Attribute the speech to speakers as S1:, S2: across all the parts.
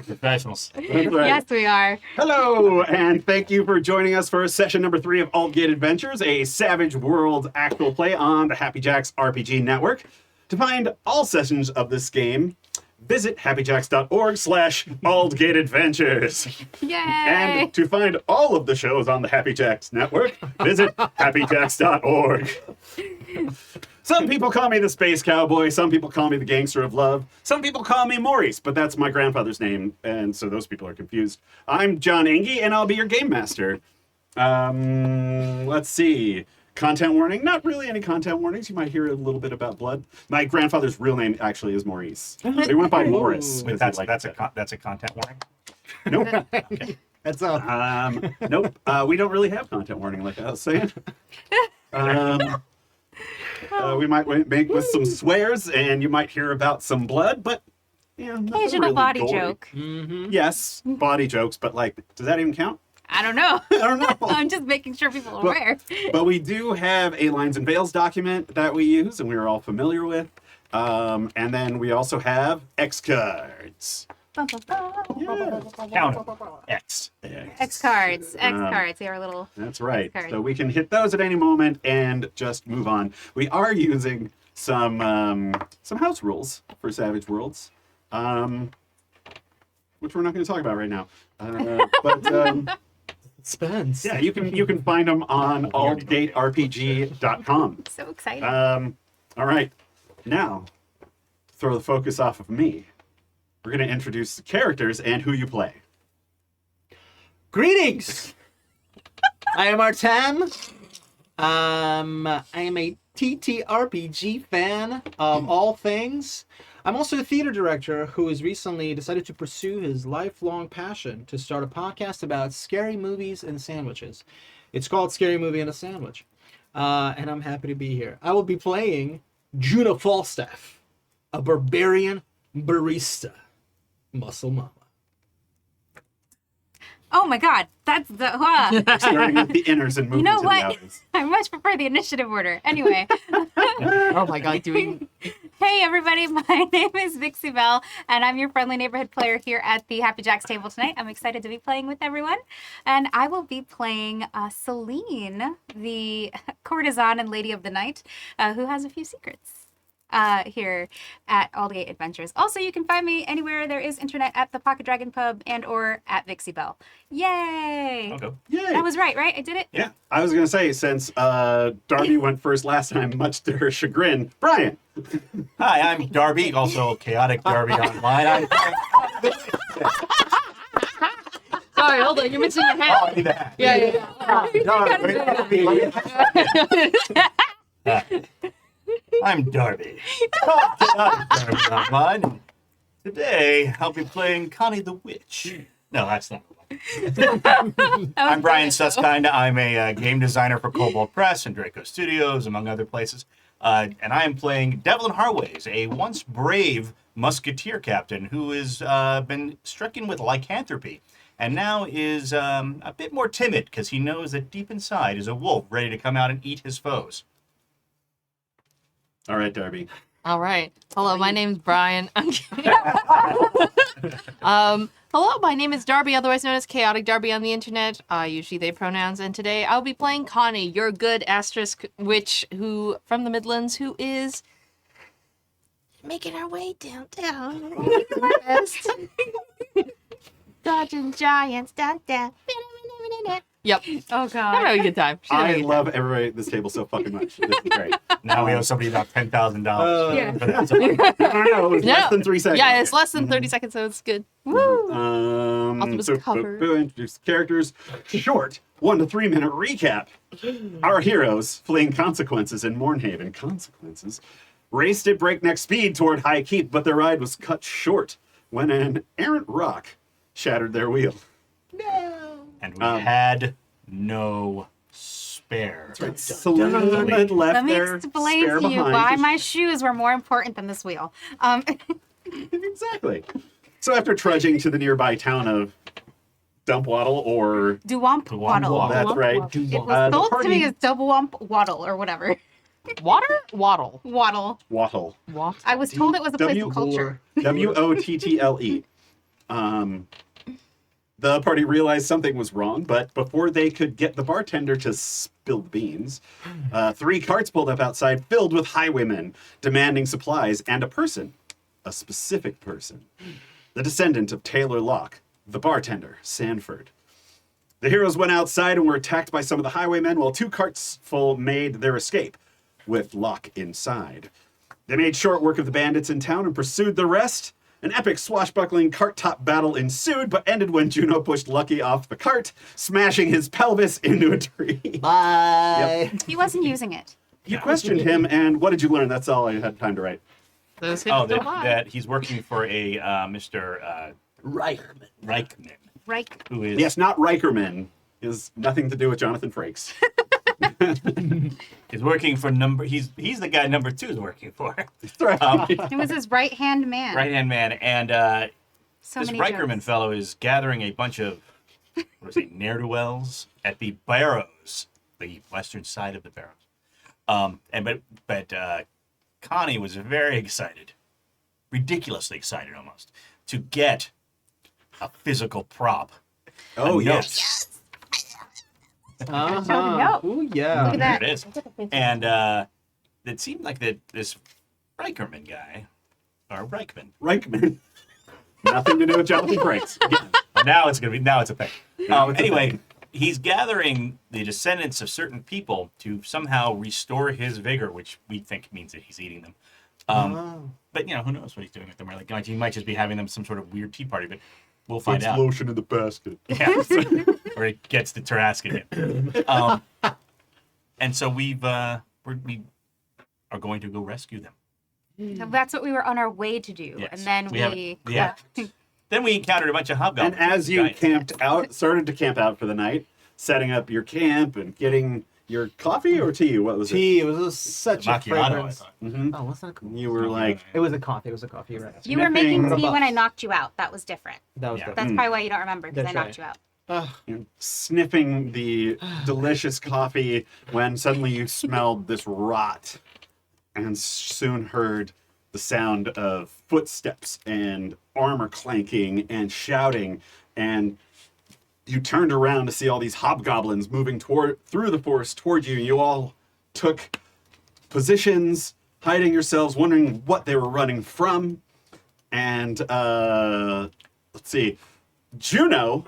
S1: Professionals.
S2: Right.
S3: Yes, we are.
S2: Hello, and thank you for joining us for session number 3 of Aldgate Adventures, a Savage Worlds actual play on the Happy Jacks RPG Network. To find all sessions of this game, visit happyjacks.org/Aldgate Adventures.
S3: Yay!
S2: And to find all of the shows on the Happy Jacks Network, visit happyjacks.org. Some people call me the Space Cowboy, some people call me the Gangster of Love, some people call me Maurice, but that's my grandfather's name, and so those people are confused. I'm Jon Enge, and I'll be your game master. Let's see. Content warning? Not really any content warnings. You might hear a little bit about blood. My grandfather's real name actually is Maurice. He went by Morris.
S1: Wait, that's a content warning?
S2: Nope.
S1: Okay.
S4: That's all.
S2: Nope. We don't really have content warning like I was saying. We might make with some swears, and you might hear about some blood, but yeah, nothing
S3: Occasional
S2: really
S3: body
S2: gory.
S3: joke.
S4: Mm-hmm.
S2: Yes, body jokes, but like, does that even count?
S3: I don't know.
S2: I don't know.
S3: I'm just making sure people are aware.
S2: But we do have a Lines and Veils document that we use, and we are all familiar with. And then we also have X cards.
S1: Count them. X.
S3: X cards. X cards. They are little.
S2: That's right.
S3: X cards.
S2: So we can hit those at any moment and just move on. We are using some house rules for Savage Worlds, which we're not going to talk about right now. But
S4: Spence.
S2: yeah, you can find them on aldgaterpg.com.
S3: So exciting.
S2: All right, now throw the focus off of me. We're going to introduce the characters and who you play.
S4: Greetings! I am Artem. I am a TTRPG fan of all things. I'm also a theater director who has recently decided to pursue his lifelong passion to start a podcast about scary movies and sandwiches. It's called Scary Movie and a Sandwich. And I'm happy to be here. I will be playing Juno Falstaff, a barbarian barista. Muscle Mama.
S3: Oh my god, that's the.
S2: Starting with the inners and moving
S3: You know
S2: to
S3: what?
S2: the outers.
S3: I much prefer the initiative order. Anyway.
S4: Oh my god, doing...
S3: Hey everybody, my name is Vixie Bell, and I'm your friendly neighborhood player here at the Happy Jacks table tonight. I'm excited to be playing with everyone, and I will be playing Céline, the courtesan and lady of the night, who has a few secrets. Here at Aldgate Adventures. Also, you can find me anywhere there is internet at the Pocket Dragon Pub and or at Vixie Bell. Yay!
S1: Okay.
S2: Yay!
S3: That was right? I did it?
S2: Yeah, I was going to say, since Darby went first last time, much to her chagrin, Brian.
S1: Hi, I'm Darby, also Chaotic Darby Online.
S5: Sorry, hold on. You're missing your hat.
S1: Oh, I need that. I'm Darby. Darby Online. And today, I'll be playing Connie the Witch. No, that's not the one. I'm Brian Susskind. I'm a game designer for Cobalt Press and Draco Studios, among other places. And I am playing Devlin Harways, a once brave musketeer captain who has been stricken with lycanthropy and now is a bit more timid because he knows that deep inside is a wolf ready to come out and eat his foes.
S2: All right, Darby.
S5: All right. Hello, my name's Brian. I'm kidding. Hello, my name is Darby, otherwise known as Chaotic Darby on the internet. Usually they pronouns, and today I'll be playing Connie, your good asterisk witch who from the Midlands, who is making her way downtown. My best. Dodging giants, down. Yep.
S3: Oh
S5: I'm
S3: god.
S5: having a good time. She's having a
S2: I
S5: good
S2: love everybody at this table so fucking much. This is great.
S1: Now we owe somebody about $10,000.
S3: Yeah.
S1: But that's okay.
S2: No, it's less than 3 seconds.
S5: Yeah, it's less than 30 seconds, so it's good. Woo!
S2: Also
S5: was covered.
S2: Introduce the characters. Short 1 to 3 minute recap. Our heroes, fleeing consequences in Mornhaven. Consequences? Raced at breakneck speed toward High Keep, but their ride was cut short when an errant rock shattered their wheel.
S1: And we had no spare.
S2: Céline had left
S3: Let me
S2: their
S3: explain
S2: spare
S3: to you
S2: behind.
S3: why my shoes were more important than this wheel.
S2: Exactly. So after trudging to the nearby town of Dumpwaddle or
S3: Duwamp Waddle.
S1: Waddle.
S2: that's right.
S3: It was
S2: the
S3: sold to me
S2: party-
S3: as Double Wump Waddle or whatever.
S5: Water? Waddle.
S3: Waddle.
S2: Wattle.
S5: Waddle.
S3: I was told it was a place of culture.
S2: Wottle. The party realized something was wrong, but before they could get the bartender to spill the beans, 3 carts pulled up outside filled with highwaymen demanding supplies and a specific person, the descendant of Taylor Locke, the bartender, Sanford. The heroes went outside and were attacked by some of the highwaymen while 2 carts full made their escape, with Locke inside. They made short work of the bandits in town and pursued the rest. An epic swashbuckling cart-top battle ensued, but ended when Juno pushed Lucky off the cart, smashing his pelvis into a tree.
S4: Bye.
S3: He wasn't using it.
S2: You questioned him, and what did you learn? That's all I had time to write.
S5: Those hips
S1: Oh,
S5: don't lie.
S1: that he's working for a Mr.
S4: Reichman.
S1: Reichman,
S3: Right.
S1: who is
S2: Yes, not Rikerman. Is nothing to do with Jonathan Frakes.
S1: is working for number. He's the guy number 2 is working for.
S3: It was his right-hand man.
S1: Right hand man, and
S3: So
S1: this
S3: many
S1: Rikerman
S3: jokes.
S1: fellow is gathering a bunch of what is it, ne'er-do-wells at the Barrows, the western side of the Barrows. But Connie was very excited, ridiculously excited almost, to get a physical prop.
S2: Oh,
S1: A
S2: yes.
S3: note.
S4: Ooh, yeah.
S3: Look at that.
S1: There it is. And it seemed like that this Rikerman guy, or Reichman.
S2: Reichman. Nothing to do with Jonathan Frakes. Again.
S1: Now it's a thing.
S2: It's a
S1: Anyway, he's gathering the descendants of certain people to somehow restore his vigor, which we think means that he's eating them. But who knows what he's doing with them? Like he might just be having them some sort of weird tea party, but we'll find out.
S2: lotion in the basket.
S1: Yeah. Or it gets the Tarrascan in. And so we are going to go rescue them.
S3: So that's what we were on our way to do.
S1: Yes.
S3: And then we...
S1: Then we encountered a bunch of hobgoblins.
S2: And as you
S1: Giants.
S2: started to camp out for the night, setting up your camp and getting your coffee or tea, what was
S4: Tea. It was such a
S1: Macchiato, I
S4: fragrance.
S1: thought.
S2: it? Mm-hmm.
S4: Oh, what's that called?
S2: You were like,
S4: It was a coffee. It was a coffee, right?
S3: You were making
S2: Sniffing
S3: tea
S4: the
S3: when I
S4: buff.
S3: knocked you out. That was different.
S4: That was
S1: Yeah.
S4: good.
S3: That's probably why you don't remember, because I
S4: That's
S3: knocked
S4: right.
S3: you out.
S2: sniffing the delicious coffee when suddenly you smelled this rot and soon heard the sound of footsteps and armor clanking and shouting, and you turned around to see all these hobgoblins moving through the forest toward you. You all took positions, hiding yourselves, wondering what they were running from. And let's see, Juno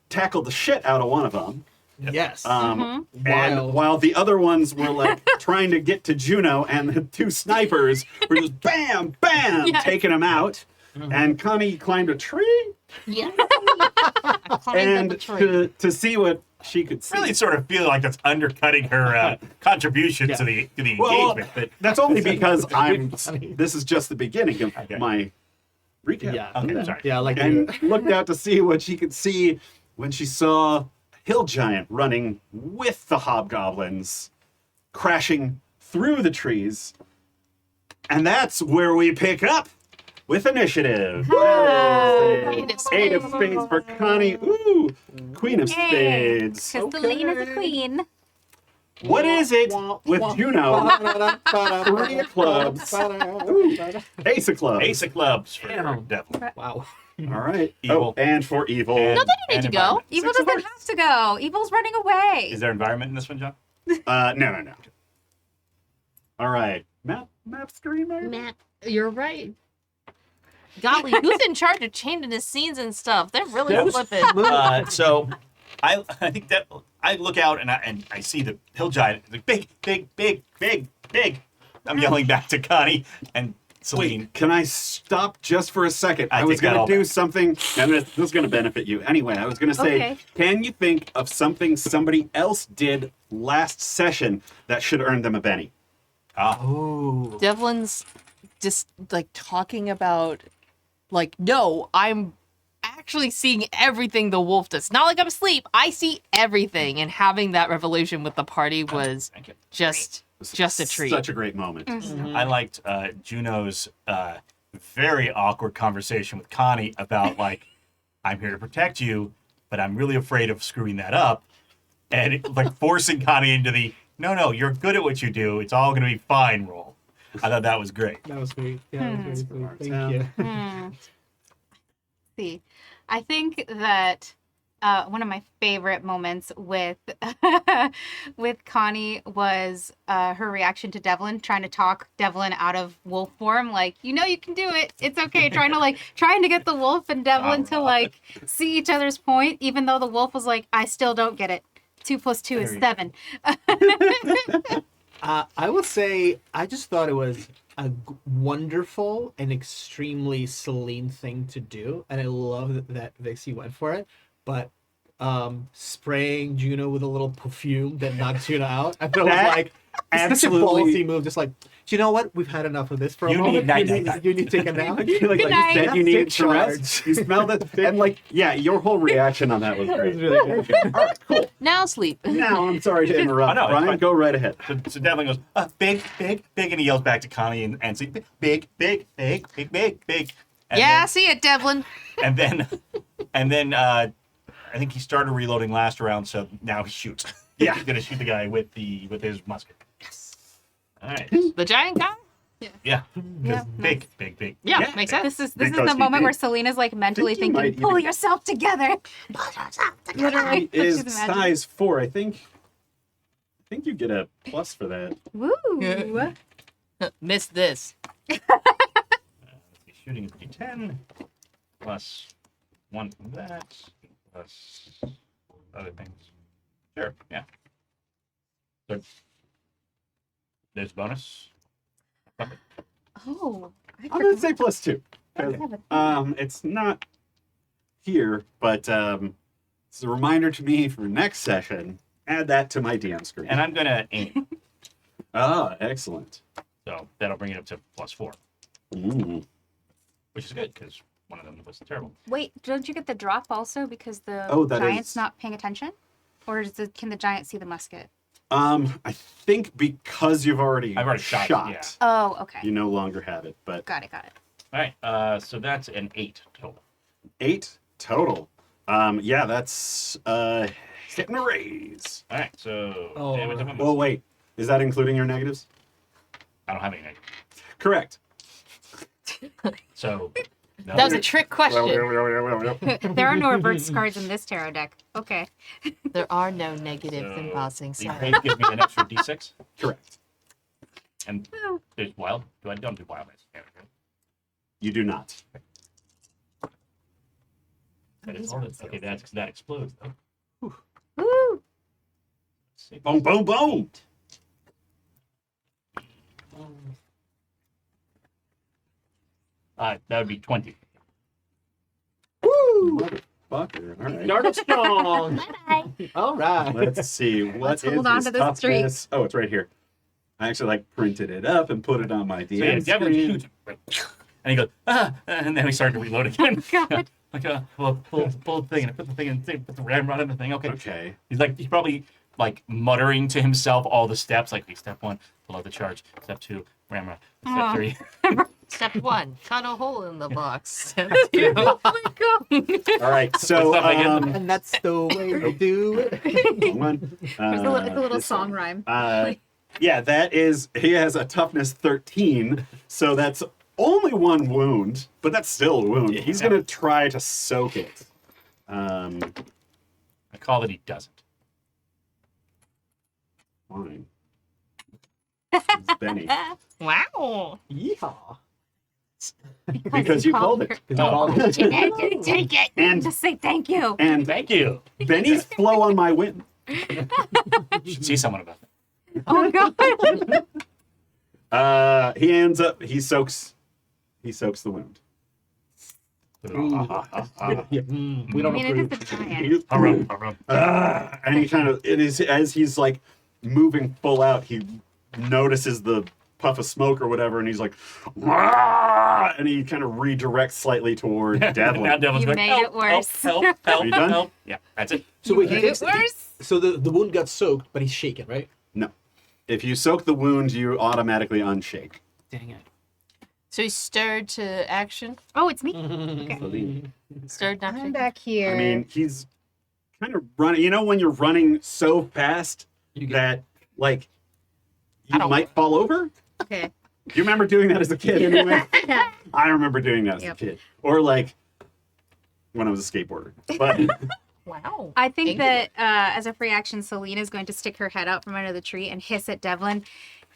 S2: tackled the shit out of one of them.
S4: Yes.
S2: And
S4: Wild.
S2: while the other ones were like trying to get to Juno, and the 2 snipers were just bam, bam,
S3: Yes.
S2: taking him out. And Connie climbed a tree
S5: Yes. I climbed up a tree.
S2: and to see what she could see.
S1: Really sort of feel like that's undercutting her contribution to the
S2: Well,
S1: engagement. But
S2: that's only because
S4: Very funny.
S2: this is just the beginning of
S1: Okay.
S2: my recap.
S4: Yeah.
S1: Okay, sorry.
S4: Yeah, like
S2: And looked out to see what she could see when she saw a hill giant running with the hobgoblins, crashing through the trees. And that's where we pick up with initiative. Eight of spades for Connie. Ooh, Queen of spades.
S3: Because Céline is a queen.
S2: What is it with Juno? 3 of clubs. Ace of clubs.
S1: Ace of clubs for
S4: Damn.
S1: Devlin.
S4: Wow.
S2: All right.
S1: Evil.
S2: Oh, and for evil.
S1: And-
S5: No, they don't need
S1: and
S5: to go.
S1: environment.
S3: Evil
S2: 6 of
S3: doesn't have to go. Evil's running away.
S1: Is there environment in this one, John?
S2: No. All right. Map screamer.
S5: Matt, you're right. Golly, who's in charge of changing the scenes and stuff? They're really
S1: That was-
S5: flipping.
S1: So I think that I look out and I see the hill giant. It's like big. I'm yelling back to Connie and Céline.
S2: Wait, can I stop just for a second?
S1: I
S2: I was
S1: take that
S2: going
S1: all
S2: to do
S1: back.
S2: something, and this is going to benefit you. Anyway, I was going to say,
S3: Okay.
S2: can you think of something somebody else did last session that should earn them a Benny?
S4: Ooh.
S5: Devlin's just like talking about, like, no, I'm actually seeing everything the wolf does. Not like I'm asleep. I see everything. And having that revelation with the party was
S1: Thank you.
S5: just a treat.
S2: Such a great moment.
S1: I liked Juno's very awkward conversation with Connie about like, I'm here to protect you, but I'm really afraid of screwing that up, and like forcing Connie into the no, you're good at what you do. It's all gonna be fine. Roll. I thought that was great.
S4: That was sweet. Yeah, that was very sweet.
S2: Smart.
S4: Thank you.
S3: See, I think that one of my favorite moments with with Connie was her reaction to Devlin, trying to talk Devlin out of wolf form. Like, you can do it. It's okay. Trying to get the wolf and Devlin to like see each other's point, even though the wolf was like, I still don't get it. 2 + 2 is 7.
S4: I will say, I just thought it was a wonderful and extremely Céline thing to do, and I love that Vixie went for it. But spraying Juno with a little perfume that knocks Juno out, I feel
S2: That
S4: like it's such a
S2: absolutely-
S4: ballsy move. Just like, do you know what? We've had enough of this for a
S1: You
S4: moment.
S1: need night.
S4: You need to take a nap.
S2: Like
S3: Good
S2: you
S3: night.
S2: said, you needed
S4: Take
S2: to rest.
S4: charge.
S2: You smelled it, and like, yeah, your whole reaction on that was
S4: It
S2: great.
S4: was really good.
S2: Okay, all right, cool.
S5: Now sleep.
S2: Now I'm sorry to interrupt.
S1: Oh, no, it's
S2: Brian,
S1: fine.
S2: go right ahead.
S1: So Devlin goes, big, big, big, and he yells back to Connie and says, big, big, big, big, big, big. And
S5: Yeah, I
S1: then-
S5: see it, Devlin.
S1: and then I think he started reloading last round, so now he shoots.
S2: Yeah.
S1: He's gonna shoot the guy with his musket. All right.
S5: The giant guy?
S1: Yeah.
S3: Yeah,
S1: Big, big, big.
S5: Yeah,
S2: Yeah.
S5: makes sense.
S3: This is
S2: Because
S3: the
S2: he
S3: moment
S2: did.
S3: where Selena's like mentally
S2: Think you
S3: thinking,
S2: might
S3: pull
S2: even-
S3: yourself together. Literally.
S2: He is
S3: She's imagining.
S2: size 4. I think you get a plus for that.
S3: Woo.
S5: Missed this.
S1: Let's see, shooting is D10 plus 1 from that plus other things. Sure. Yeah. So there's bonus. Perfect.
S3: Oh. I
S2: I'm gonna
S3: forgot.
S2: say plus 2.
S3: I have a-
S2: It's not here, but it's a reminder to me for next session. Add that to my DM screen.
S1: And I'm gonna aim,
S2: Excellent.
S1: so that'll bring it up to plus 4,
S2: Mm.
S1: which is good because one of them was terrible.
S3: Wait, don't you get the drop also because the
S2: Oh, that
S3: giant's
S2: is-
S3: not paying attention? Or can the giant see the musket?
S2: I think because
S1: I've already shot it, yeah.
S3: Oh, okay.
S2: you no longer have it. But
S3: Got it.
S1: All right. So that's an 8 total.
S2: 8 total. Yeah, that's hitting a raise.
S1: All right. So
S4: Oh,
S1: damage of a
S2: Well, wait, is that including your negatives?
S1: I don't have any negative.
S2: Correct.
S1: So no.
S5: That was a trick question.
S3: There are no reverse cards in this tarot deck. Okay.
S5: There are no negatives in passing.
S1: The
S5: Sorry.
S1: page gives me an extra D6,
S2: Correct.
S1: and there's wild. I don't do wild dice damage, right?
S2: You do not.
S1: That is all this. Okay, that explodes. Oh,
S3: Woo!
S1: let's see.
S2: Boom, boom, boom.
S1: That would be 20.
S2: Woo! Motherfucker. All right.
S4: Started strong.
S3: Bye-bye.
S4: All right.
S2: Let's see. What
S3: Let's
S2: is
S3: hold on
S2: this
S3: to this streak.
S2: toughness? Oh, it's right here. I actually printed it up and put it on my
S1: So yeah,
S2: DM
S1: Devlin
S2: screen.
S1: shoots, and he goes, and then we started to reload again.
S3: God.
S1: Like, pull the thing, and I put the thing in, put the ramrod in the thing. Okay.
S2: Okay.
S1: He's probably like muttering to himself all the steps. Like, okay, step 1, pull out the charge. Step 2, ramrod. Step
S3: Aw.
S1: 3.
S5: Step 1, cut a hole in the box. Step 2.
S3: Oh my god.
S2: All right. So,
S1: What's up again?
S4: And that's the way we do it.
S2: wrong one.
S3: It's a little
S2: This
S3: song
S2: one.
S3: rhyme.
S2: Yeah, he has a toughness 13, so that's only 1 wound, but that's still a wound. He's
S1: Yeah.
S2: gonna try to soak it.
S1: I call it he doesn't.
S2: Fine. It's Benny.
S5: Wow.
S4: Yeehaw.
S2: Because you called it.
S1: No.
S3: Take it.
S2: And-
S3: Just say thank you.
S2: And
S1: Thank you.
S2: Benny's flow on my win.
S1: You should see someone about that.
S3: Oh god.
S2: He soaks the wound.
S4: Yeah, we
S3: I
S4: don't
S3: mean, it
S4: approve.
S3: is a giant.
S1: Harum.
S2: And he kind of, as he's like moving full out, he notices the puff of smoke or whatever, and he's like, "Ah!" And he kind of redirects slightly toward
S1: Now
S2: Devlin.
S1: Devlin's
S3: You
S1: going,
S3: made
S1: help,
S3: it worse.
S1: Help,
S2: Are you done?
S1: help. Yeah, that's it.
S4: So wait, he
S3: Made
S4: takes,
S3: it worse.
S4: so the wound got soaked, but he's shaken, right?
S2: No. If you soak the wound, you automatically unshake.
S4: Dang it.
S5: So he's stirred to action.
S3: Oh, it's me.
S2: Celine.
S5: Stirred to
S3: I'm
S5: action.
S3: back here.
S2: I mean, he's kind of running. You know when you're running so fast
S4: You get
S2: that like
S5: I
S2: you
S5: don't-
S2: might fall over.
S3: Okay.
S2: Do you remember doing that as a kid anyway?
S3: Yeah.
S2: I remember doing that as a
S3: Yep.
S2: kid. Or like when I was a skateboarder. But
S5: Wow.
S3: I think
S5: Thank
S3: that as a free action, Céline is going to stick her head out from under the tree and hiss at Devlin,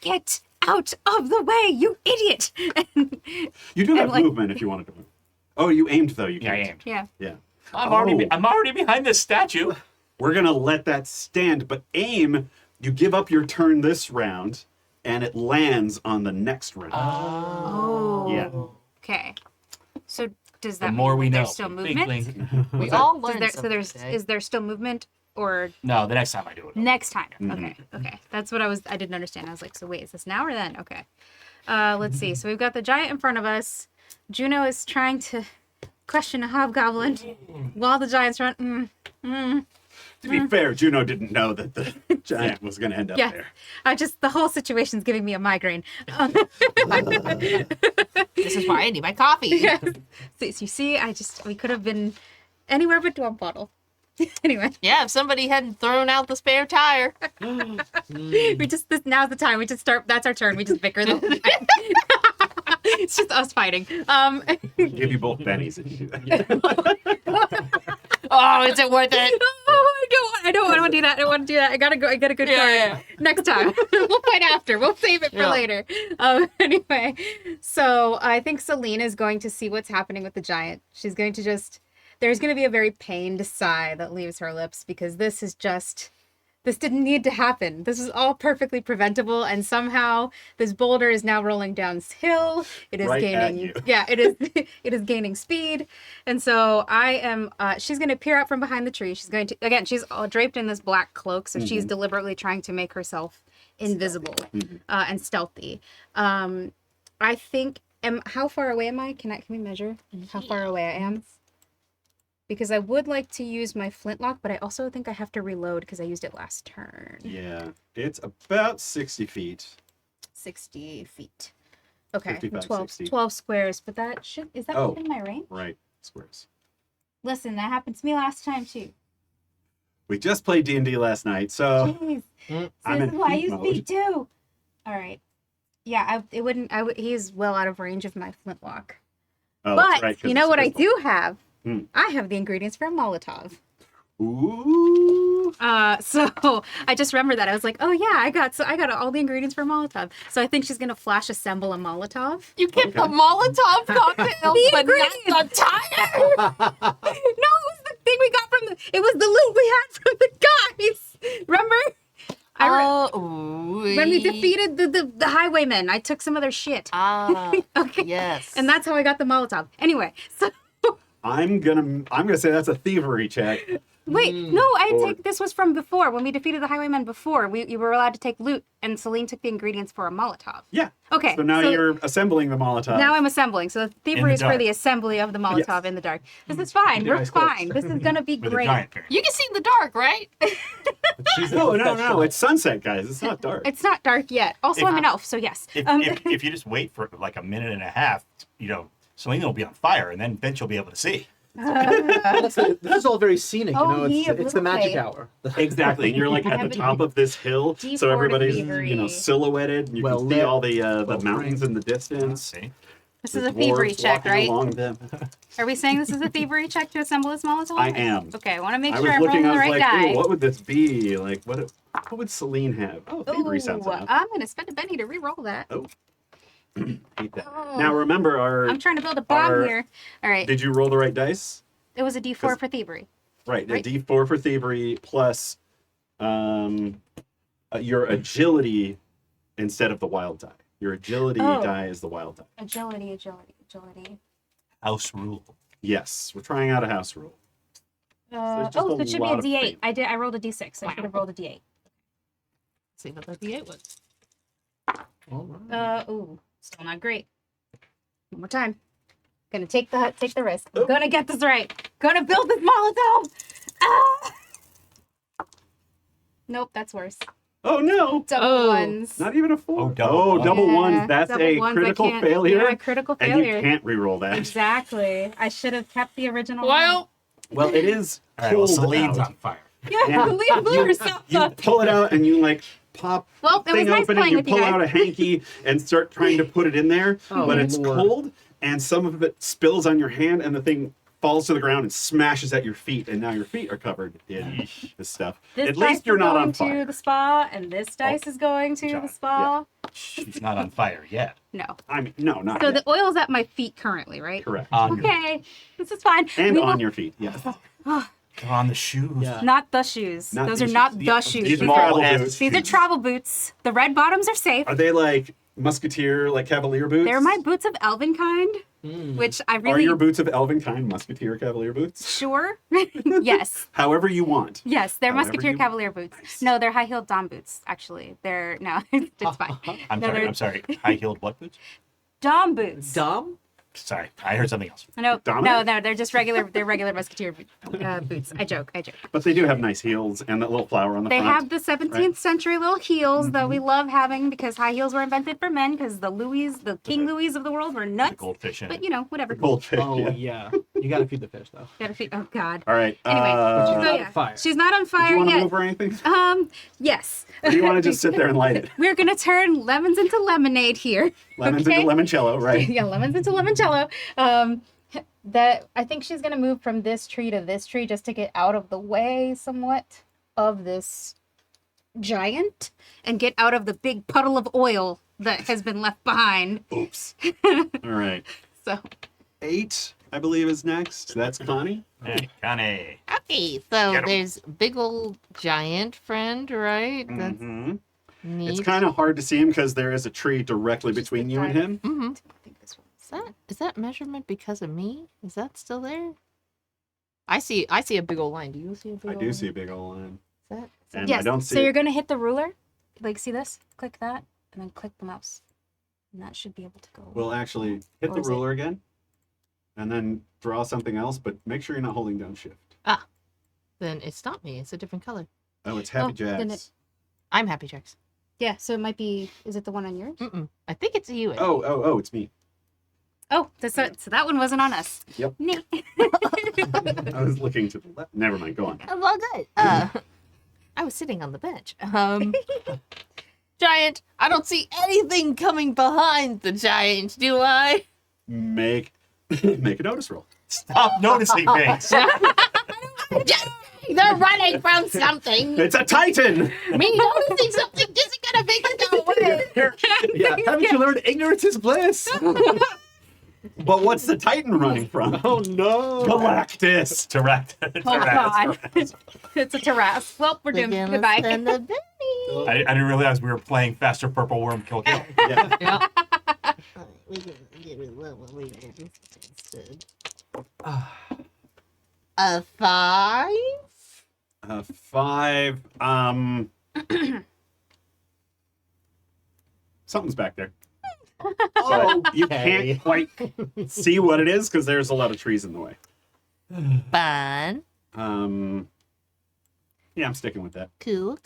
S3: "Get out of the way, you idiot!"
S2: you do have
S3: like-
S2: movement if you wanted to move. Oh, you aimed though. You
S1: Yeah, I
S2: can't.
S1: aimed.
S3: Yeah.
S2: Yeah.
S1: I'm
S2: Oh.
S1: I'm already behind this statue.
S2: We're gonna let that stand, but aim. You give up your turn this round, and it lands on the next round.
S3: Oh.
S2: Yeah.
S3: Okay. So does
S1: The
S3: that
S1: more
S3: mean
S1: we
S3: that
S1: know.
S3: there's still
S1: Blink,
S3: movement?
S1: blink.
S5: We all
S3: So,
S5: learned
S3: is there still movement or
S1: No, the next time I do it.
S3: next time?
S2: Mhm.
S3: Okay. Okay. That's what I didn't understand. I was like, so wait, is this now or then? Okay. Let's see. So we've got the giant in front of us. Juno is trying to question a hobgoblin while the giant's run.
S2: To be fair, Juno didn't know that the giant was gonna end up
S3: Yeah.
S2: there.
S3: The whole situation's giving me a migraine.
S5: This is why I need my coffee.
S3: Yes. So you see, we could have been anywhere but Dwarf Bottle. Anyway,
S5: Yeah, if somebody hadn't thrown out the spare tire.
S3: now's the time. We just start. That's our turn. We just bicker the whole time. It's just us fighting.
S2: I'll give you both bennies if you do that.
S5: Oh, is it worth it?
S3: Oh, I don't want to do that. I don't want to do that. I gotta go. I get a good card.
S5: Yeah.
S3: Next time. We'll fight after. We'll save it for
S5: Yeah.
S3: later. Anyway, so I think Céline is going to see what's happening with the giant. She's going to there's going to be a very pained sigh that leaves her lips because this didn't need to happen. This is all perfectly preventable, and somehow this boulder is now rolling downhill. It is
S2: Right at
S3: gaining,
S2: you.
S3: yeah, it is. It is gaining speed, and so I am. She's going to peer out from behind the tree. She's going to again. She's all draped in this black cloak, so she's deliberately trying to make herself invisible and stealthy. I think. How far away am I? Can we measure how far away I am? Because I would like to use my flintlock, but I also think I have to reload because I used it last turn.
S2: Yeah, it's about 60 feet.
S3: 60 feet. Okay,
S2: 55,
S3: 12,
S2: 60.
S3: 12 squares, but is that
S2: Oh.
S3: within my range?
S2: Right, squares.
S3: Listen, that happened to me last time too.
S2: We just played D&D last night, so
S3: Jeez. So
S2: I'm
S3: this
S2: in
S3: is why I
S2: feet
S3: use
S2: mode.
S3: feet too. All right. Yeah, he's well out of range of my flintlock.
S2: Oh,
S3: But
S2: that's right, 'cause
S3: you know
S2: it's
S3: what I
S2: crystal.
S3: do have?
S2: Hmm.
S3: I have the ingredients for a Molotov.
S2: Ooh.
S3: So I just remembered that. I was like, oh yeah, I got all the ingredients for a Molotov. So I think she's gonna flash assemble a Molotov.
S5: You get
S2: Okay.
S5: the Molotov cocktail,
S3: The
S5: but not the tire.
S3: No, it was the thing we got it was the loot we had from the guys. Remember? When we defeated the highwaymen, I took some of their shit. Okay.
S5: Yes.
S3: And that's how I got the Molotov. Anyway, so
S2: I'm gonna say that's a thievery check.
S3: wait, no,
S2: Or-
S3: this was from before when we defeated the highwaymen before. You were allowed to take loot, and Céline took the ingredients for a Molotov.
S2: Yeah.
S3: Okay.
S2: So now you're assembling the Molotov.
S3: Now I'm assembling. So the thievery
S1: the
S3: is for
S1: dark.
S3: the assembly of the Molotov
S2: Yes.
S3: in the dark. This is fine.
S2: Yeah,
S3: We're
S2: I suppose.
S3: fine. This is gonna be
S1: With a
S3: great.
S1: giant parent.
S5: You can see in the dark, right?
S2: No. It's sunset, guys. It's not dark.
S3: It's not dark yet. Also,
S1: If-
S3: I'm an elf, so yes.
S1: If you just wait for like a minute and a half, Céline will be on fire, and then she'll be able to see.
S4: This is all very scenic,
S3: Oh,
S4: you know.
S3: he
S4: It's the magic
S3: okay.
S4: hour.
S2: Exactly. And you're like
S3: I
S2: at
S3: have
S2: the
S3: a
S2: top of this hill,
S3: D4
S2: so everybody's
S3: thievery.
S2: silhouetted. And you
S4: Well
S2: can see
S4: lit,
S2: all the
S4: well
S2: mountains in the distance.
S1: See?
S3: This
S2: The
S3: is a thievery
S2: dwarves
S3: check,
S2: walking
S3: right?
S2: along them.
S3: Are we saying this is a thievery check to assemble this Molotov?
S2: I am.
S3: Okay, I want to make
S2: I
S3: sure
S2: was
S3: I'm rolling
S2: looking. I
S3: the
S2: was
S3: right
S2: like,
S3: die.
S2: ooh, what would this be? Like, what would Céline have? Oh, thievery sounds enough.
S3: I'm gonna spend a penny to re-roll that.
S2: Hate that.
S3: Oh.
S2: Now remember,
S3: I'm trying to build a bomb
S2: our-
S3: here. All right,
S2: did you roll the right dice?
S3: it was a D4
S2: 'cause-
S3: for thievery.
S2: Right,
S3: Right.
S2: a D4 for thievery plus your agility instead of the wild die. Your agility
S3: Oh.
S2: die is the wild die.
S3: Agility.
S1: House rule.
S2: Yes, we're trying out a house rule. it's just
S3: So
S2: a
S3: it should be a
S2: lot of
S3: D8.
S2: pain.
S3: I rolled a D6. I should have rolled a D8.
S5: See what the D8 was.
S4: All right.
S3: Still not great. One more time. Gonna take the risk. I'm gonna get this right. Gonna build this Molotov. Ah! Nope, that's worse.
S2: Oh no!
S3: Double
S5: Oh.
S3: ones.
S2: Not even a 4.
S1: Oh, double ones.
S2: double
S3: Yeah,
S2: ones. That's
S3: double
S2: a
S3: ones, I
S2: critical
S3: can't-
S2: failure.
S3: Yeah, critical
S2: and
S3: failure.
S2: you can't re-roll that.
S3: Exactly. I should have kept the original.
S5: Well,
S2: Well, it is
S1: All right, well,
S2: pulled
S1: Celine's
S2: out.
S1: on fire.
S3: one. Yeah,
S2: Yeah.
S3: Céline blew herself
S2: You
S3: up.
S2: pull it out and you like pop
S3: Well, it was
S2: thing
S3: nice
S2: open and
S3: playing
S2: you
S3: with you
S2: pull
S3: guys.
S2: out a hanky and start trying to put it in there,
S4: Oh,
S2: but it's
S4: Lord.
S2: cold and some of it spills on your hand and the thing falls to the ground and smashes at your feet, and now your feet are covered in this stuff.
S3: This
S2: At
S3: dice
S2: least you're
S3: is
S2: not
S3: going
S2: on fire.
S3: to the spa, and this dice is going to
S1: John,
S3: the spa.
S1: She's not on fire yet.
S3: No.
S2: I mean, no, not
S3: So
S2: yet.
S3: the oil's at my feet currently, right?
S2: Correct.
S1: On your,
S3: Okay, this is fine.
S2: And
S3: We
S2: on
S3: will-
S2: your feet, yes.
S1: on the shoes.
S4: Yeah.
S3: Not the shoes.
S2: Not
S3: Those
S2: these
S3: are not
S2: shoes.
S3: the shoes.
S2: These
S3: These
S2: are
S3: are,
S2: travel
S1: S
S2: boots.
S3: these are travel boots. The red bottoms are safe.
S2: Are they like musketeer, like cavalier boots?
S3: They're my boots of elven kind, which I
S2: Are
S3: really
S2: your boots of elven kind musketeer cavalier boots?
S3: sure. Yes.
S2: However you want.
S3: Yes, they're
S2: However
S3: musketeer
S2: you-
S3: cavalier boots. No, they're high-heeled Dom boots, actually. They're no, it's fine.
S1: I'm
S3: No,
S1: sorry.
S3: they're-
S1: I'm sorry. High-heeled what boots?
S3: Dom boots.
S4: Dom?
S1: Sorry, I heard something else.
S3: No,
S2: Dominic?
S3: no, they're just regular. They're regular musketeer boots. I joke.
S2: But they do have nice heels and that little flower on the
S3: They
S2: front.
S3: have the 17th century little heels that we love having because high heels were invented for men because the King Louis of the world were
S1: The
S3: nuts.
S1: goldfish in
S3: But
S1: it.
S3: you know, whatever.
S2: Goldfish,
S4: Oh,
S2: yeah.
S4: yeah. You gotta feed the fish, though.
S3: Gotta feed- oh God.
S2: All right.
S3: Anyway,
S4: But
S3: so
S4: not
S3: yeah,
S4: on fire.
S3: she's not on
S2: do
S3: fire
S2: you want to
S3: yet.
S2: move or anything?
S3: Yes.
S2: Or do you want to just sit there and light it?
S3: We're gonna turn lemons into lemonade here.
S2: Lemons
S3: Okay.
S2: into limoncello, right?
S3: Yeah, lemons into limoncello. That I think she's gonna move from this tree to this tree just to get out of the way somewhat of this giant and get out of the big puddle of oil that has been left behind.
S2: Oops. All right.
S3: So
S2: 8, I believe, is next. That's Connie.
S1: Hey, Connie.
S5: Okay, so
S1: Get 'em.
S5: there's big old giant friend, right? That's
S2: Mhm.
S5: neat.
S2: It's kind of hard to see him because there is a tree directly between you and him.
S5: Mm-hmm.
S3: I think this one.
S5: Is that measurement because of me? Is that still there? I see a big old line. Do you see a big
S2: I
S5: old
S2: do
S5: line?
S2: see a big old line.
S5: Is that
S2: And
S3: Yes.
S2: I don't see
S3: So you're
S2: it.
S3: gonna hit the ruler. Like, see this? Click that, and then click the mouse, and that should be able to go.
S2: We'll actually hit
S3: Or
S2: the
S3: is it-
S2: ruler again and then draw something else, but make sure you're not holding down shift.
S5: Then it's not me. It's a different color.
S2: Oh, it's Happy
S3: Oh, then
S2: Jacks.
S5: I'm Happy Jacks.
S3: Yeah. So it might be. Is it the one on yours?
S5: Mm-mm. I think it's you.
S2: Oh, it's me.
S3: Oh, so that one wasn't on us.
S2: Yep.
S3: Neat.
S2: I was looking to the left. Never mind, go on.
S5: Well, good. I was sitting on the bench. Giant. I don't see anything coming behind the giant, do I?
S2: Make a notice roll.
S1: Stop noticing things.
S5: They're running from something.
S2: It's a Titan!
S5: Me noticing something isn't gonna make it go away.
S4: Yeah, haven't you learned ignorance is bliss?
S2: But what's the Titan running from?
S4: Oh, no.
S2: Galactus!
S1: Tyrant.
S3: Oh God. It's a terrace. Well, we're doomed. Goodbye.
S5: And the Benny.
S1: I didn't realize we were playing Faster Purple Worm Kill Kill.
S2: Yeah.
S5: Yeah. We can get rid of what we did instead. A 5?
S2: 5. Something's back there.
S4: Oh,
S2: You can't quite see what it is because there's a lot of trees in the way.
S5: Fun.
S2: Yeah, I'm sticking with that.
S5: Cool.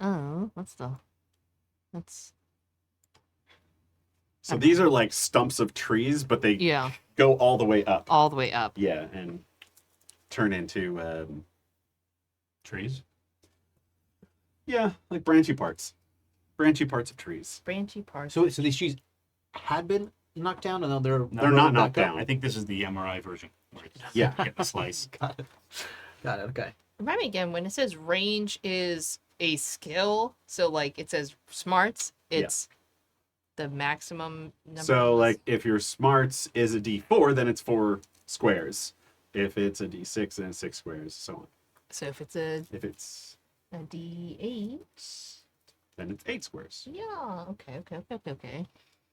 S5: Oh, that's
S2: So these are like stumps of trees, but they
S5: yeah,
S2: go all the way up.
S5: all the way up.
S2: Yeah, and turn into
S1: Trees.
S2: yeah, like branchy parts of trees.
S5: Branchy parts.
S4: So these trees had been knocked down, and now they're
S2: They're not knocked
S4: back up?
S2: down.
S1: I think this is the MRI version. Where it's
S2: Yeah.
S1: Get the slice.
S4: Got it. Okay.
S5: Remind me again, when it says range is a skill, so like it says smarts, it's the maximum number.
S2: So
S5: of-
S2: like if your smarts is a D4, then it's 4 squares. If it's a D6, then it's 6 squares, so on.
S5: so if it's a
S2: If it's
S5: D8,
S2: then it's 8 squares.
S5: yeah, okay.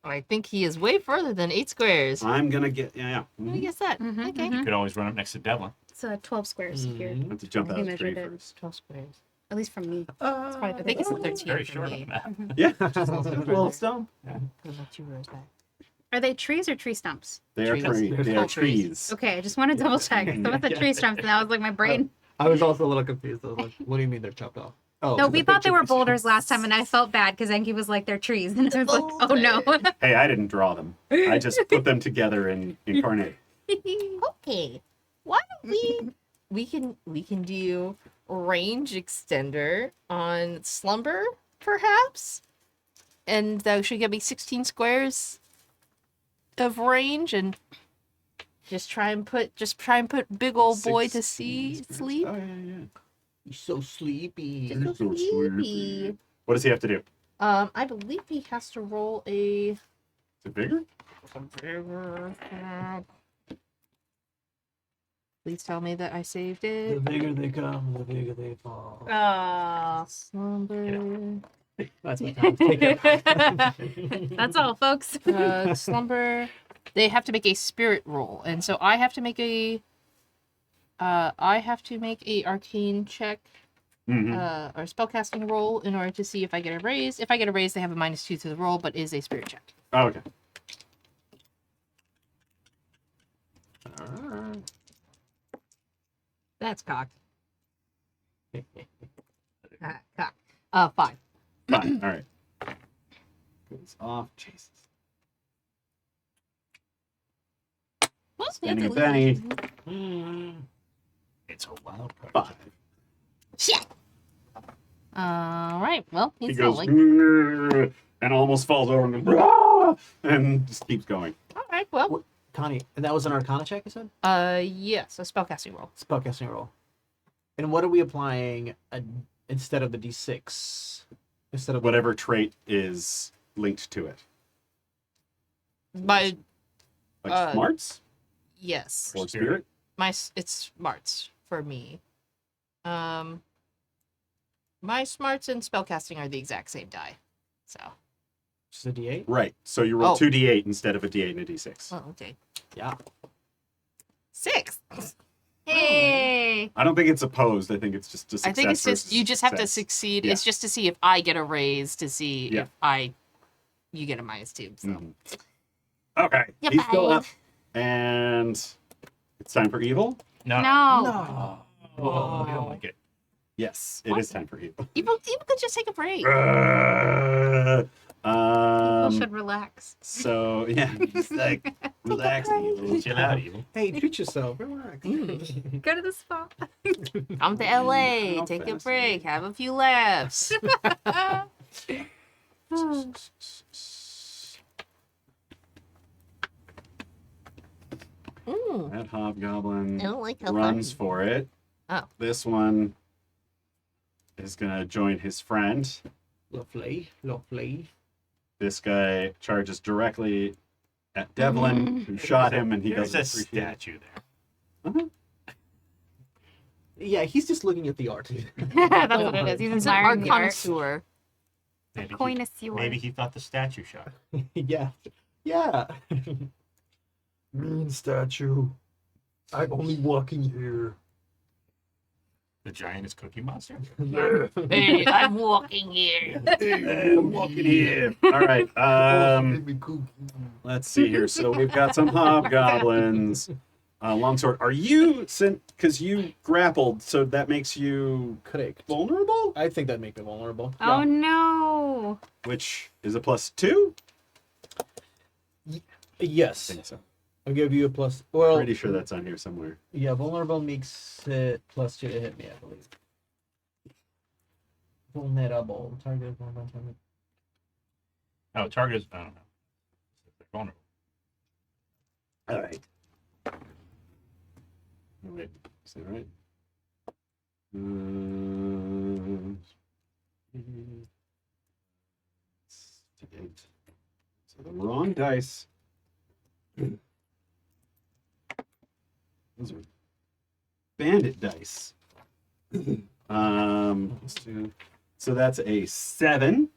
S5: I think he is way further than 8 squares.
S2: I'm gonna get
S5: I
S2: mhm.
S5: guess that.
S3: Mhm,
S5: Okay.
S3: mhm.
S1: You could always run up next to Devlin.
S3: It's 12 squares here,
S4: Mhm.
S2: I have to jump out
S3: He
S2: of the tree
S3: measured it.
S2: first.
S5: 12 squares.
S3: at least from me.
S4: Probably
S5: I think it's 13
S1: Very
S5: for
S1: short on
S5: me.
S1: the map.
S2: Yeah,
S5: Right
S2: well,
S5: there.
S2: stone.
S5: Put about 2 rows back.
S3: Are they trees or tree stumps?
S2: They are
S5: Trees.
S2: trees. They
S5: Oh,
S2: are
S5: trees.
S2: trees.
S3: Okay, I just want to double check. Someone said tree stumps, and that was like my brain.
S4: I was also a little confused. I was like, what do you mean they're chopped off? Oh,
S3: No,
S4: so
S3: we
S4: the
S3: thought they were
S4: picture-
S3: boulders last time, and I felt bad because Enki was like, they're trees. And I was like, oh no.
S2: Hey, I didn't draw them. I just put them together and incarnate.
S5: Okay. Why don't we can do range extender on Slumber, perhaps? And that should give me 16 squares of range, and just try and put big old boy to
S2: 16 squares.
S5: sleep.
S2: Oh, yeah.
S4: You're so sleepy.
S5: Just so sleepy.
S2: What does he have to do?
S5: I believe he has to roll a
S2: Is it bigger?
S5: Please tell me that I saved
S4: The
S5: it.
S4: bigger they come, the bigger they fall.
S5: Slumber.
S4: That's my time. Take it.
S3: That's all, folks.
S5: Slumber. They have to make a spirit roll, and so I have to make a arcane check or spellcasting roll in order to see if I get a raise. If I get a raise, they have a -2 to the roll, but is a spirit check.
S2: Oh, okay.
S5: That's cocked. Cocked. 5.
S2: Fine. All right. Goes off. Jesus.
S5: Well,
S2: Spending a
S5: that's at least-
S2: penny.
S1: It's a wild card.
S2: 5.
S5: Shit. All right. Well,
S2: He
S5: he's
S2: goes
S5: rolling.
S2: and almost falls over and just keeps going.
S5: All right. Well,
S4: What- Connie, and that was an Arcana check, you said?
S5: yes, a spellcasting roll.
S4: Spellcasting roll. And what are we applying instead of the D6? Instead of
S2: Whatever trait is linked to it.
S5: My
S2: Like smarts
S5: yes,
S2: or spirit.
S5: it's smarts for me. My smarts and spellcasting are the exact same die. So.
S4: Just a D8?
S2: Right. So you roll
S5: Oh.
S2: 2d8 instead of a d8 and a d6.
S5: Oh, okay.
S4: Yeah.
S5: 6.
S3: Hey.
S2: I don't think it's opposed. I think it's just a success.
S5: I think it's just you just have to
S2: versus
S5: succeed.
S2: Yeah.
S5: It's just to see if I get a raise to see
S2: Yeah.
S5: if you get a -2. So.
S2: Mhm. Okay. He's still up. And it's time for evil?
S1: No.
S3: No.
S1: Oh, I don't like it.
S2: Yes, it is time for evil.
S5: Evil could just take a break.
S3: People should relax.
S2: So, yeah, just like, relax, evil.
S1: Chill out, evil.
S4: Hey, treat yourself. Relax.
S3: Go to the spa.
S5: Come to LA,
S2: How
S5: take a
S2: fast
S5: break, have a few laughs. Mm,
S2: That hobgoblin
S5: I don't like how
S2: runs
S5: fun.
S2: for it.
S5: Oh.
S2: This one is going to join his friend.
S4: Lovely. Lovely.
S2: This guy charges directly at Devlin, who shot him, and he
S1: There's
S2: doesn't
S1: a
S2: appreciate it.
S1: statue there.
S4: Yeah, he's just looking at the art.
S3: That's what it is. He's
S5: He's an
S3: admiring
S5: art
S3: the art.
S5: connoisseur.
S1: Maybe he,
S3: Connoisseur.
S1: maybe he thought the statue shot.
S4: Yeah. Yeah. Mean statue. I'm only walking here.
S1: The giant is Cookie Monster.
S5: Hey, I'm walking here.
S2: I'm walking here. All right. Let's see here. So we've got some hobgoblins. Longsword. Are you because you grappled, so that makes you
S4: Correct.
S2: vulnerable?
S4: I think that'd make me vulnerable.
S3: Oh no.
S2: Which is a +2? I
S4: Yes.
S2: think so.
S4: I'll give you a plus. Well,
S2: Pretty sure that's on here somewhere.
S4: yeah, vulnerable makes it +2 to hit me, I believe. Vulnerable. Target. Target.
S1: Oh, target is, I don't know. They're vulnerable.
S2: All right. Oh, wait, is that right? So the wrong dice. Those are bandit dice. Let's do. So that's a 7.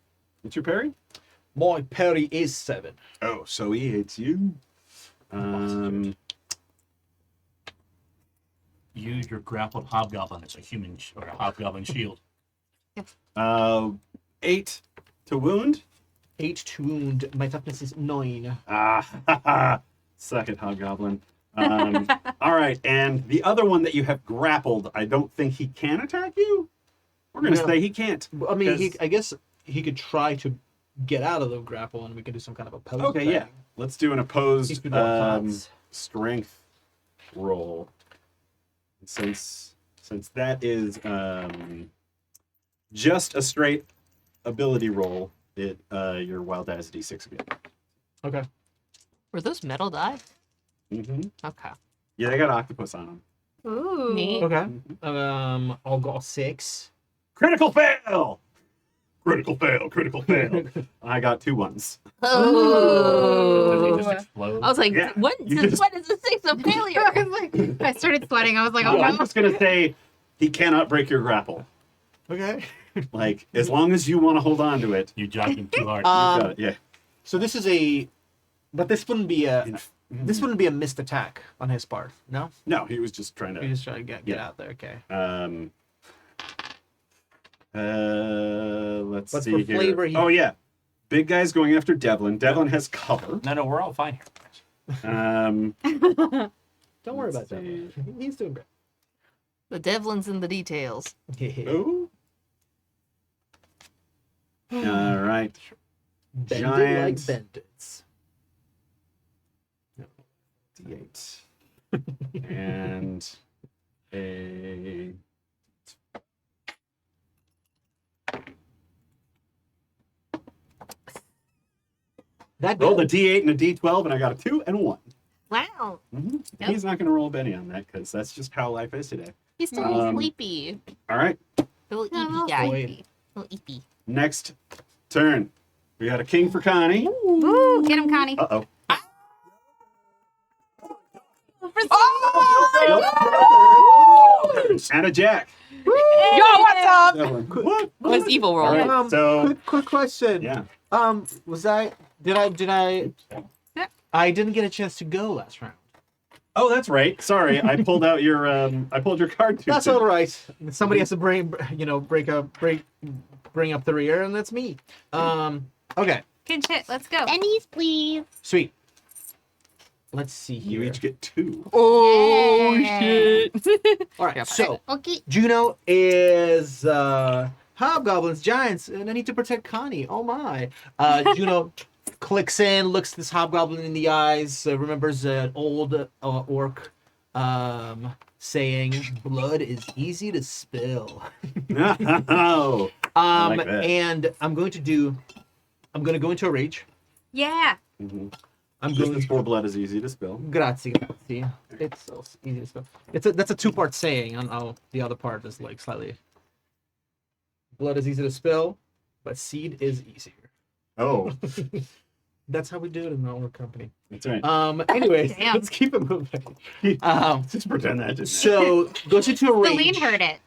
S2: What's your parry?
S4: My parry is 7.
S2: Oh, so he hits you.
S1: Use your grappled hobgoblin as a human or a hobgoblin shield.
S2: 8 to wound.
S4: 8 to wound. My toughness is 9.
S2: Suck it, hobgoblin. All right, and the other one that you have grappled, I don't think he can attack you. We're gonna
S4: No.
S2: say he can't.
S4: I mean,
S2: Because-
S4: I guess he could try to get out of the grapple, and we could do some kind of opposed.
S2: Okay,
S4: thing.
S2: yeah. Let's do an
S4: He's
S2: opposed
S4: been doing thoughts.
S2: strength roll. Since since that is just a straight ability roll, your wild die is a d6 again.
S4: Okay.
S5: Were those metal die?
S2: Mm-hmm.
S5: Okay.
S2: Yeah, they got octopus on them.
S3: Ooh.
S5: Neat.
S4: Okay. I'll go 6.
S2: Critical fail! Critical fail, critical fail. I got 2 ones.
S1: Does
S5: Oh.
S1: he just explode?
S5: I was like,
S2: Yeah,
S5: what?
S2: you
S5: Since
S2: just-
S5: when is this thing a failure?
S3: I was like, I started sweating. I was like, oh
S2: I'm
S3: no.
S2: just gonna say he cannot break your grapple.
S4: Okay.
S2: Like, as long as you want to hold on to it,
S1: You jogged him too hard.
S2: you've got it. Yeah.
S4: So this is a, but this wouldn't be a
S2: In-
S4: a missed attack on his part. No,
S2: No, he was just trying to.
S4: he's just trying to get
S2: Yeah.
S4: out there. Okay.
S2: Let's
S4: But
S2: see
S4: for
S2: here.
S4: flavor, he-
S2: Oh yeah, big guy's going after Devlin. Devlin has cover.
S1: No, we're all fine here.
S4: Don't worry
S2: Let's
S4: about that.
S2: see.
S4: He's doing great.
S5: The Devlin's in the details.
S2: Oh. All right.
S4: Bended
S2: Giant.
S4: like bandits.
S2: D8. And a.
S4: That
S2: Rolled a
S4: good.
S2: D8 and a D12, and I got a 2 and a 1.
S5: Wow.
S3: Yep.
S2: He's not going to roll a Benny on that because that's just how life is today.
S5: He's still a little
S2: Um,
S5: sleepy.
S2: All right.
S5: Little
S3: No,
S5: eepy
S3: no,
S5: guy.
S4: Wait.
S5: Little eepy.
S2: Next turn. We got a king for Connie.
S3: Ooh, get him, Connie.
S2: Uh-oh. And a jack.
S5: Yo, what's up?
S2: Devlin. What?
S5: What's evil roll?
S2: All right. So,
S4: quick question.
S2: yeah.
S4: Was I? Did I? I didn't get a chance to go last round.
S2: Oh, that's right. Sorry, I pulled out your I pulled your card too
S4: That's
S2: soon.
S4: all right. Somebody has to bring up the rear, and that's me. Okay,
S3: Good shit. Let's go.
S5: Pennies, please.
S4: sweet. Let's see
S2: You
S4: here.
S2: each get 2.
S5: Oh,
S3: Yay.
S5: shit.
S4: All right, so
S5: Okay.
S4: Juno is hobgoblins, giants, and I need to protect Connie. Oh my! Juno clicks in, looks this hobgoblin in the eyes, remembers an old orc saying, "Blood is easy to spill."
S2: Oh. I like that.
S4: And I'm going to go into a rage.
S3: Yeah.
S2: Mhm.
S4: I'm
S2: Just
S4: going
S2: as for blood is easy to spill.
S4: Grazie. It's so easy to spell. That's a 2-part saying, and the other part is like slightly. Blood is easy to spill, but seed is easier.
S2: Oh,
S4: That's how we do it in our company.
S2: that's right.
S4: Anyways,
S3: Damn.
S4: let's keep it moving.
S2: Just pretend that didn't
S4: So goes into a rage.
S3: Celine heard it.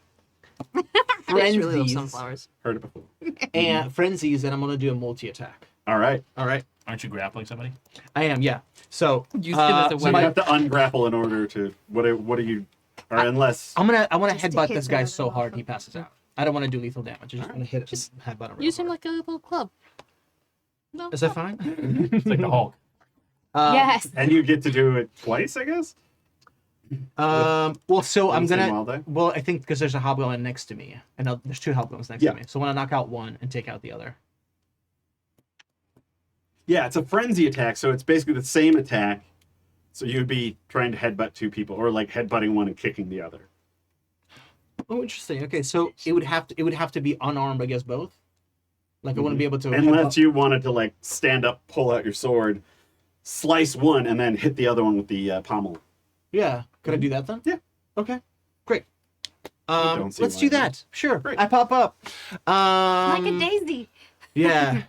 S5: I just really love
S4: Frenzies
S5: sunflowers.
S2: heard it before.
S4: and frenzies, and I'm gonna do a multi attack.
S2: All right.
S4: All right,
S1: Aren't you grappling somebody?
S4: I am. Yeah. So
S5: Use him as a
S2: So you
S5: weapon.
S2: have to ungrapple in order to what are you or unless
S4: I want to
S5: Just to
S4: headbutt
S5: hit
S4: this guy
S5: another
S4: so hard he
S5: motherfucker.
S4: passes out. I don't want to do lethal damage. I just want to hit
S5: Just
S4: headbutt him.
S5: Use him like a little club. No.
S4: Is that fine?
S1: It's like the Hulk.
S3: Yes.
S2: and you get to do it twice, I guess.
S4: Well, so
S2: On
S4: I'm
S2: the same
S4: gonna.
S2: wild die?
S4: Well, I think because there's a hobgoblin next to me, and there's 2 hobgoblins next
S2: Yeah.
S4: to me. So I want to knock out one and take out the other.
S2: Yeah, it's a frenzy attack, so it's basically the same attack. So you'd be trying to headbutt 2 people, or like headbutting one and kicking the other.
S4: Oh, interesting. Okay, so it would have to be unarmed against both. Like I wouldn't be able to.
S2: Unless you wanted to like stand up, pull out your sword, slice one, and then hit the other one with the pommel.
S4: Yeah. Could I do that then?
S2: Yeah.
S4: Okay. Great.
S2: don't see
S4: Let's
S2: why
S4: do
S2: not.
S4: that. Sure.
S2: Great.
S4: I pop up.
S3: Like a daisy.
S4: Yeah.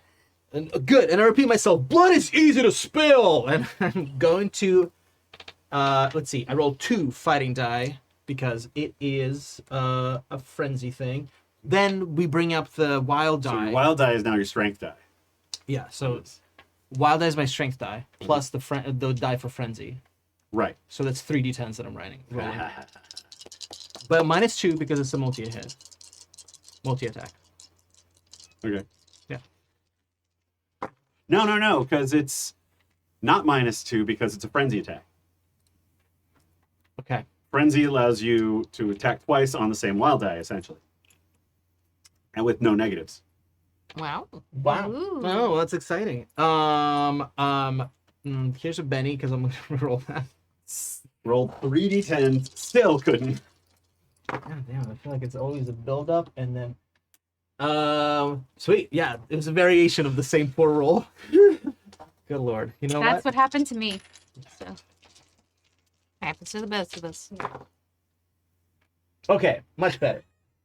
S4: And, good. And I repeat myself. Blood is easy to spill. And I'm going to. Let's see. I rolled 2 fighting die because it is a frenzy thing. Then we bring up the wild
S2: So
S4: die.
S2: your wild die is now your strength die.
S4: Yeah. So wild die is my strength die plus the die for frenzy.
S2: Right.
S4: So that's 3d10s that I'm rolling. But -2 because it's a multi-hit. Multi-attack.
S2: Okay.
S4: Yeah.
S2: No, because it's not -2 because it's a frenzy attack.
S4: Okay.
S2: Frenzy allows you to attack twice on the same wild die, essentially. And with no negatives.
S5: Wow.
S4: Wow.
S3: Ooh.
S4: Oh, that's exciting. Here's a Benny because I'm gonna roll that.
S2: Rolled 3d10s, still couldn't.
S4: God damn, I feel like it's always a build up and then. Sweet. Yeah, it was a variation of the same poor roll. Good lord. You know
S3: That's what happened to me. So
S5: Happens to the best of us.
S4: Okay, much better.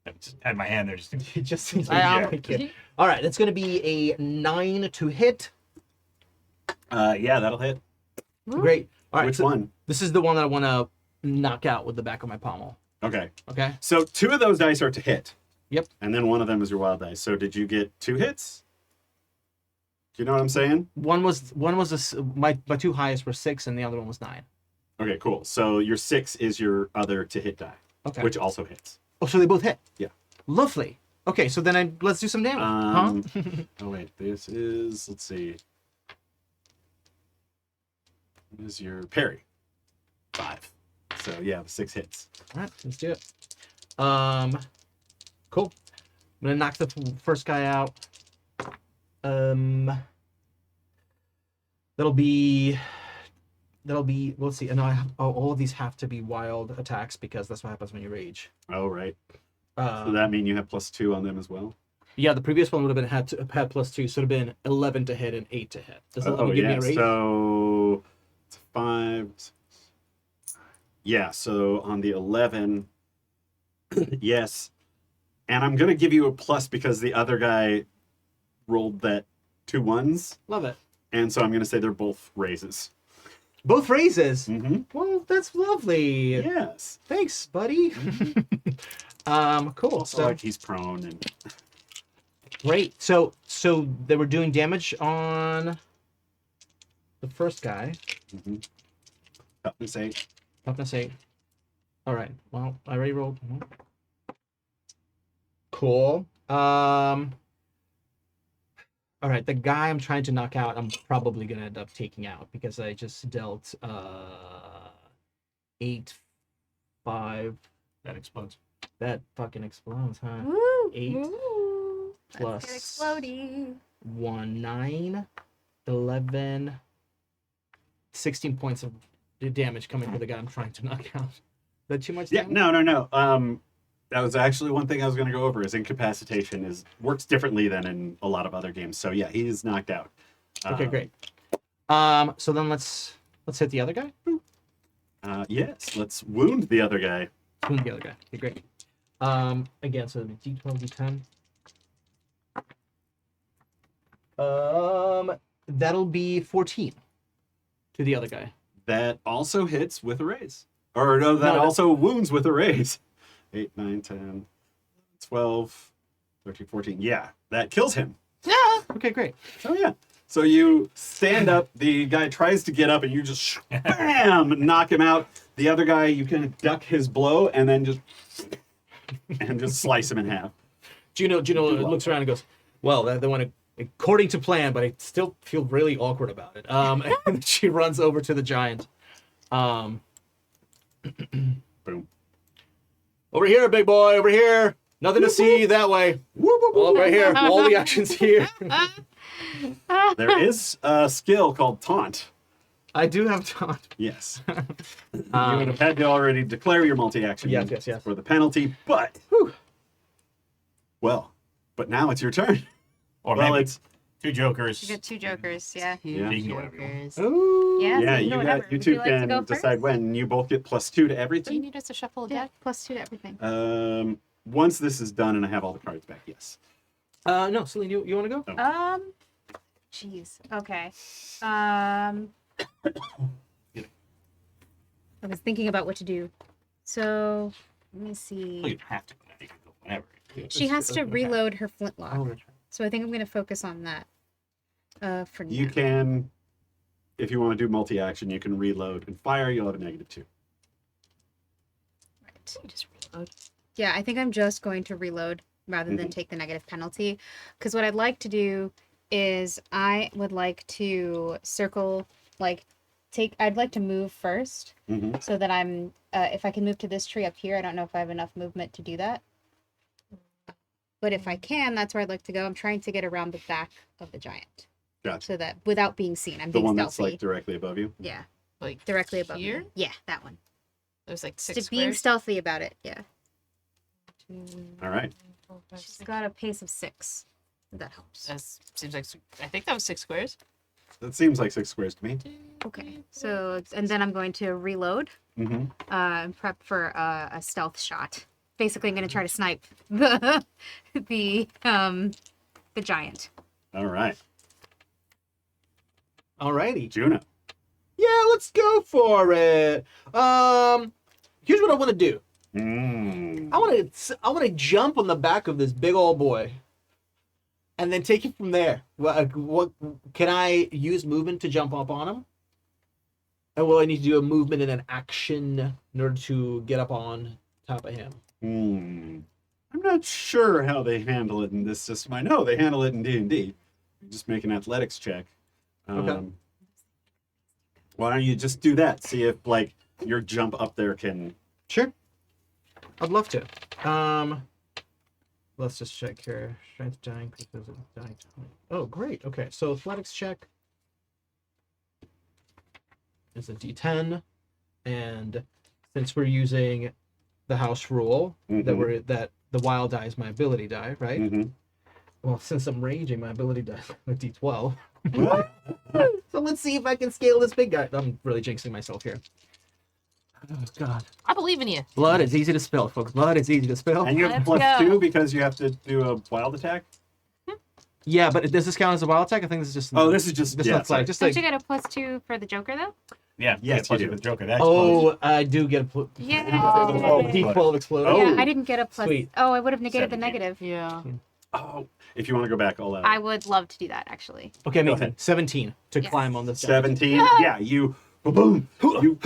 S1: I just had my hand there just.
S4: It just seems
S5: I,
S4: like All right, that's going to be a 9 to hit.
S2: Yeah, that'll hit.
S4: Great. All right,
S2: Which
S4: so
S2: one?
S4: this is the one that I want to knock out with the back of my pommel.
S2: Okay.
S4: Okay.
S2: So 2 of those dice are to hit.
S4: Yep.
S2: And then 1 of them is your wild dice. So did you get 2 hits? Do you know what I'm saying?
S4: One was my 2 highest were 6 and the other one was 9.
S2: Okay, cool. So your 6 is your other to hit die,
S4: Okay.
S2: which also hits.
S4: Oh, so they both hit.
S2: Yeah.
S4: Lovely. Okay, so then let's do some damage.
S2: Oh wait, this is, let's see. This is your parry. 5. So yeah, the 6 hits.
S4: All right, let's do it. Cool. I'm gonna knock the first guy out. That'll be. Let's see. No, all of these have to be wild attacks because that's what happens when you rage.
S2: Oh right. So that mean you have +2 on them as well?
S4: Yeah, the previous one would have been had +2, so it would have been 11 to hit and 8 to hit. Does 11 give me a rage?
S2: So it's 5. Yeah, so on the 11, yes. And I'm gonna give you a plus because the other guy rolled that 2 1s,
S4: Love it.
S2: and so I'm gonna say they're both raises.
S4: Both raises.
S2: Mm-hmm.
S4: Well, that's lovely.
S2: Yes.
S4: Thanks, buddy. Cool.
S2: Also,
S4: So
S2: like he's prone and
S4: great. So they were doing damage on the first guy.
S2: toughness 8.
S4: Toughness 8. All right. Well, I already rolled. Cool. All right. The guy I'm trying to knock out, I'm probably gonna end up taking out because I just dealt 8, 5.
S1: That explodes.
S4: That fucking explodes, huh?
S3: Woo!
S4: 8
S3: Woo.
S4: plus
S3: Let's get explodey.
S4: 1, 9, 11, 16 points of damage coming for the guy I'm trying to knock out. Is that too much
S2: Yeah,
S4: damage?
S2: no. That was actually one thing I was going to go over. Is incapacitation works differently than in a lot of other games. So yeah, he is knocked out.
S4: Okay, great. So then let's hit the other guy.
S2: Yes, let's wound the other guy.
S4: Wound the other guy. Okay, great. Again, so the D12, D10. That'll be 14 to the other guy.
S2: That also hits with a raise. Or no, that also wounds with a raise. 8, 9, 10, 12, 13, 14. Yeah, that kills him.
S5: Yeah.
S4: Okay, great.
S2: Oh yeah. So you stand up, the guy tries to get up, and you just bam, knock him out. The other guy, you can duck his blow and then just slice him in half.
S4: Juno looks around and goes, "Well, that went according to plan, but I still feel really awkward about it." And she runs over to the giant.
S2: Boom.
S4: Over here, big boy. Over here. Nothing to see that way. Oh, right here. All the actions here.
S2: There is a skill called taunt.
S4: I do have taunt.
S2: Yes. You would have had to already declare your multi-action
S4: Yes.
S2: for the penalty, but but now it's your turn.
S1: Or
S2: Well,
S1: maybe
S2: it's
S1: 2 jokers.
S3: You get 2 jokers, yeah.
S2: Yeah.
S1: You can go everyone.
S4: Ooh.
S3: Yeah,
S2: yeah,
S3: so
S2: you
S3: go whatever.
S2: got you
S3: Would
S2: two
S3: like to
S2: can
S3: go
S2: decide
S3: first?
S2: when. You both get +2 to
S5: Do you
S2: everything.
S5: need us to shuffle a
S3: Yeah,
S5: deck?
S3: +2 to everything.
S2: Once this is done and I have all the cards back, yes.
S4: No, Céline, you want to go?
S3: Jeez. Okay. I was thinking about what to do. So, let me see.
S1: Well, you don't have to. You can go whenever.
S3: She has to reload her flintlock.
S4: Oh, that's right.
S3: So I think I'm going to focus on that for now.
S2: You can, if you want to do multi-action, you can reload and fire. You'll have a -2.
S3: Right.
S5: Just reload.
S3: Yeah, I think I'm just going to reload rather than take the negative penalty. Because what I'd like to do is I would like to circle, I'd like to move first
S2: Mm-hmm.
S3: so that I'm, if I can move to this tree up here, I don't know if I have enough movement to do that. But if I can, that's where I'd like to go. I'm trying to get around the back of the giant.
S2: Gotcha.
S3: So that without being seen, I'm
S2: The
S3: being
S2: one
S3: stealthy.
S2: that's like directly above you.
S3: Yeah,
S5: Like
S3: directly above
S5: here?
S3: me. Yeah, that one.
S5: There's like 6
S3: Just being
S5: squares.
S3: stealthy about it. Yeah.
S2: All right.
S3: She's got a pace of 6. If that helps.
S5: That seems like I think that was 6 squares.
S2: That seems like 6 squares to me.
S3: Okay. So, and then I'm going to reload
S2: Mm-hmm.
S3: and prep for a stealth shot. Basically, I'm going to try to snipe the giant.
S2: All right.
S4: Alrighty.
S2: Juno.
S4: Yeah, let's go for it. Here's what I want to do.
S2: Mm.
S4: I want to jump on the back of this big old boy, and then take it from there. What can I use movement to jump up on him? And will I need to do a movement and an action in order to get up on top of him?
S2: I'm not sure how they handle it in this system. I know they handle it in D&D. Just make an athletics check.
S4: Okay.
S2: Why don't you just do that? See if like your jump up there can.
S4: Sure. I'd love to. Let's just check here. Strength dying. Dying. Oh, great. Okay, so athletics check is a D10, and since we're using the house rule that the wild die is my ability die, right?
S2: Mm-hmm.
S4: Well, since I'm raging, my ability die is a D12. So let's see if I can scale this big guy. I'm really jinxing myself here. Oh God.
S5: I believe in you.
S4: Blood is easy to spell, folks. Blood is easy to spell.
S2: And you have
S3: Let's
S2: plus
S3: go.
S2: 2 because you have to do a wild attack.
S4: Yeah, but does this count as a wild attack? I think this is just.
S2: Oh, this is just
S4: This
S2: yeah,
S4: looks
S2: sorry.
S4: like just
S3: Don't
S4: like.
S3: you get a +2 for the Joker, though?
S1: Yeah,
S2: Yes,
S1: plus
S2: you
S1: you
S2: do.
S1: with Joker. That
S4: Oh, I do get a.
S3: Yeah.
S2: Oh,
S4: D12 explode.
S2: Oh.
S3: Yeah, I didn't get a plus.
S4: Sweet.
S3: Oh, I would have negated the
S1: 17.
S3: negative.
S5: Yeah.
S2: Oh, if you want to go back, I'll
S3: I would love to do that, actually.
S4: Okay,
S2: Go
S4: amazing.
S2: ahead.
S4: 17 to
S3: Yes.
S4: climb on this. giant.
S2: 17. Yeah, you boom, you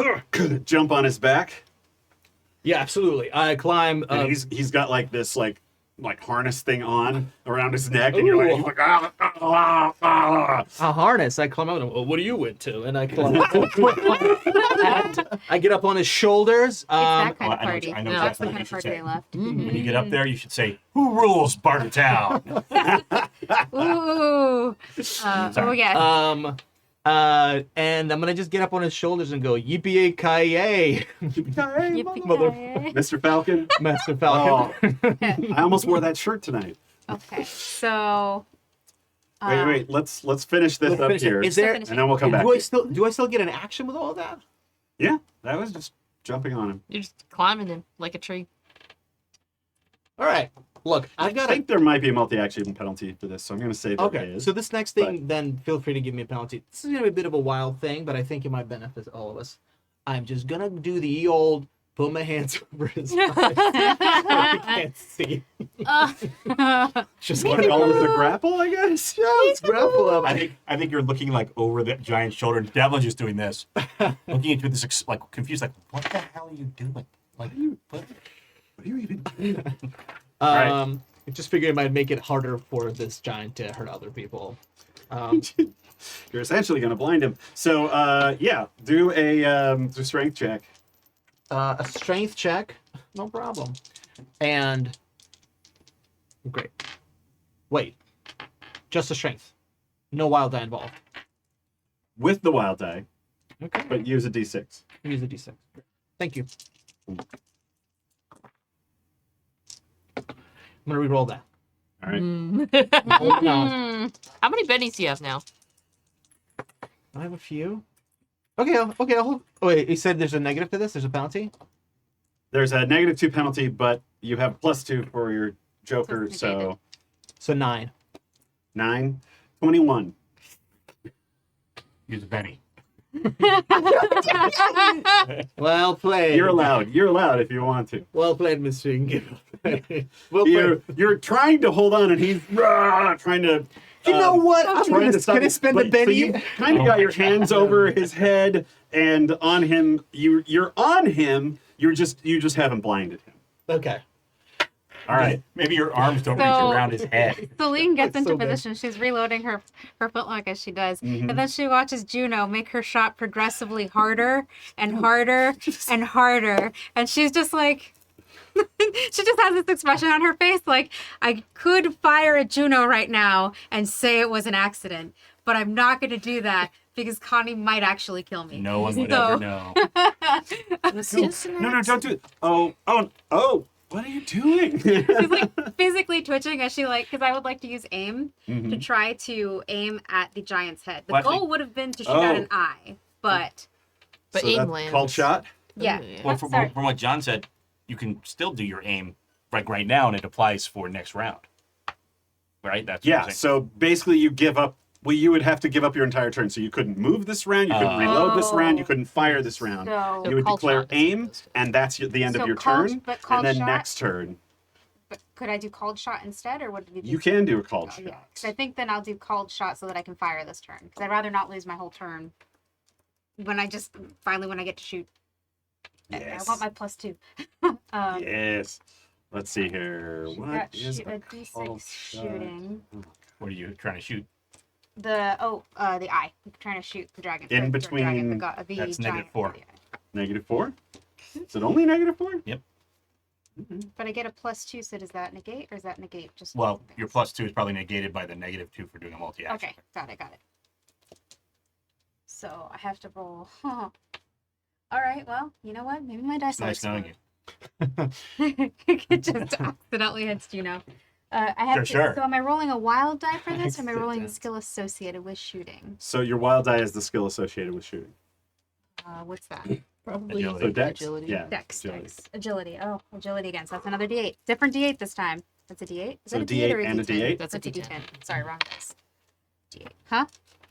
S2: jump on his back,
S4: Yeah, absolutely. I climb.
S2: and he's got like this like harness thing on around his neck, and you're
S4: Ooh.
S2: like ah, ah, ah, ah.
S4: a harness. I climb out. And, well, what are you into? And I climb. And I get up on his shoulders.
S3: It's that kind
S1: well,
S3: of party.
S1: I know
S3: That's the
S1: exactly
S3: kind
S1: what
S3: of
S1: you
S3: party
S1: should
S3: I left.
S1: When you get up there, you should say, "Who rules Bartertown?"
S3: Ooh. Oh, yeah.
S4: And I'm gonna just get up on his shoulders and go yippee ki yay,
S3: Yippee-ki-yay.
S2: Mr. Falcon.
S4: Master Falcon.
S2: I almost wore that shirt tonight.
S3: Okay, so.
S2: Wait, let's finish this
S4: Let's
S2: up
S4: finish it.
S2: here,
S4: Is there?
S2: and then we'll come back.
S4: Do I still get an action with all that?
S2: Yeah, that was just jumping on him.
S5: You're just climbing him like a tree.
S4: All right. Look, I've
S2: I
S4: got
S2: think there might be a multi-action penalty for this, so I'm going to say there
S4: Okay,
S2: is.
S4: so this next thing, then feel free to give me a penalty. This is gonna be a bit of a wild thing, but I think it might benefit all of us. I'm just gonna do the old put my hands over his eyes so he can't see.
S2: Just want to call this a grapple, I guess.
S4: Yeah, let's grapple up.
S1: I think you're looking like over the giant's shoulder, and Devlin's just doing this, looking into this like confused, like, "What the hell are you doing? Like, what
S2: What are you even doing?
S4: I just figured it might make it harder for this giant to hurt other people.
S2: You're essentially going to blind him. So, yeah, do a strength check.
S4: A strength check, no problem. And great. Wait, just a strength, no wild die involved.
S2: With the wild die,
S4: Okay,
S2: but use a d6.
S4: use a d6. Thank you. I'm gonna re-roll that.
S2: All right.
S4: No,
S5: How many bennies do you have now?
S4: I have a few. Okay, okay. Oh wait, he said there's a negative to this. There's a penalty.
S2: There's a -2 penalty, but you have +2 for your Joker,
S3: That's
S2: so
S3: negated.
S4: So 9.
S2: 9, 21.
S1: use a penny?"
S4: Well played.
S2: You're allowed. You're allowed if you want to.
S4: Well played, Mr. Inge. Well played.
S2: You're trying to hold on, and he's trying to.
S4: You know what? I'm
S2: trying
S4: gonna,
S2: to stop
S4: can I
S2: it,
S4: spend
S2: but-
S4: the
S2: So
S4: Benny?
S2: you kind of got your hands over his head and on him. You're on him. You just haven't blinded him.
S4: Okay.
S2: All right.
S1: Maybe your arms don't reach
S3: So-
S1: around his head.
S3: Céline gets
S4: That's
S3: into
S4: so big.
S3: position. She's reloading her flintlock as she does.
S2: Mhm.
S3: And then she watches Juno make her shot progressively harder and harder and harder. And she's just like, she just has this expression on her face like, I could fire at Juno right now and say it was an accident, but I'm not going to do that because Connie might actually kill me.
S1: No one would
S3: So-
S1: ever know.
S5: It's just an
S2: No, don't do it. Oh, What are you doing?
S3: She's like physically twitching as she like, because I would like to use aim to
S2: Mhm.
S3: try to aim at the giant's head. The
S1: Well,
S3: goal
S1: actually-
S3: would have been to shoot at an
S2: Oh.
S3: eye, but
S5: But
S2: So
S5: aim
S2: that's
S5: lands.
S2: called shot.
S3: yeah.
S5: Ooh, yeah.
S1: Well,
S3: Sorry.
S1: from what John said, you can still do your aim right now, and it applies for next round. Right? That's what
S2: Yeah.
S1: you're saying.
S2: So basically, you give up. Well, you would have to give up your entire turn. So you couldn't move this round. You couldn't reload this round. You
S3: Oh.
S2: couldn't fire this round.
S3: So,
S2: You would
S5: called
S2: declare
S5: shot.
S2: aim, and that's the end
S3: So
S2: of your
S3: called-
S2: turn.
S3: but
S2: And
S3: called
S2: then
S3: shot?
S2: next turn,
S3: but could I do called shot instead, or would it be?
S2: you can do a called
S3: Oh,
S2: shot.
S3: yeah, because I think then I'll do called shot so that I can fire this turn. Because I'd rather not lose my whole turn. When I just finally when I get to shoot,
S2: Yes.
S3: I want my +2.
S2: Yes. Let's see here.
S3: She
S2: What
S3: got
S2: is
S3: a
S2: a
S3: D6
S2: called shot?
S3: shooting.
S1: What are you trying to shoot?
S3: The eye. I'm trying to shoot the dragon.
S2: In
S3: the
S2: between-
S3: dragon, the
S1: That's
S3: giant
S1: -4.
S3: with the eye.
S2: -4? Is it only -4?
S1: Yep.
S3: But I get a +2, so does that negate, or is that negate just?
S1: Well,
S3: something
S1: your
S3: else?
S1: +2 is probably negated by the -2 for doing a multi-action.
S3: Okay, got it. So I have to roll. All right. Well, you know what? Maybe my dice will
S1: Nice knowing you.
S3: It just accidentally hits Juno. I have
S1: Sure.
S3: So am I rolling a wild die for this, or am I
S2: Sit
S3: rolling
S2: down.
S3: the skill associated with shooting?
S2: So your wild die is the skill associated with shooting.
S3: What's that?
S5: Probably
S1: Agility.
S2: So dex,
S5: agility.
S2: yeah,
S3: Dex.
S2: agility.
S3: Dex. Agility. Oh, agility again. So that's another D8. Different D8 this time. That's a D8? Is
S2: So
S3: that a D8 or a
S2: D8 and a
S3: D10?
S2: D8?
S5: That's a
S3: That's a
S5: D10.
S3: D10. Sorry, wrong dice. D8. Huh?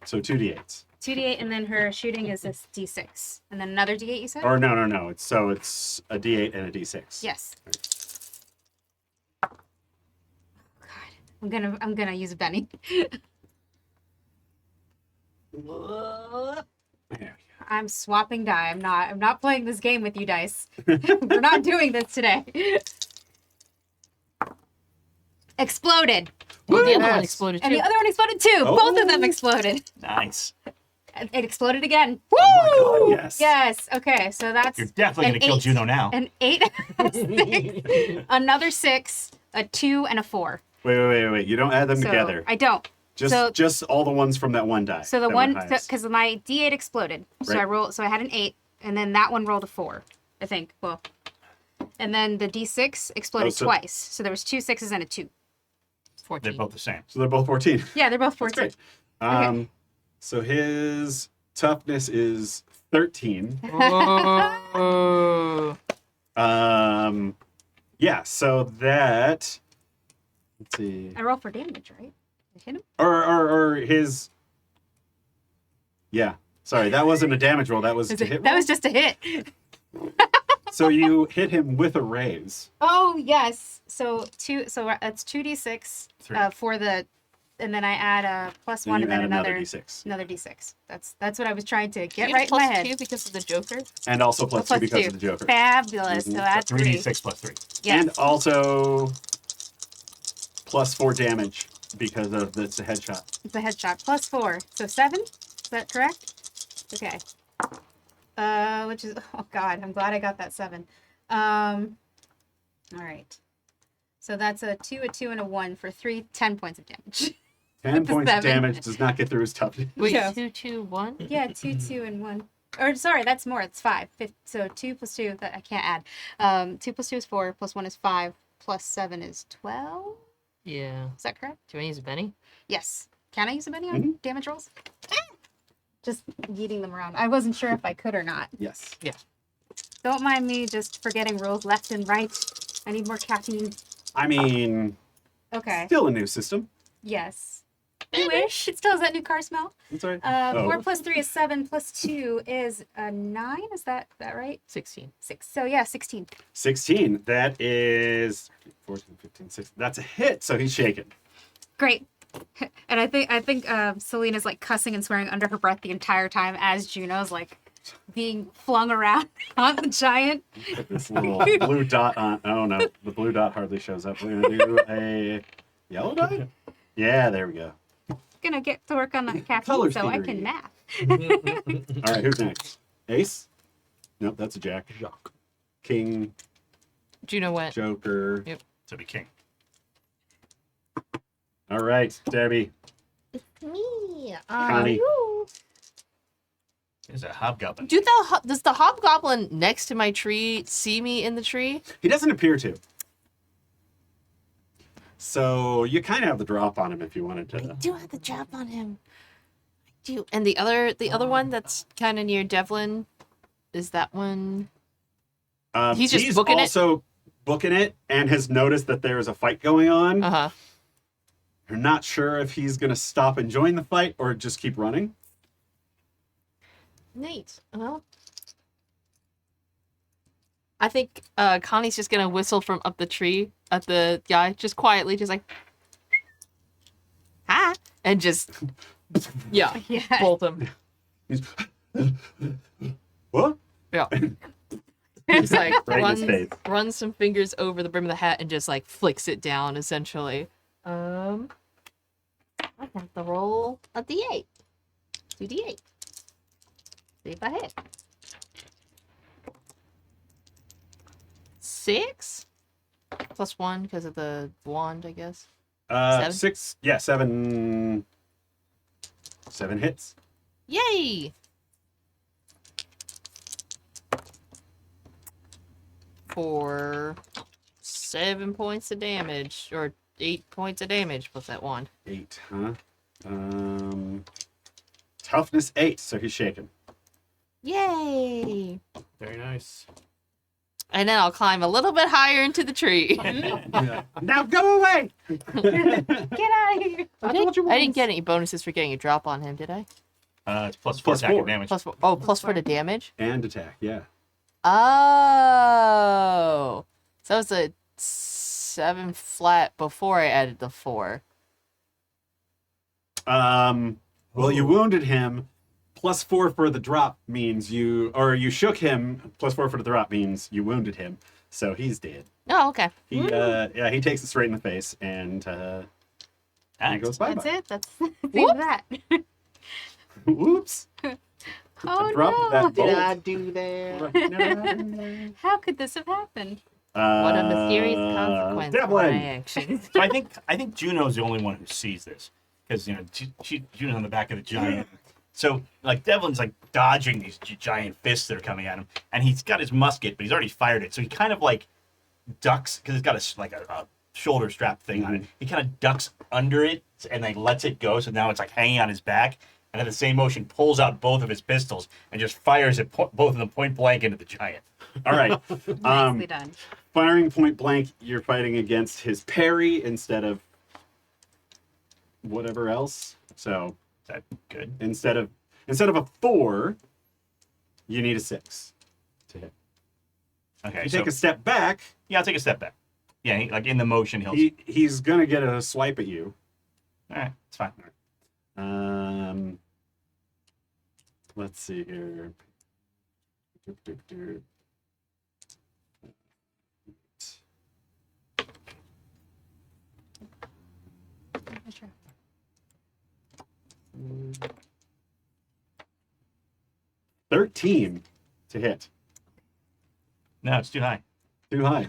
S2: So 2 d8s.
S3: 2D8, and then her shooting is this D6. And then another D8, you said?
S2: Or no. It's a d8 and a d6.
S3: Yes. God. I'm gonna use a Benny.
S2: There we go.
S3: I'm swapping die. I'm not playing this game with you dice. We're not doing this today. Exploded.
S5: Well, the other one
S2: Yes.
S5: exploded
S3: And
S5: too.
S3: the other one exploded too. Both of them
S2: Oh.
S3: exploded.
S1: Nice.
S3: It exploded again.
S2: Oh my God, yes.
S3: Yes. Okay. So that's
S1: You're definitely
S3: an
S1: going to kill
S3: 8.
S1: Juno now.
S3: An 8, a 6, another 6, a 2, and a 4.
S2: Wait. You don't add them
S3: So
S2: together.
S3: I don't.
S2: Just all the ones from that one die.
S3: So the
S2: that were
S3: one,
S2: highest.
S3: because my D8 exploded. So
S2: Right.
S3: I rolled. So I had an 8, and then that one rolled a 4, I think. Well, and then the D6 exploded
S2: Oh, so-
S3: twice. So there was 2 6s and a 2.
S5: 14.
S1: They're both the same.
S2: So they're both 14.
S3: Yeah, they're both
S2: That's
S3: 14.
S2: great. So his toughness is 13.
S5: Oh.
S2: Yeah, so that, let's see.
S3: I roll for damage, right? I hit him.
S2: Or his, yeah. Sorry, that wasn't a damage roll. That was to hit
S3: That
S2: roll.
S3: was just a hit.
S2: So you hit him with a raise.
S3: Oh yes. So that's 2d6
S1: 3.
S3: for the, and then I add a +1
S2: you
S3: and then
S2: add
S3: another
S2: d6.
S3: d6. That's what I was trying to get
S5: You
S3: right in my head.
S5: +2 because of the Joker.
S2: And also plus
S3: Oh,
S2: 2 because of the Joker.
S3: Fabulous.
S2: Mhm.
S3: So that's
S1: 3d6 plus 3.
S3: Yes.
S2: And also plus 4 damage because of it's a headshot.
S3: It's a headshot. +4. So 7? Is that correct? Okay. Which is, oh god, I'm glad I got that 7. All right. So that's a 2, and a 1 for 10 points of damage.
S2: 10
S3: the
S2: points of
S3: 7.
S2: damage does not get through his toughness.
S5: Wait,
S3: Yeah.
S5: 2, 2, 1?
S3: Yeah, 2, 2, and 1. Or sorry, that's more. It's 5. So 2 plus 2, that I can't add. 2 plus 2 is 4, plus 1 is 5, plus 7 is 12.
S5: Yeah.
S3: Is that correct?
S5: Do I use Benny?
S3: Yes. Can I use a Benny on damage rolls? Just yeeting them around. I wasn't sure if I could or not.
S2: Yes.
S3: Don't mind me just forgetting rules left and right. I need more caffeine.
S2: I mean,
S3: Okay.
S2: still a new system.
S3: Yes. You wish. It still has that new car smell.
S2: That's right.
S3: 4 plus 3 is 7, plus 2 is 9. Is that right?
S5: 16.
S3: 6. So yeah, 16.
S2: 16. That is 14, 15, 16. That's a hit. So he's shaken.
S3: Great. And I think Céline is like cussing and swearing under her breath the entire time as Juno's like being flung around on the giant.
S2: Put this little blue dot on. Oh no, the blue dot hardly shows up. We're gonna do a yellow dot. Yeah, there we go.
S3: Gonna get to work on that caffeine
S2: Color
S3: so I
S2: theory.
S3: can math.
S2: All right, who's next? Ace. Nope, that's a jack. King,
S5: Juno went.
S2: Joker.
S5: Yep.
S1: To be king.
S2: All right, Debbie.
S5: Me.
S2: Connie.
S1: There's a hobgoblin.
S5: Does the hobgoblin next to my tree see me in the tree?
S2: He doesn't appear to. So you kind of have the drop on him if you wanted
S5: I
S2: to.
S5: do have the drop on him. I do. And the other one that's kind of near Devlin, is that one? He's just booking it?
S2: also booking it and has noticed that there is a fight going on.
S5: Uh-huh.
S2: You're not sure if he's going to stop and join the fight or just keep running.
S5: Neat. Well, I think Connie's just gonna whistle from up the tree at the guy, just quietly, just like, hi, and just, yeah,
S3: Yeah.
S5: bolt him.
S2: He's, what?
S5: Yeah. Just like
S2: Right in his face.
S5: runs some fingers over the brim of the hat and just like flicks it down, essentially. I got to roll a d8. 2d8. See if I hit. 6 plus 1 because of the wand, I guess. 7?
S2: 6. Yeah, 7. 7 hits.
S5: Yay! For 7 points of damage, or 8 points of damage plus that wand.
S2: 8, huh? Toughness 8, so he's shaken.
S5: Yay!
S4: Very nice.
S5: And then I'll climb a little bit higher into the tree.
S2: Now go away!
S3: Get out of here.
S5: I didn't get any bonuses for getting a drop on him, did I?
S1: It's plus
S2: Plus
S1: 4 attack
S2: 4.
S1: and damage.
S5: Plus 4. Oh, plus 4 to damage?
S2: And attack, yeah.
S5: Oh. So it's a 7 flat before I added the 4.
S2: Well, you wounded him. Plus 4 for the drop means you shook him. Plus 4 for the drop means you wounded him. So he's dead.
S5: Oh, okay.
S2: He takes it straight in the face and he goes bye
S3: That's
S2: bye.
S3: it. That's the end of that.
S2: Whoops.
S3: Oh
S2: Drop
S3: no.
S2: that
S4: Did
S2: bolt.
S4: I do that?
S3: How could this have happened?
S5: What a mysterious consequence of
S2: Devlin.
S5: my actions.
S1: So I think Juno's the only one who sees this because Juno's on the back of the giant. So like Devlin's like dodging these giant fists that are coming at him, and he's got his musket, but he's already fired it. So he kind of like ducks because it's got a shoulder strap thing on it. He kind of ducks under it and like lets it go. So now it's like hanging on his back, and then the same motion pulls out both of his pistols and just fires it both of them point blank into the giant.
S2: All right.
S3: Nicely done.
S2: Firing point blank, you're fighting against his parry instead of whatever else. So
S1: Is that good?
S2: instead of a 4, you need a 6 to hit.
S1: Okay.
S2: If you
S1: So
S2: take a step back,
S1: yeah, I'll take a step back. Yeah, like in the motion, he'll.
S2: he's gonna get a swipe at you.
S1: All right, it's fine.
S2: Let's see here.
S3: Sure.
S2: 13 to hit.
S1: No, it's too high.
S2: Too high.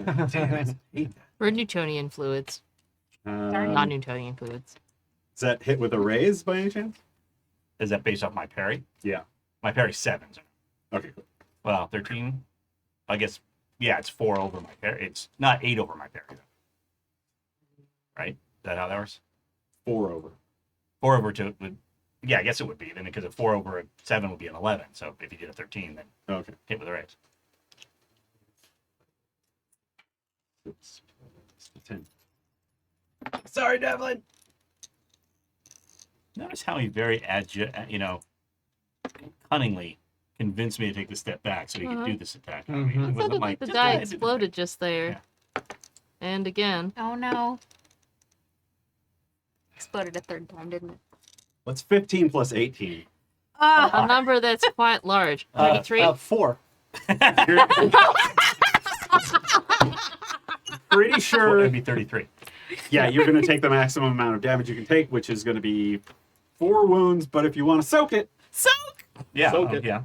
S5: We're Newtonian fluids, not Newtonian fluids.
S2: Is that hit with a raise by any chance?
S1: Is that based off my parry?
S2: Yeah.
S1: My parry's 7. So.
S2: Okay, cool.
S1: Well, 13. I guess. Yeah, it's 4 over my parry. It's not 8 over my parry. Right? Is that how that works?
S2: 4 over.
S1: 4 over 2 would. Yeah, I guess it would be then because a 4 over a 7 would be an 11. So if you did a 13, then
S2: Okay.
S1: hit with a raise.
S2: 6, 10.
S1: Sorry, Devlin. Notice how he very cunningly convinced me to take the step back so he could do this attack. I mean, it
S5: It
S1: wasn't
S5: sounded like the
S1: "Just
S5: die
S1: go ahead, do the
S5: exploded
S1: thing."
S5: just there. And again.
S3: Oh no. Exploded a third time, didn't it?
S2: What's 15 plus 18?
S5: A number that's quite large. 33?
S4: 4.
S2: Pretty
S1: Well,
S2: sure.
S1: it'd be 33.
S2: Yeah, you're going to take the maximum amount of damage you can take, which is going to be 4 wounds. But if you want to soak it,
S5: Soak!
S1: Yeah,
S2: Soak it.
S1: yeah.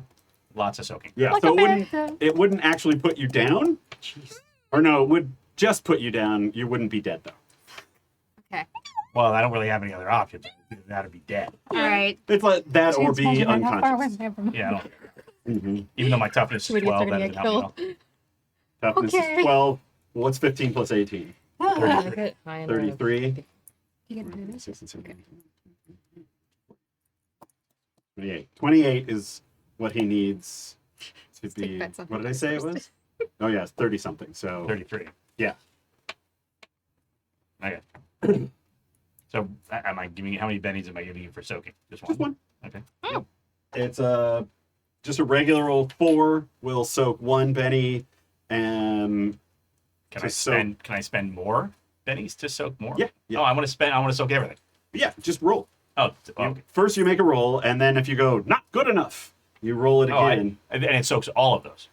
S1: Lots of soaking.
S2: yeah.
S3: Like
S2: So
S3: a bathtub.
S2: it wouldn't actually put you down. Or no, it would just put you down. You wouldn't be dead though.
S3: Okay.
S1: Well, I don't really have any other options. That'd be dead.
S3: All right.
S2: It's like that or be
S3: Imagine how far away
S2: unconscious.
S3: I am from-
S1: Yeah, I don't,
S2: Mm-hmm.
S1: even though my toughness is
S3: Idiots are
S1: 12,
S3: gonna
S1: that
S3: get
S1: doesn't help me at all.
S2: Toughness
S3: Okay.
S2: is 12. What's 15 plus 18?
S1: 33.
S5: High enough.
S2: 33.
S3: You get through this?
S2: 6 and 7. 28. 28 is what he needs to
S3: Let's take
S2: be.
S3: bets on
S2: What
S3: who
S2: did I
S3: goes
S2: say it
S3: first.
S2: was? Oh, yeah, it's 30 something. So,
S1: 33.
S2: yeah.
S1: Okay. So, am I giving you, how many bennies am I giving you for soaking? Just one?
S2: Just one.
S1: Okay.
S2: It's just a regular old 4 will soak 1 Benny, and
S1: Can
S2: to
S1: I spend more bennies to soak more?
S2: Yeah, yeah.
S1: Oh, I want to soak everything.
S2: yeah, just roll.
S1: Oh, okay.
S2: First, you make a roll, and then if you go not good enough, you roll it
S1: Oh,
S2: again.
S1: and it soaks all of those,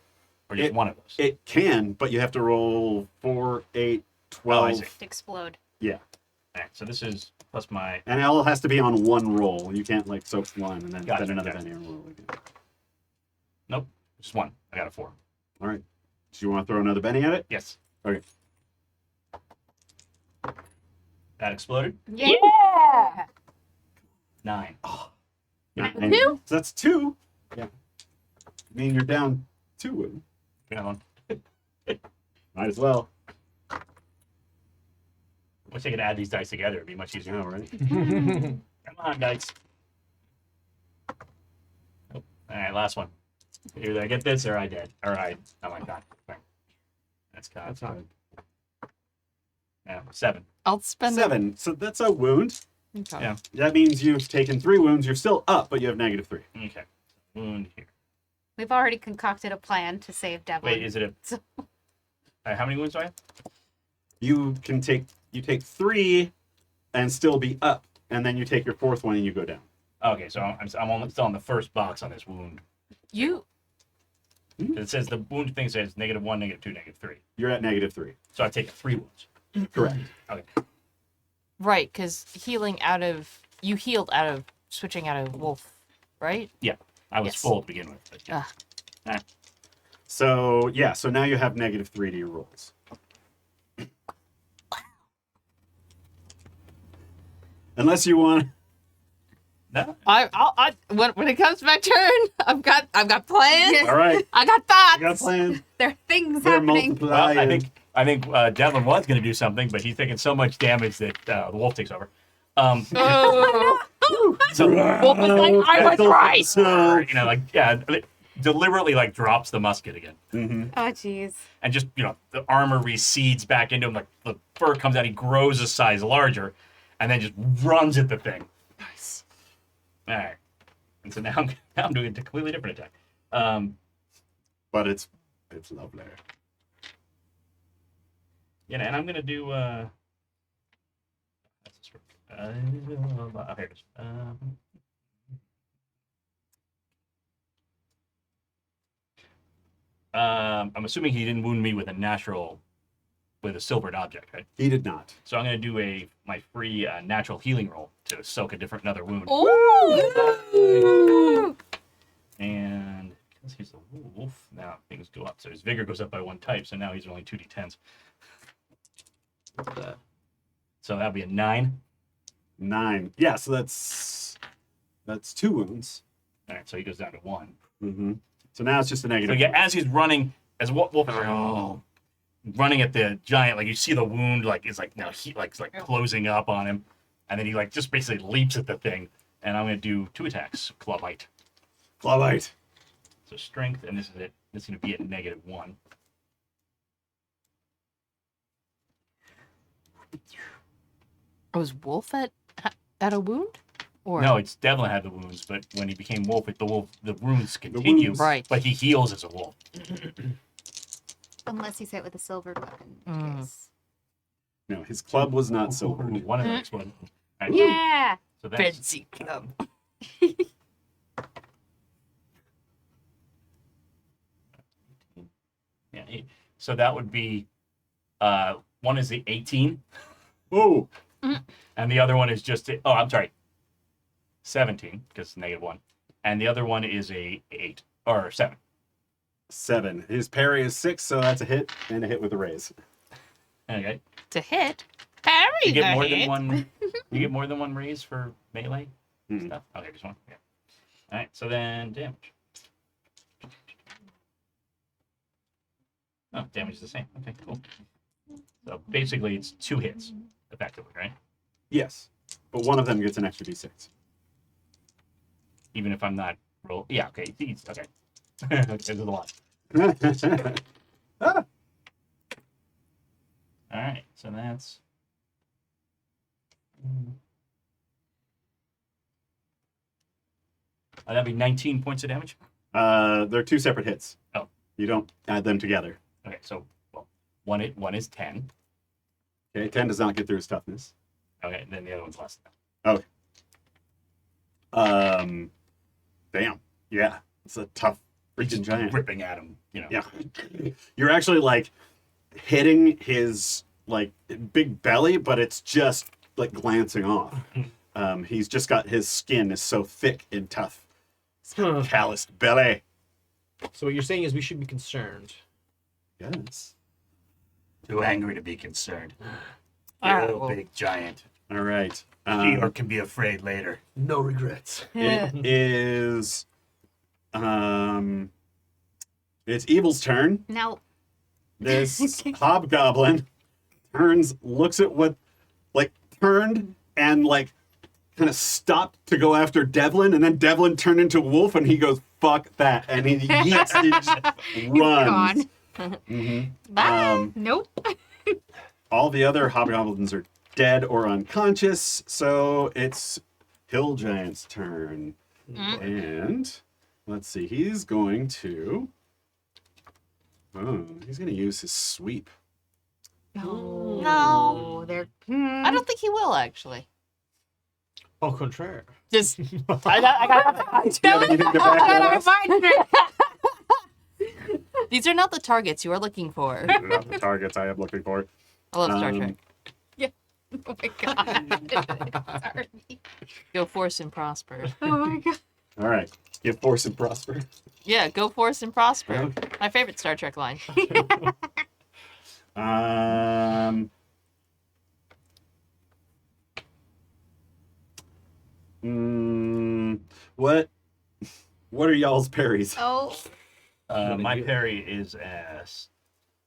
S1: or just one of those.
S2: It can, but you have to roll 4, 8, 12.
S1: see.
S3: Explode.
S2: Yeah,
S1: All right, so this is plus my.
S2: and it all has to be on one roll. You can't like soak one and then
S1: Gotcha,
S2: spend another
S1: gotcha.
S2: Benny and roll again.
S1: Nope, just one. I got a 4.
S2: All right. Do you want to throw another Benny at it?
S1: Yes.
S2: Okay.
S1: That exploded.
S3: Yeah.
S1: 9.
S2: And
S5: Two?
S2: so that's 2. Yeah. I mean, you're down 2.
S1: Come on.
S2: Might as well.
S1: Wish I could add these dice together. It'd be much easier.
S2: Yeah, right?
S1: Come on, dice. Oh, all right, last one. Either I get this or I did. Or I like that. Right. That's kind
S4: That's
S1: of
S4: not.
S1: yeah, 7.
S5: I'll spend
S2: 7. So that's a wound.
S5: Okay.
S1: Yeah.
S2: That means you've taken 3 wounds. You're still up, but you have -3.
S1: Okay. Wound here.
S3: We've already concocted a plan to save Devlin.
S1: Wait, is it a? How many wounds do I have?
S2: You take 3 and still be up, and then you take your 4th one and you go down.
S1: Okay, so I'm only still on the first box on this wound.
S5: You
S1: It says the wound thing says -1, -2, -3.
S2: You're at -3.
S1: So I've taken 3 wounds.
S2: Correct.
S1: Okay.
S5: right, because healing out of you healed out of switching out of wolf, right?
S1: Yeah, I was
S5: Yes.
S1: full to begin with. But yeah.
S2: So yeah, so now you have -3 to your rolls. Unless you want.
S1: No.
S5: I when it comes to my turn, I've got plans.
S2: All right.
S5: I got thoughts.
S2: I got plans.
S3: There are things
S2: They're
S3: happening.
S1: Well,
S2: multiplying.
S1: I think Devlin was going to do something, but he's taking so much damage that the wolf takes over.
S5: Oh.
S1: So
S5: Wolf is like, I was right.
S2: So,
S1: you know, like yeah, deliberately like drops the musket again,
S3: Oh, jeez.
S1: and just the armor recedes back into him. Like the fur comes out, he grows a size larger, and then just runs at the thing.
S5: Nice.
S1: All right, and so now I'm doing a completely different attack.
S2: but it's lovely.
S1: Yeah, and I'm gonna do. Here it is. I'm assuming he didn't wound me with a silvered object, right?
S2: He did not.
S1: So I'm gonna do my free natural healing roll to soak another wound.
S5: Ooh.
S1: And because he's a wolf, now things go up. So his vigor goes up by 1 type. So now he's only 2d10s. So that'll be a 9.
S2: 9. Yeah, so that's 2 wounds.
S1: All right, so he goes down to 1.
S2: Mm-hmm. So now it's just a
S1: So
S2: -1.
S1: yeah, as he's running, as Wolf is like, running at the giant, like you see the wound, like it's like now it's like closing up on him, and then he like just basically leaps at the thing. And I'm gonna do 2 attacks, claw bite.
S2: Flawbite.
S1: So strength, and this is it. This is gonna be at -1.
S5: Was wolf at a wound? Or
S1: No, it's Devlin had the wounds, but when he became wolf, the wounds continue.
S2: wounds.
S5: Right.
S1: But he heals as a wolf.
S3: Unless he's hit with a silver weapon.
S5: Mm.
S3: Yes.
S2: No, his club was not silvered.
S1: Ooh, one of them exploded. All right,
S3: Yeah.
S1: so that's
S5: fancy club.
S1: yeah. So that would be one is the 18,
S2: Oh,
S1: and the other one is just I'm sorry, 17 because it's -1, and the other one is a 8 or 7.
S2: 7. His parry is 6, so that's a hit and a hit with a raise.
S1: Okay.
S5: To hit. Parry
S1: You get
S5: the
S1: more
S5: hit.
S1: than one. You get more than one raise for melee
S2: Mhm.
S1: stuff. Okay, just one. Yeah. All right. So then damage. Oh, damage is the same. Okay, cool. So basically, it's 2 hits, effectively, right?
S2: Yes, but one of them gets an extra d6.
S1: Even if I'm not roll. Yeah, okay. Okay. There's a lot.
S2: Ah,
S1: All right, so that's. That'd be 19 points of damage.
S2: they're 2 separate hits.
S1: Oh.
S2: You don't add them together.
S1: Okay, so well, one is 10.
S2: Okay, 10 does not get through his toughness.
S1: Okay, then the other one's less.
S2: Okay. Damn. Yeah, it's a tough freaking giant.
S1: Ripping at him,
S2: Yeah. You're actually like hitting his like big belly, but it's just like glancing off. He's just got his skin is so thick and tough.
S4: Huh.
S2: Calloused belly.
S4: So what you're saying is we should be concerned.
S2: Yes.
S1: Too angry to be concerned.
S5: Well,
S1: Big giant.
S2: All right.
S1: Or can be afraid later.
S4: No regrets.
S2: It is it's Evil's turn.
S3: No.
S2: This hobgoblin looks at what turned and kind of stopped to go after Devlin, and then Devlin turned into a wolf and he goes, fuck that, and he yeets and runs.
S3: Gone.
S2: Mhm.
S3: Nope.
S2: All the other hobgoblins are dead or unconscious, so it's Hill Giant's turn. And let's see, he's going to use his sweep.
S3: No. They're.
S5: I don't think he will actually.
S4: Au contraire.
S5: Just I got
S2: Do you have anything to back that up?
S5: These are not the targets you are looking for.
S2: Not the targets I am looking for.
S5: I love Star Trek.
S3: Oh my god. Sorry.
S5: Go force and prosper.
S3: Oh my god.
S2: All right, give force and prosper.
S5: Yeah, go force and prosper.
S2: Okay.
S5: My favorite Star Trek line.
S2: What are y'all's parries?
S3: Oh.
S1: My parry is as.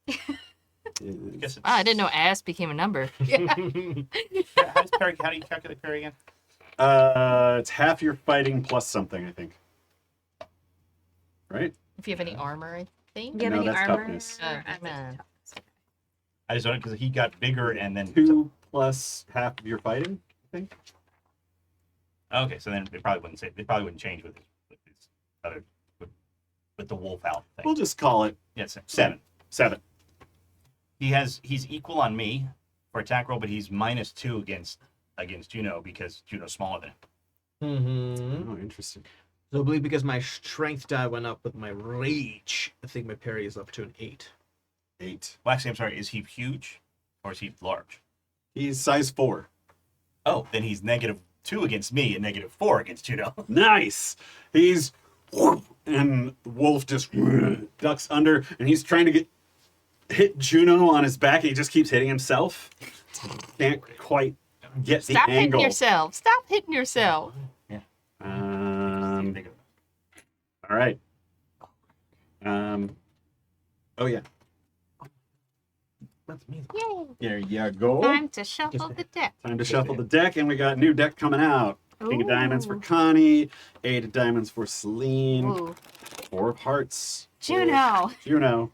S1: I guess it's.
S5: I didn't know ass became a number.
S1: How do you calculate parry again?
S2: It's half your fighting plus something, I think. Right?
S5: If you have any armor, I think.
S3: Do you have
S2: No,
S3: any
S2: that's
S3: armor?
S2: toughness.
S3: Or
S5: Oh, man.
S3: toughness?
S1: I just don't because he got bigger and then.
S2: 2 plus half of your fighting, I think.
S1: Okay, so then it probably wouldn't change with his other with the wolf out thing.
S2: We'll just call it
S1: Yes, 7.
S2: 7.
S1: He's equal on me for attack roll, but he's -2 against Juno because Juno's smaller than him.
S4: Mm-hmm.
S2: Oh, interesting.
S4: So I believe because my strength die went up with my rage, I think my parry is up to an 8.
S2: 8.
S1: Well, actually, I'm sorry. Is he huge or is he large?
S2: He's size 4.
S1: Oh, then he's -2 against me and -4 against Juno.
S2: Nice. He's and the wolf just ducks under, and he's trying to hit Juno on his back. And he just keeps hitting himself. Can't quite get the
S5: Stop hitting
S2: angle.
S5: yourself. Stop hitting yourself.
S2: All right. Oh yeah.
S4: That's me.
S3: Yay.
S2: There you go.
S3: Time to shuffle the deck.
S2: Time to shuffle the deck, and we got new deck coming out. King of Diamonds for
S3: Ooh.
S2: Connie, 8 of Diamonds for Céline,
S3: Ooh.
S2: 4 of Hearts.
S3: Juno.
S2: Juno.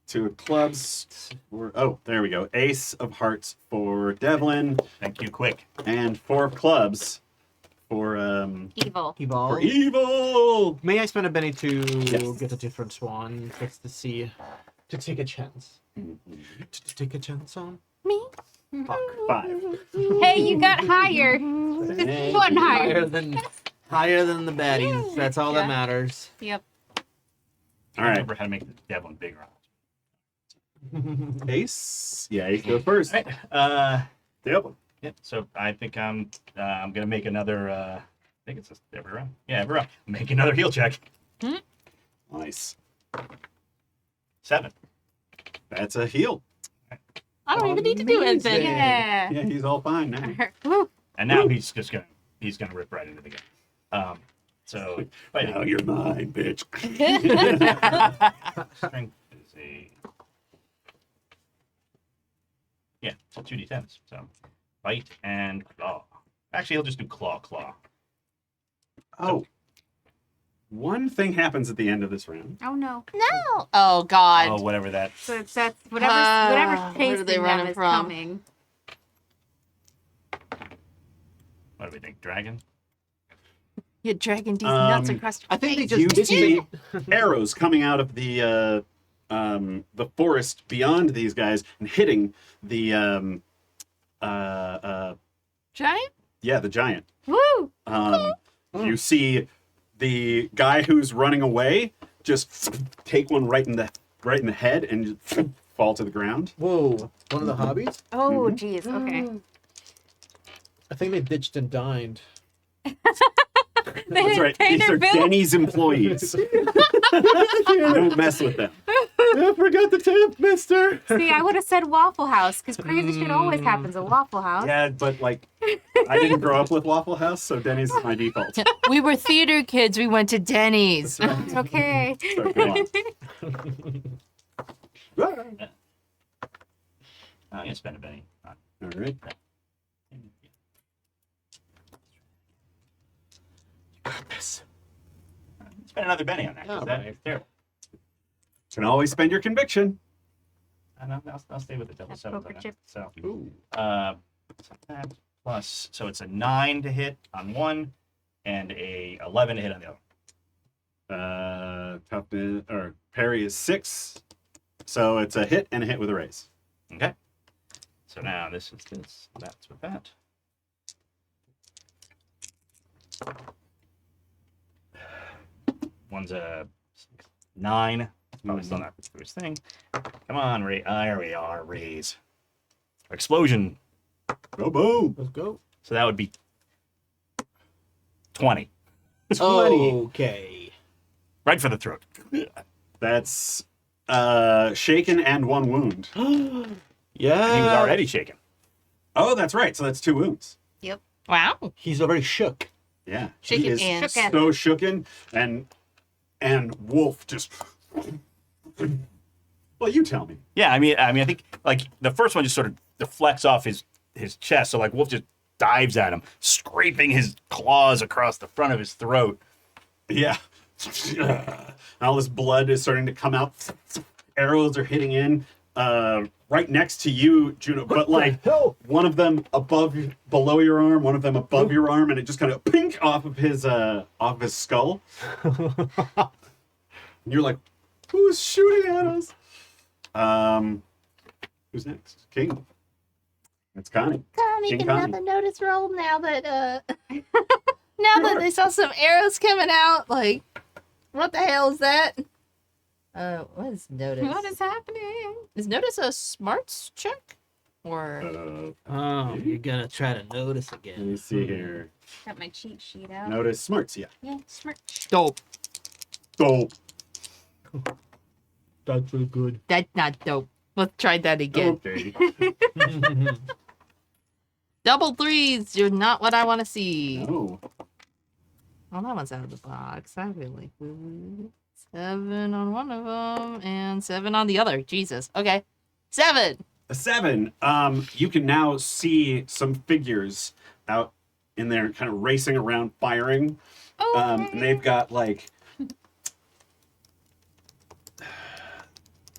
S2: 2 of Clubs. There we go. Ace of Hearts for Devlin,
S1: Thank you, quick.
S2: and 4 of Clubs for
S3: Evil.
S4: Evolve.
S2: Evil.
S4: May I spend a penny to
S2: Yes.
S4: get a different one just to see, to take a chance? To take a chance on?
S3: Me?
S4: Fuck.
S2: 5.
S3: Hey, you got higher.
S2: Thank
S3: One
S2: you.
S3: higher.
S4: Higher than the baddies. That's all
S3: Yeah.
S4: that matters.
S3: Yep.
S2: All
S1: I
S2: right.
S1: remember how to make the Devlin bigger.
S2: Ace. Yeah, Ace goes first.
S1: All right.
S2: Devlin.
S1: Yeah. So I think I'm gonna make another. I think it's just every round. Yeah, every round. Make another heal check.
S2: Nice.
S1: 7.
S2: That's a heal.
S5: I don't even need to do anything.
S3: Yeah.
S2: Yeah, he's all fine now.
S3: Woo.
S1: And now he's gonna rip right into the game. So
S2: Now you're mine, bitch.
S1: strength is a Yeah, so 2d10s. So bite and claw. Actually, he'll just do claw.
S2: Oh. One thing happens at the end of this round.
S3: Oh no.
S5: No. Oh God.
S1: Oh, whatever that.
S3: So that's whatever's
S5: Where are
S3: chasing
S5: they
S3: them
S5: running
S3: is
S5: from?
S3: coming.
S1: What do we think? Dragon?
S5: You're dragging these nuts across your
S4: I think they
S5: face.
S2: You
S4: just
S2: see arrows coming out of the forest beyond these guys and hitting the
S5: Giant?
S2: the giant.
S3: Woo!
S2: You see the guy who's running away just take one right in the head and just fall to the ground.
S4: Whoa, one of the hobbies?
S3: Oh, geez. Okay.
S4: I think they ditched and dined.
S3: They
S2: That's
S3: didn't
S2: right.
S3: pay
S2: These
S3: their
S2: are
S3: bill.
S2: Denny's employees. Don't mess with them. I forgot the tip, mister.
S3: See, I would have said Waffle House because crazy shit always happens at Waffle House.
S2: Yeah, but like, I didn't grow up with Waffle House, so Denny's is my default.
S5: We were theater kids. We went to Denny's.
S3: It's okay.
S2: So, come on.
S1: I'm going to spend a penny.
S2: All right. Got this.
S1: Spend another penny on that. 'cause
S4: All
S1: that
S4: right.
S1: is terrible.
S2: Can always spend your conviction.
S1: I'll stay with the double
S3: That
S1: 7.
S3: poker
S1: then.
S3: chip.
S1: So,
S4: Ooh.
S1: so that plus, so it's a 9 to hit on one and a 11 to hit on the other.
S2: Toughness or parry is 6, so it's a hit and a hit with a raise.
S1: Okay. So now this is this. That's with that. One's a 9. Probably still not the first thing. Come on, Ray. There we are. Raise. Explosion.
S2: Go boom.
S4: Let's go.
S1: So that would be 20.
S2: 20.
S4: Okay.
S1: Right for the throat.
S2: That's shaken and 1 wound.
S4: Yeah.
S1: And he was already shaken.
S2: Oh, that's right. So that's 2 wounds.
S5: Wow.
S4: He's already shook.
S2: Yeah.
S5: Shaken
S2: he is
S5: and-
S3: Shooken.
S2: so shooken, and Wolf just. Well, you tell me.
S1: Yeah, I mean, I think like the first one just sort of deflects off his chest. So like Wolf just dives at him, scraping his claws across the front of his throat.
S2: Yeah. And all this blood is starting to come out. Arrows are hitting in right next to you, Juno. But like one of them below your arm, one of them above your arm, and it just kind of pink off of his skull. And you're like, who's shooting at us? Who's next? King. It's Connie.
S5: Connie
S2: King
S5: can
S2: Connie.
S5: have the notice roll now that now that they saw some arrows coming out. Like, what the hell is that? What is notice?
S3: What is happening?
S5: Is notice a smarts check? Or
S4: Oh, you're gonna try to notice
S2: Let
S4: again.
S2: me see here.
S3: Got my cheat sheet out.
S2: Notice smarts, yeah.
S3: Yeah, smart.
S5: dope?
S2: So,
S4: That's really good.
S5: That's not dope. Let's try that again.
S2: okay.
S5: Double threes. You're not what I want to see.
S2: Oh.
S5: Well, that one's out of the box. I really 7 on one of them and 7 on the other. Jesus. Okay. 7.
S2: A 7. You can now see some figures out in there kind of racing around firing. And they've got like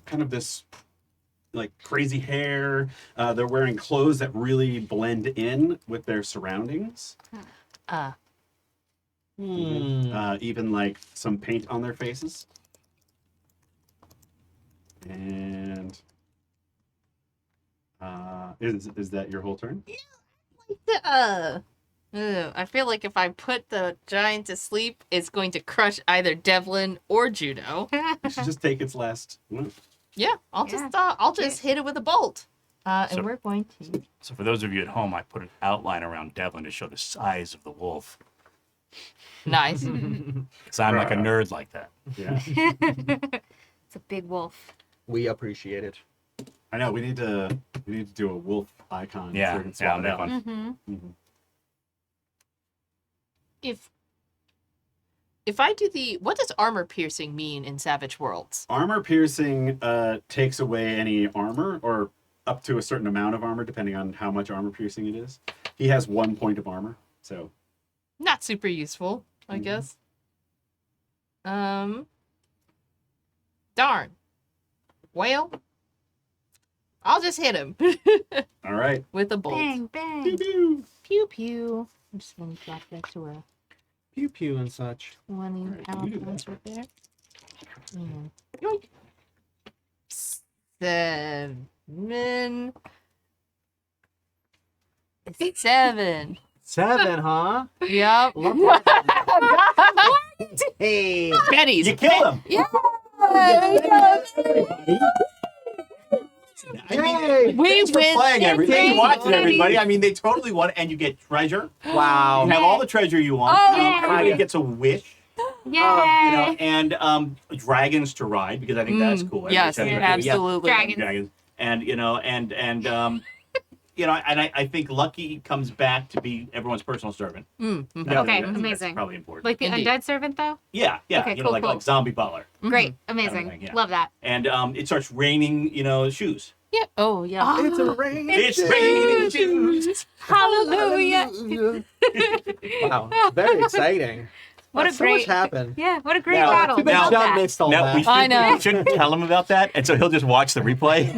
S2: kind of this like crazy hair. They're wearing clothes that really blend in with their surroundings. Even like some paint on their faces. And is that your whole turn?
S5: I feel like if I put the giant to sleep, it's going to crush either Devlin or Juno.
S2: You should just take its last one.
S5: Yeah, I'll just hit it with a bolt.
S1: So-
S5: And we're going to.
S1: So for those of you at home, I put an outline around Devlin to show the size of the wolf.
S5: Nice.
S1: Because I'm like a nerd like that.
S2: Yeah.
S3: It's a big wolf.
S4: We appreciate it.
S2: I know we need to do a wolf icon.
S1: Yeah,
S2: so we can
S1: yeah,
S2: swap
S1: I'll
S2: it
S1: make
S2: out.
S1: one.
S3: Mm-hmm.
S5: If I do what does armor piercing mean in Savage Worlds?
S2: Armor piercing takes away any armor or up to a certain amount of armor, depending on how much armor piercing it is. He has 1 point of armor, so
S5: Not super useful, I guess. Darn. Well, I'll just hit him
S2: all right.
S5: with a bolt.
S3: Bang, bang.
S2: Pew-pew.
S5: Pew pew. I'm just gonna drop that to a
S4: Pew pew and such.
S5: 20 pound punch right there. Yoink. 7. 7.
S4: 7, huh?
S5: Yep.
S4: Love that. Hey.
S5: Betty's.
S1: You kill him.
S5: Yeah.
S1: I mean,
S4: Yay.
S5: We
S1: thanks for
S5: win
S1: playing, everybody.
S5: everything.
S1: Watching everybody. I mean, they totally won, and you get treasure.
S4: Wow.
S1: You have all the treasure you want.
S3: Oh, yeah.
S1: Everybody gets a wish.
S3: Yay!
S1: And dragons to ride because I think that's cool.
S5: Yes,
S1: Everybody says that.
S5: absolutely.
S3: Dragons.
S1: Dragons. And I think Lucky comes back to be everyone's personal servant.
S3: Okay,
S1: That's
S3: amazing.
S1: probably important.
S3: Like the
S5: Indeed.
S3: undead servant, though?
S1: Yeah.
S3: Okay, cool,
S1: like
S3: cool.
S1: like zombie butler.
S3: Great, amazing.
S1: Everything, yeah.
S3: Love that.
S1: And it starts raining, shoes.
S5: Yeah. Oh, yeah.
S4: It's a rain.
S1: It's raining shoes.
S3: Hallelujah!
S4: Wow. Very exciting.
S3: What a
S4: So
S3: great
S4: much happened.
S3: Yeah, what a great
S1: Now-
S3: battle.
S4: Too bad
S3: Love
S4: John
S3: that.
S4: missed all
S1: Now
S4: that.
S5: I know.
S1: we shouldn't tell him about that, and so he'll just watch the replay.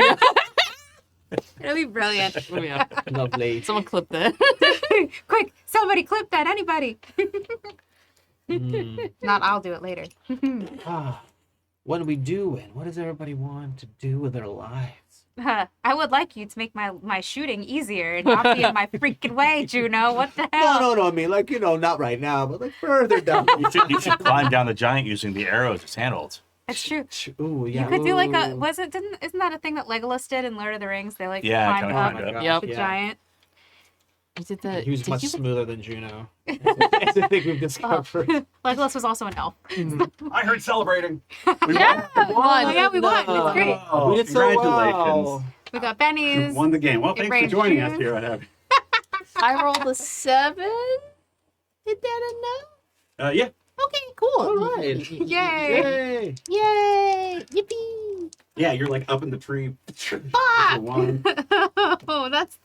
S3: It'll be brilliant.
S5: Oh, yeah.
S4: Lovely.
S5: Someone clip that.
S3: Quick, somebody clip that, anybody.
S4: Mm.
S3: Not I'll do it later.
S4: Ah, what are we doing? What does everybody want to do with their lives?
S3: I would like you to make my shooting easier and not be in my freaking way, Juno. What the hell?
S4: No. I mean, like, not right now, but like further down.
S1: You should climb down the giant using the arrows as handholds.
S3: It's true.
S4: Ooh, yeah.
S3: You could do like a
S4: Ooh.
S3: isn't that a thing that Legolas did in Lord of the Rings? They like
S1: Yeah,
S3: climbed
S1: kinda
S3: up
S1: climbed up.
S5: Yep.
S3: the
S4: Yeah.
S3: giant.
S5: You did the.
S4: He was
S5: did
S4: much
S5: you-
S4: smoother than Juno. As I think we've discovered.
S3: Legolas was also an elf.
S2: I heard celebrating. We
S5: Yeah,
S2: won.
S5: won.
S3: Oh, yeah, we won. It's great.
S2: Oh,
S4: We did so
S2: congratulations.
S4: well.
S3: We got Benny's.
S2: Won the game. Well,
S3: It
S2: thanks for
S3: rained
S2: joining us
S3: shoes.
S2: here at Happy.
S5: I rolled a 7. Did that enough?
S2: Yeah.
S5: Okay, cool.
S4: All right.
S3: Yay!
S4: Yay.
S5: Yay! Yippee!
S2: Yeah, you're like up in the tree.
S5: Fuck!
S2: One.
S3: Oh, let's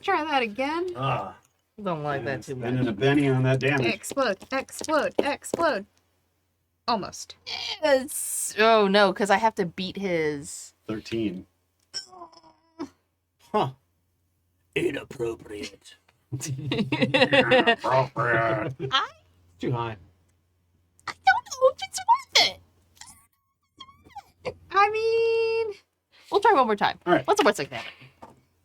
S3: try that again.
S5: Don't like that too
S2: And
S5: much.
S2: then a Benny on that damage.
S3: Explode, explode, explode. Almost.
S5: Oh no, because I have to beat his.
S2: 13.
S4: Huh.
S1: Inappropriate.
S2: Appropriate.
S4: Too high.
S5: I don't know if it's worth it.
S3: I mean,
S5: We'll try one more time.
S2: All right.
S5: What's the worst that can happen?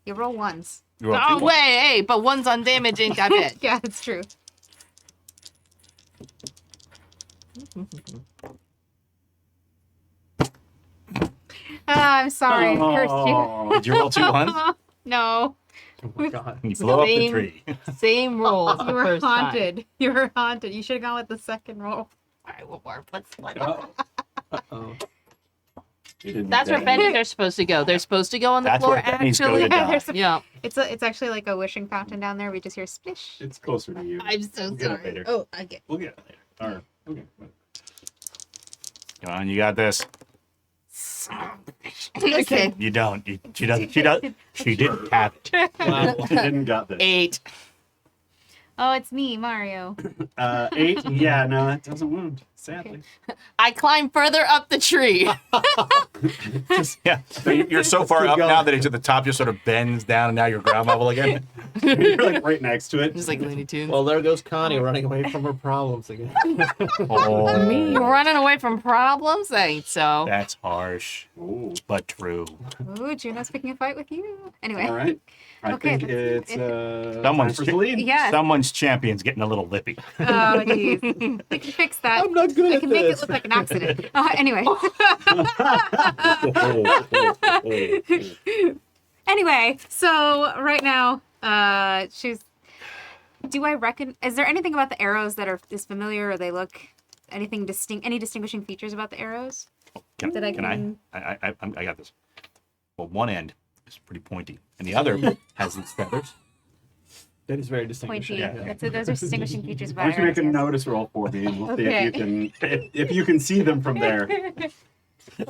S3: you roll ones.
S5: Oh wait, hey, but one's on damage ain't that bad.
S3: Yeah, it's true. I'm sorry. I cursed
S2: Oh.
S1: Did you roll 2 ones?
S3: you. No,
S4: Oh my god.
S1: You blow up the
S5: Same.
S1: tree.
S5: Same roll as the
S3: you were
S5: first time.
S3: haunted. You were haunted. You should have gone with the second roll.
S5: All right, one more. Let's.
S2: Oh.
S4: Uh-oh.
S2: You didn't
S5: That's where
S2: get it.
S5: bennies are supposed to go. They're supposed to go on the
S1: That's
S5: floor.
S1: where bennies go
S5: Actually,
S1: to die.
S3: there's a-
S5: yeah.
S3: It's actually like a wishing fountain down there. We just hear splish.
S2: It's closer to you.
S5: I'm so
S2: We'll get it
S5: sorry.
S2: later.
S3: Oh, I get.
S2: We'll get it later. All right. Okay.
S1: Come on, you got this.
S5: Okay.
S1: You don't. She doesn't. She didn't have it.
S4: Wow.
S2: You didn't got this.
S5: 8.
S3: Oh, it's me, Mario.
S2: 8. Yeah, no, that doesn't wound. Sadly.
S5: I climb further up the tree.
S1: Yeah. So you're so far
S4: Keep
S1: up
S4: going.
S1: now that it's at the top just sort of bends down, and now you're ground level again.
S2: You're like right next to it.
S5: Just like Looney Tunes.
S4: Well, there goes Connie running away from her problems again.
S1: Oh,
S5: Me running away from problems? That ain't so.
S1: that's harsh,
S2: Ooh.
S1: but true.
S3: Ooh, Juno's picking a fight with you. Anyway.
S2: All right. I
S3: Okay,
S2: think
S3: let's-
S2: it's
S1: Someone's
S2: time for Céline.
S3: Yeah.
S1: Someone's champion's getting a little lippy.
S3: Oh, jeez. We can fix that.
S4: I'm not good
S3: I
S4: at
S3: can make it
S4: this.
S3: look like an accident. Anyway. Anyway, so right now, she's. Do I reckon? Is there anything about the arrows that is familiar, or they look anything distinct? Any distinguishing features about the arrows?
S1: Can,
S3: That I
S1: can
S3: can-
S1: I got this. Well, one end is pretty pointy, and the other has these feathers.
S4: That is very distinguishing.
S3: Pointy.
S1: Yeah.
S3: Those are distinguishing features
S2: Why
S3: about
S2: don't you make
S3: arrows.
S2: a
S3: yes.
S2: notice roll for me, and we'll see
S3: Okay.
S2: if you can see them from there.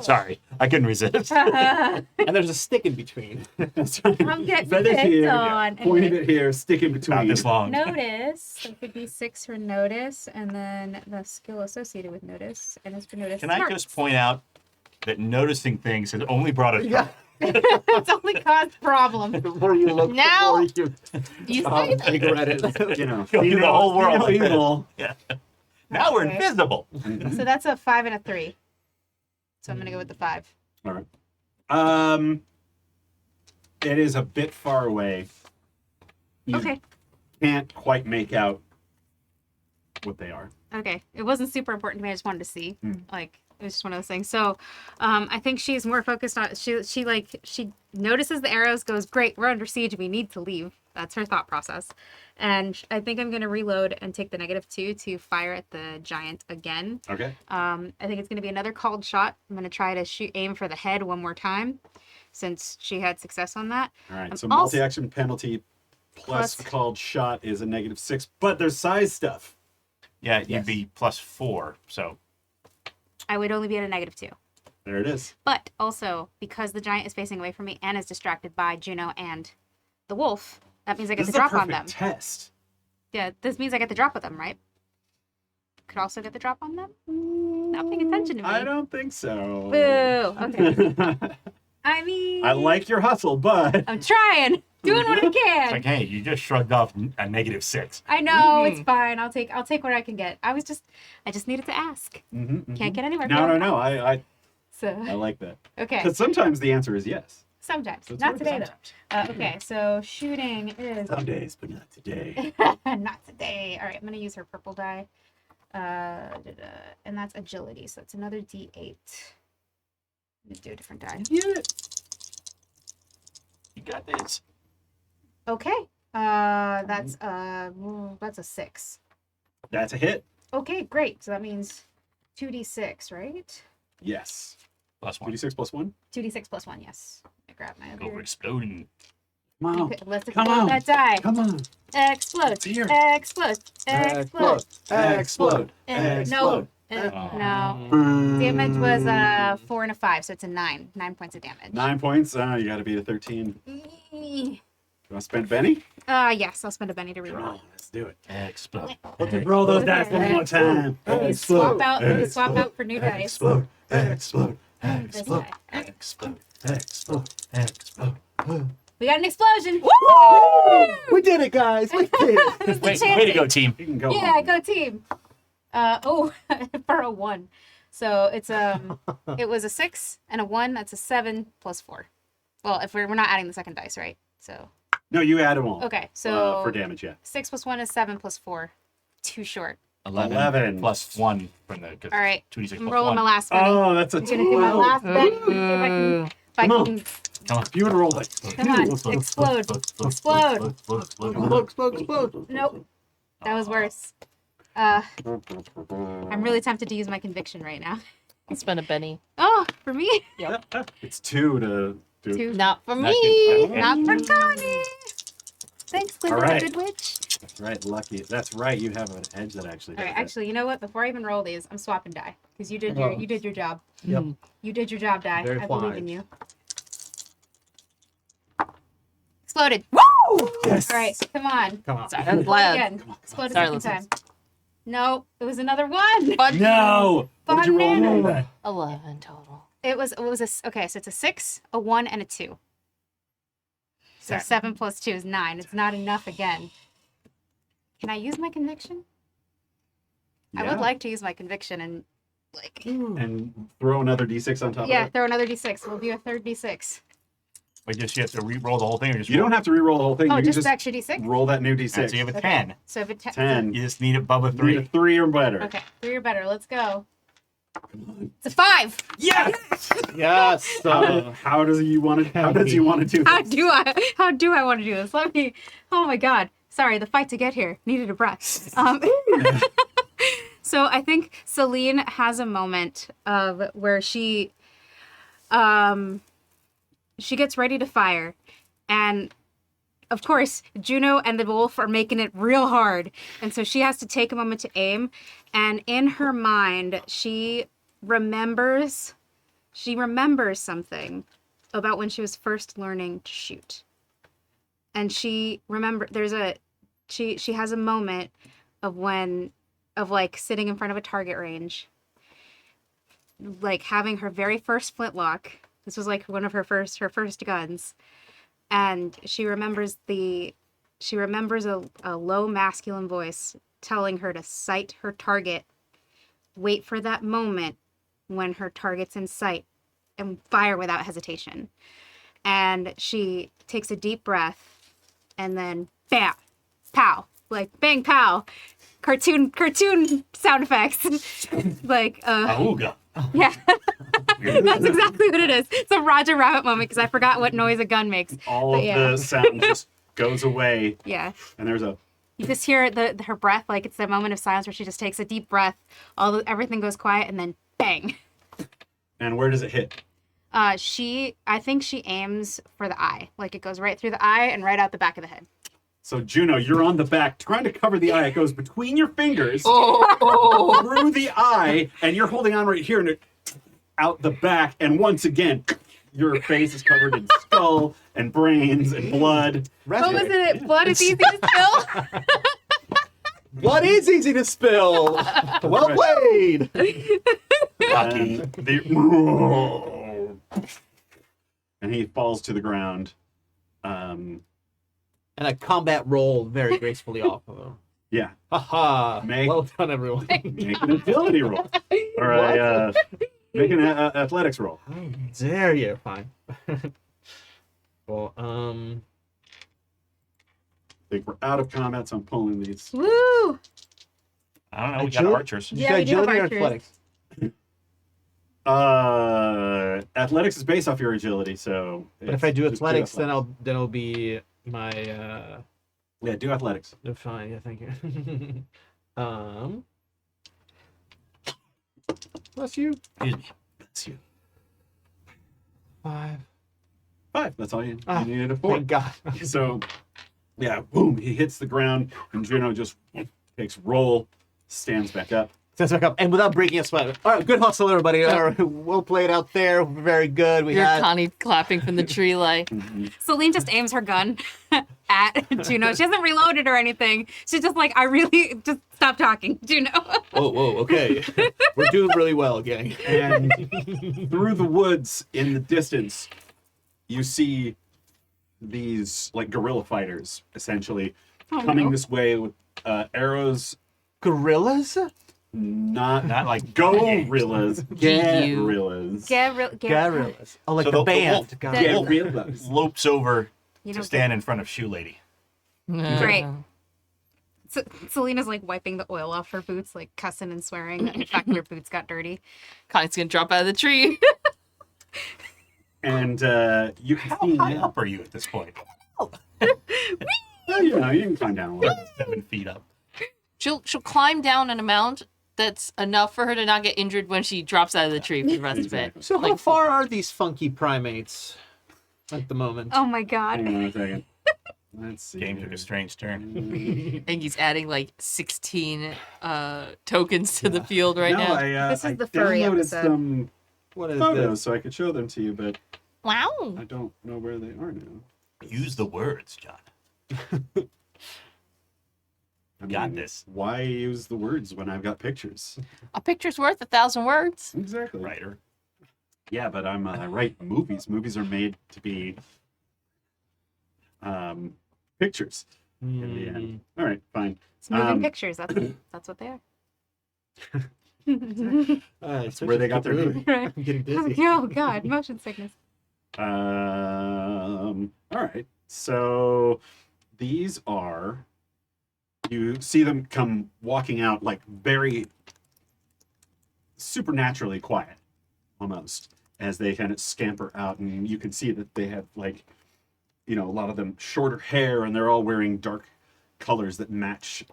S1: Sorry, I couldn't resist.
S4: And there's a stick in between.
S3: I'm getting
S2: Feather
S3: picked
S2: here,
S3: on.
S2: pointed at here, stick in between.
S1: Not this long.
S3: Notice. So it could be 6 for notice, and then the skill associated with notice, and it's for notice.
S1: Can I just point out that noticing things has only brought us
S4: Yeah.
S3: It's only caused problems.
S4: Before you look,
S5: Now-
S4: before
S5: You
S4: you
S5: say
S4: regret it.
S2: You know,
S1: Go through the whole world.
S2: Evil.
S1: Yeah. Now we're
S3: Okay.
S1: invisible.
S3: So that's a 5 and a 3. So I'm gonna go with the 5.
S2: All right. It is a bit far away. You
S3: Okay.
S2: can't quite make out what they are.
S3: Okay. It wasn't super important to me. I just wanted to see.
S2: Hmm.
S3: Like, it was just one of those things. So, I think she's more focused on. She notices the arrows. Goes, great. We're under siege. We need to leave. That's her thought process. And I think I'm gonna reload and take the -2 to fire at the giant again.
S2: Okay.
S3: I think it's gonna be another called shot. I'm gonna try to aim for the head one more time, since she had success on that.
S2: All right.
S3: I'm
S2: So
S3: also-
S2: multi-action penalty plus
S3: Plus-
S2: called shot is a -6, but there's size stuff.
S1: Yeah, you'd
S4: Yes.
S1: be +4. So
S3: I would only be at a -2.
S2: There it is.
S3: But also, because the giant is facing away from me and is distracted by Juno and the wolf, that means I get
S2: This
S3: to
S2: is a
S3: drop on
S2: perfect
S3: them.
S2: test.
S3: Yeah, this means I get to drop with them, right? Could also get the drop on them? Not paying attention to me.
S2: I don't think so.
S3: Boo. Okay. I mean,
S2: I like your hustle, but
S3: I'm trying. Doing what I
S1: it's
S3: can.
S1: like, hey, you just shrugged off a -6.
S3: I know, it's fine. I'll take what I can get. I just needed to ask.
S2: Mhm.
S3: Can't get anywhere.
S2: No. I
S3: So,
S2: like that.
S3: okay.
S2: Because sometimes the answer is yes.
S3: Sometimes.
S2: That's
S3: Not
S2: right,
S3: today, though. Okay, so shooting is
S2: Some days, but not today.
S3: not today. All right, I'm gonna use her purple die, and that's agility. So that's another D8. Let's do a different die.
S2: Yeah.
S1: You got this.
S3: Okay. That's a 6.
S2: That's a hit.
S3: Okay, great. So that means 2d6, right?
S2: Yes.
S1: +1.
S2: 26 plus 1.
S3: 2d6 plus 1. Yes. I grab my
S1: Go for
S3: other.
S1: exploding.
S2: Come on.
S3: Okay, let's
S2: Come
S3: explode
S2: on.
S3: that die.
S2: Come on.
S3: Explode.
S2: Here.
S3: Explode. Explode.
S2: Explode.
S3: No.
S2: Explode.
S3: No.
S2: Boom.
S3: Damage was a 4 and a 5, so it's a 9. 9 points of damage.
S2: 9 points. You got to beat a 13. You want to spend a Benny?
S3: Yes, I'll spend a Benny to
S2: Come
S3: reroll.
S2: on, let's do it.
S1: Explode.
S2: Let's roll those dice one more time.
S3: Swap out for new dice.
S2: Explode. Explode.
S3: This
S2: Explode.
S3: die.
S1: Explode.
S2: Explode. Explode.
S3: We got an explosion.
S4: We did it, guys. We did it.
S1: Way to go, team.
S2: You can go.
S3: Yeah,
S2: home.
S3: go team. For a 1. So it's it was a 6 and a 1. That's a 7 plus 4. Well, if we're not adding the second dice, right? So
S2: No, you add them all.
S3: okay, so
S2: For damage, yeah.
S3: 6 plus 1 is 7 plus 4. Too short.
S2: 11.
S1: +1 from the.
S3: All right.
S1: 2d6
S3: I'm
S1: plus
S3: rolling
S1: 1.
S3: my last Benny.
S2: Oh, that's a
S3: I'm gonna do my
S2: 12.
S3: last Benny. If I
S2: Come
S3: can.
S1: Come on.
S2: You would roll it.
S3: Come on, explode. Explode.
S4: Explode, explode, explode.
S3: Nope. That was worse. I'm really tempted to use my conviction right now.
S5: I'll spend a Benny.
S3: Oh, for me?
S2: It's 2 to do.
S3: 2.
S5: Not for
S1: Not
S5: me.
S1: good.
S3: Not for Connie. Thanks, Glinda,
S2: All right.
S3: the good witch.
S2: That's right, lucky. That's right, you have an edge that actually
S3: All
S2: does
S3: right,
S2: it.
S3: actually, you know what? Before I even roll these, I'm swapping die because you did your job.
S4: Yep.
S3: You did your job, die.
S4: Very
S3: I believe
S4: fine.
S3: in you. Exploded.
S2: Yes.
S3: All right, come on.
S4: Come on.
S5: Sorry, that was
S3: Explode
S5: loud.
S3: again. Explode a
S5: Sorry,
S3: second
S5: listeners.
S3: time. No, it was another 1.
S5: But
S2: No! What did you roll?
S3: Banana.
S5: 11 total.
S3: It was okay. So it's a 6, a 1, and a 2. So 7 plus 2 is 9. It's not enough again. Can I use my conviction? I
S2: Yeah.
S3: would like to use my conviction and like
S2: And throw another d6 on top of it.
S3: throw another d6. We'll do a third d6.
S1: Wait, just you have to re-roll the whole thing, or just
S2: You don't have to re-roll the whole thing.
S3: Oh,
S2: you can
S3: just
S2: just
S3: the extra d6.
S2: roll that new
S1: Alright, so you
S2: d6.
S1: have a
S3: Okay.
S1: 10.
S3: So if it
S2: 10.
S1: You just need it above a
S2: Need a
S1: 3.
S2: 3 or better.
S3: Okay, 3 or better. Let's go. It's a 5.
S2: Yes!
S4: Yes.
S2: How does you want to? How does you want to do
S3: How
S2: this?
S3: do I want to do this? Let me. Oh my God. Sorry, the fight to get here needed a breath. So I think Céline has a moment of where she gets ready to fire, and of course Juno and the wolf are making it real hard, and so she has to take a moment to aim, and in her mind she remembers she remembers something about when she was first learning to shoot. And she has a moment of like sitting in front of a target range, like having her very first flintlock. This was like one of her first guns. And she remembers a low masculine voice telling her to sight her target, wait for that moment when her target's in sight, and fire without hesitation. And she takes a deep breath, and then bam, pow, like bang, pow, cartoon sound effects, like
S1: Auga.
S3: yeah. That's exactly what it is. It's a Roger Rabbit moment because I forgot what noise a gun makes.
S2: All
S3: But
S2: of
S3: yeah.
S2: the sound just goes away,
S3: Yeah.
S2: and there's a
S3: You just hear her breath, like it's the moment of silence where she just takes a deep breath. Everything goes quiet, and then bang.
S2: and where does it hit?
S3: I think she aims for the eye, like it goes right through the eye and right out the back of the head.
S2: So Juno, you're on the back trying to cover the eye. It goes between your fingers
S5: Oh.
S2: through the eye, and you're holding on right here and it out the back. And once again, your face is covered in skull and brains and blood.
S3: What was it? Blood is easy to spill.
S4: Blood is easy to spill. Well played.
S1: Lucky.
S2: And he falls to the ground.
S4: And I combat roll very gracefully off of him.
S2: Yeah,
S4: Haha.
S2: Make-
S4: Well done, everyone.
S2: make an agility roll or make an athletics roll.
S4: How dare you? Fine. Well,
S2: I think we're out of combat, so I'm pulling these.
S3: Woo!
S1: I don't know. We got archers.
S4: you
S3: Yeah,
S4: got
S3: we do have
S4: agility or
S3: archers.
S4: athletics?
S2: Athletics is based off your agility, so.
S4: But if I do
S2: just
S4: athletics, then it'll be my
S2: Yeah, do athletics.
S4: fine. Yeah, thank you. Bless you.
S1: Excuse me. That's you.
S4: 5.
S2: 5. That's all you
S4: Ah,
S2: needed a 4.
S4: Thank God.
S2: So, yeah, boom, he hits the ground, and Juno just takes roll, stands back up.
S4: Stands back up, and without breaking a sweat. All right, good hustle, everybody. All right, well played out there. Very good. We
S5: You're
S4: had.
S5: Connie clapping from the tree like,
S3: Céline just aims her gun at Juno. She hasn't reloaded or anything. She's just like, I really just stop talking, Juno.
S4: Whoa, okay. We're doing really well, gang.
S2: And through the woods in the distance, you see these, like, guerrilla fighters, essentially, coming this way with arrows.
S4: Gorillas?
S2: Not
S1: like
S2: gorillas.
S5: You.
S2: Gorillas.
S4: Gorillas. Oh, like
S1: So
S4: the
S1: the
S4: band.
S1: wolf-
S4: Got
S3: the-
S4: it.
S2: Gorillas.
S1: lopes over
S3: You
S1: to
S3: know,
S1: stand in front of Shoe Lady.
S3: Great. Selena's like wiping the oil off her boots, like cussing and swearing that the fact that her boots got dirty.
S5: Connie's gonna drop out of the tree.
S2: And you can
S1: How
S2: see
S1: high
S2: now.
S1: up are you at this point?
S2: Oh, you know, you can climb down a little.
S1: 7 feet up.
S5: She'll climb down an amount that's enough for her to not get injured when she drops out of the tree for the rest of it.
S2: Exactly.
S4: So how far are these funky primates at the moment?
S3: Oh my god.
S2: Hang on a second. Let's see.
S1: Game took a strange turn.
S5: And he's adding like 16 tokens to the field right now.
S3: This is
S2: I
S3: the furry
S2: downloaded
S3: episode.
S2: some
S4: What is
S2: photos
S4: this?
S2: so I could show them to you, but
S5: Wow.
S2: I don't know where they are now.
S1: Use the words, John.
S2: I
S1: Got this.
S2: Why use the words when I've got pictures?
S5: A picture's worth 1,000 words.
S2: Exactly.
S1: Writer.
S2: Yeah, but I write movies. Movies are made to be pictures in the end. All right, fine.
S3: It's moving
S2: Um,
S3: pictures. That's what they are.
S2: That's where they got their name.
S3: Right.
S4: I'm getting dizzy.
S3: Oh god, motion sickness.
S2: All right. So these are, you see them come walking out like very supernaturally quiet almost as they kind of scamper out, and you can see that they have, like, you know, a lot of them shorter hair, and they're all wearing dark colors that match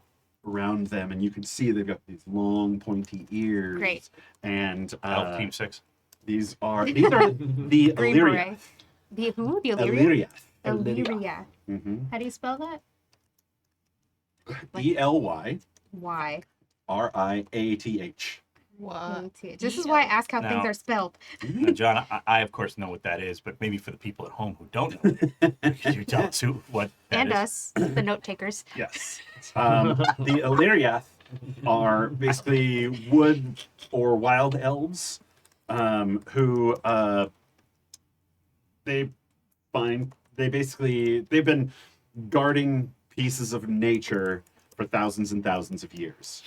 S2: around them, and you can see they've got these long pointy ears.
S3: Great.
S2: And
S1: Elf Team 6.
S2: these are the
S3: Green
S2: Illyria.
S3: beret. The who? The Illyria?
S2: Illyria.
S3: Illyria.
S2: Mm-hmm.
S3: How do you spell that?
S2: ELYRIATH.
S3: Why?
S5: What?
S3: This is why I ask how things
S1: No.
S3: are spelled.
S1: Now, John, I of course know what that is, but maybe for the people at home who don't know, could you tell us what that
S3: And
S1: is?
S3: us, the note takers.
S1: Yes.
S2: The Illyriath are basically wood or wild elves who they've been guarding pieces of nature for thousands and thousands of years.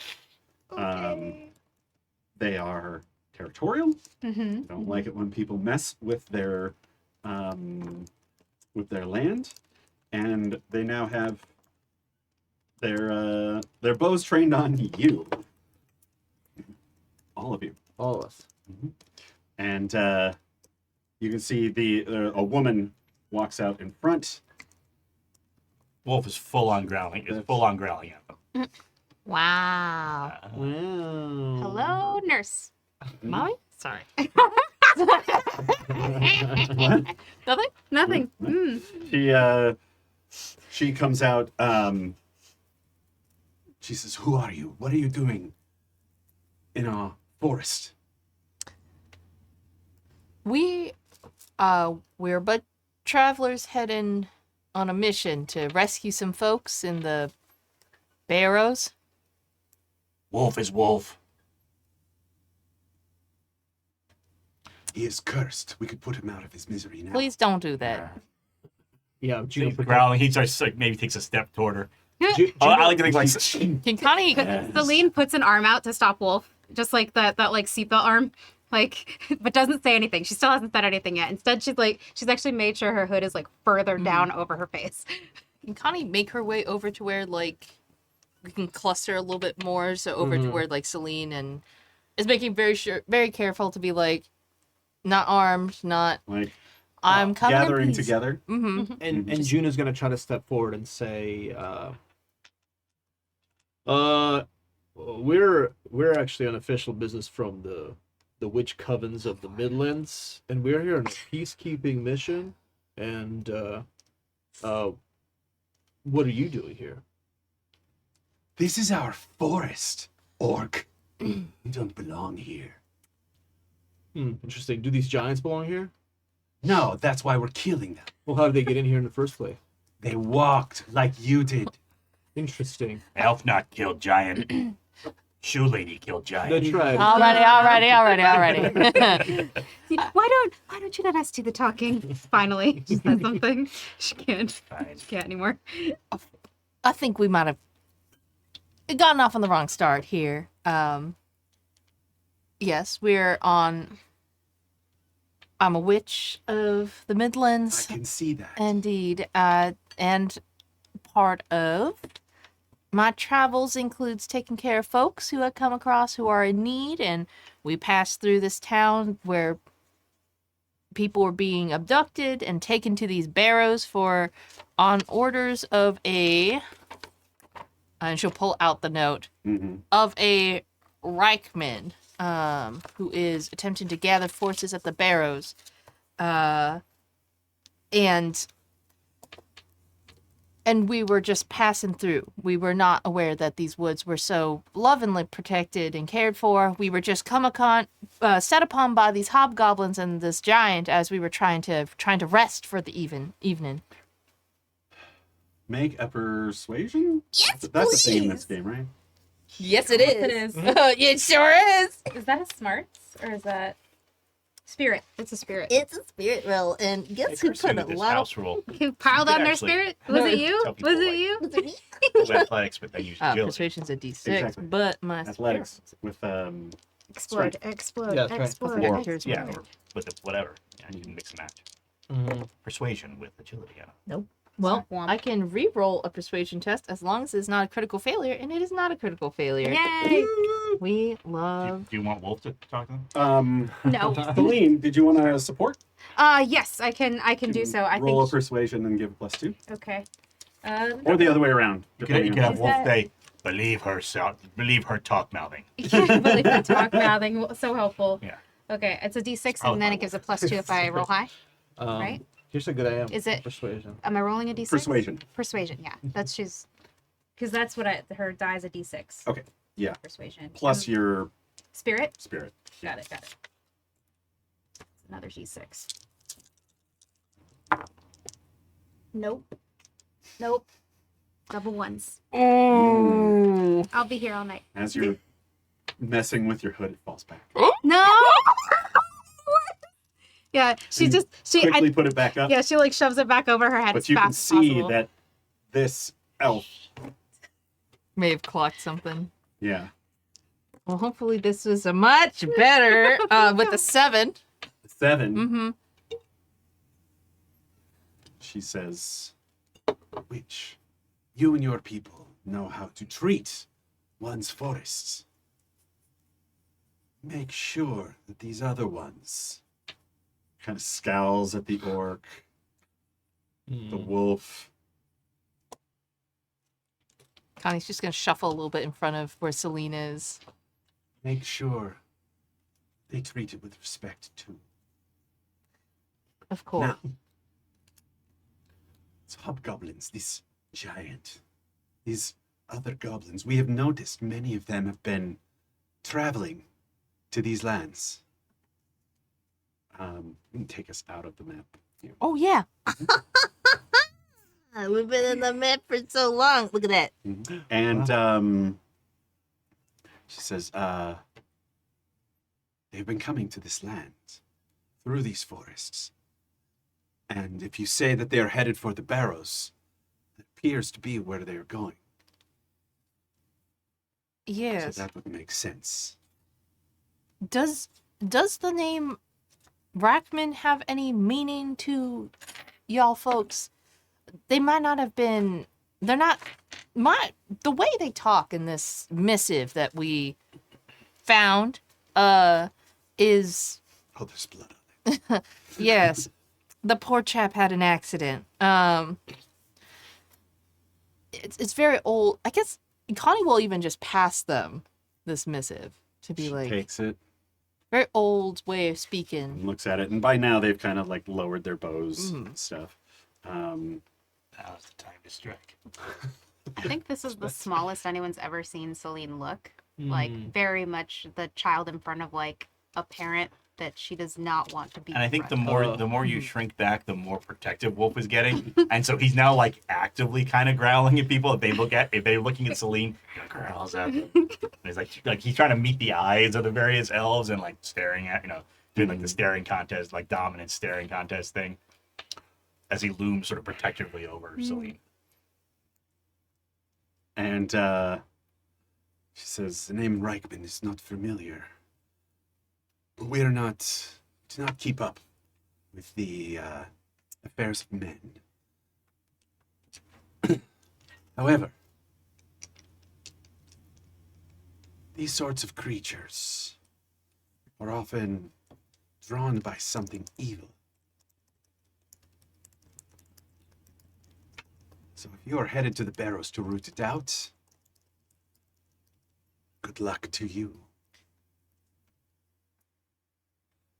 S2: They are territorial.
S3: Mm-hmm.
S2: Don't like it when people mess with their land, and they now have their bows trained on you, all of you.
S4: All of us.
S2: And you can see a woman walks out in front.
S1: Wolf is full on growling. Is full on growling at them.
S5: Wow.
S4: Wow.
S3: Hello, nurse.
S5: Mommy? Sorry.
S2: What?
S5: Nothing?
S3: Nothing.
S2: She comes out. She says, "Who are you? What are you doing in our forest?"
S5: We're but travelers heading on a mission to rescue some folks in the barrows.
S1: Wolf is wolf.
S2: He is cursed. We could put him out of his misery now.
S5: Please don't do that.
S4: Yeah, Juno
S1: He's growling. He starts like maybe takes a step toward her.
S4: Juno,
S1: I like to think like
S5: Can Connie...
S3: Céline puts an arm out to stop Wolf, just like that like seatbelt arm, like, but doesn't say anything. She still hasn't said anything yet. Instead, she's actually made sure her hood is like further down over her face.
S5: Can Connie make her way over to where, like, we can cluster a little bit more, so over to where, like, Céline and is making very careful to be, like, not armed, not...
S2: Like
S5: I'm coming
S2: gathering
S5: in peace.
S2: together.
S5: Mm-hmm.
S4: and Juno's gonna try to step forward and say, we're actually on official business from the witch covens of the Midlands, and we're here on a peacekeeping mission. And what are you doing here?
S2: This is our forest, orc. You don't belong here.
S4: Interesting. Do these giants belong here?
S2: No, that's why we're killing them.
S4: Well, how did they get in here in the first place?
S2: They walked like you did.
S4: Interesting.
S1: elf not killed giant. Shoe lady killed giant.
S4: That's right.
S5: Alrighty.
S3: Why don't you let us do the talking? Finally, she said something. She can't.
S1: Fine.
S3: She can't anymore.
S5: I think we might have gotten off on the wrong start here. Yes, I'm a witch of the Midlands.
S2: I can see that.
S5: Indeed. And part of my travels includes taking care of folks who I come across who are in need, and we passed through this town where people were being abducted and taken to these barrows on orders of and she'll pull out the note, of a Reichman, who is attempting to gather forces at the barrows. And we were just passing through. We were not aware that these woods were so lovingly protected and cared for. We were just set upon by these hobgoblins and this giant as we were trying to rest for the evening.
S2: Make a persuasion?
S5: Yes,
S2: That's a thing in
S5: please.
S2: this game, right?
S5: Yes, it is.
S3: It is.
S5: It sure is.
S3: Is that a smarts or is that spirit? It's a spirit.
S5: It's a spirit roll, and guess who put a
S1: this
S5: lot of
S1: house rule.
S3: Who piled
S1: You
S3: on
S1: could
S3: their
S1: actually
S3: spirit? Was it you?
S1: tell people,
S3: Was it
S1: like,
S3: you?
S5: Was it me?
S1: athletics, but then use agility.
S5: Persuasion's a D6,
S2: Exactly.
S5: but my
S2: Athletics with
S3: Explode, explode,
S4: Yeah, that's right.
S3: explode.
S1: Or,
S5: Here's
S1: yeah,
S5: one.
S1: or with the, whatever. Yeah, you can mix and match. Persuasion with agility. Yeah.
S5: Well,
S3: Womp.
S5: I can re-roll a persuasion test as long as it's not a critical failure, and it is not a critical failure.
S3: Yay!
S5: We
S1: Do
S5: love.
S1: you want Wolf to talk to them?
S3: No.
S2: Céline, did you want to support?
S3: Yes, I can do so. I
S2: Roll a
S3: think.
S2: persuasion and give a +2.
S3: Okay.
S2: Or the other way around.
S1: You can
S2: depending on-
S1: have
S3: Is
S1: Wolf
S3: that-
S1: say, believe her talk mouthing.
S3: I can't believe the talk mouthing. So helpful.
S1: Yeah.
S3: Okay, it's a D6
S1: Oh,
S3: and then it gives a +2 if I roll high. Right?
S4: Here's how good I am.
S3: Is it-
S4: persuasion?
S3: Am I rolling a D6?
S2: Persuasion.
S3: Persuasion, yeah. Because that's what her die is a D6.
S2: Okay, yeah.
S3: Persuasion.
S2: Plus your
S3: Spirit.
S2: Spirit.
S3: Got it. Another d6. Nope. Double ones.
S5: Oh.
S3: I'll be here all night.
S2: As you're messing with your hood, it falls back.
S3: No. Yeah, she
S2: Quickly put it back up.
S3: yeah, she like shoves it back over her head
S2: But
S3: as
S2: you can
S3: fast as
S2: see
S3: possible.
S2: that this elf,
S5: May have clocked something.
S2: yeah,
S5: Well, hopefully this was a much better with the 7.
S2: 7,
S5: Mm-hmm.
S2: she says, "Witch, you and your people know how to treat one's forests. Make sure that these other ones," kind of scowls at the orc, the wolf.
S5: Connie's just gonna shuffle a little bit in front of where Céline is.
S2: "Make sure they treat it with respect too."
S5: Of course.
S2: Now, it's hobgoblins, this giant, these other goblins. We have noticed many of them have been traveling to these lands. You can take us out of the map.
S5: Oh yeah. We've been in the map for so long. Look at that.
S2: And she says, they've been coming to this land through these forests. And if you say that they are headed for the barrows, it appears to be where they are going.
S5: Yes.
S2: So that would make sense.
S5: Does the name Rackman have any meaning to y'all folks? They might not have been. They're not. The way they talk in this missive that we found, is
S2: Oh, there's blood on it.
S5: yes. The poor chap had an accident. It's very old. I guess Connie will even just pass them this missive to be
S2: She
S5: like
S2: takes it
S5: very old way of speaking.
S2: and looks at it, and by now they've kind of like lowered their bows and stuff.
S1: Now's the time to strike.
S3: I think this is the smallest anyone's ever seen Céline look. Like very much the child in front of like a parent that she does not want to be.
S1: And I think the
S3: in
S1: more you shrink back, the more protective Wolf is getting, and so he's now like actively kind of growling at people. If they're looking at Céline, he growls at them. And he's like he's trying to meet the eyes of the various elves and like staring at doing like the staring contest, like dominant staring contest thing, as he looms sort of protectively over Céline.
S2: And she says, "The name Reichman is not familiar. But we do not keep up with the affairs of men. However, these sorts of creatures are often drawn by something evil. So if you are headed to the barrows to root it out, good luck to you."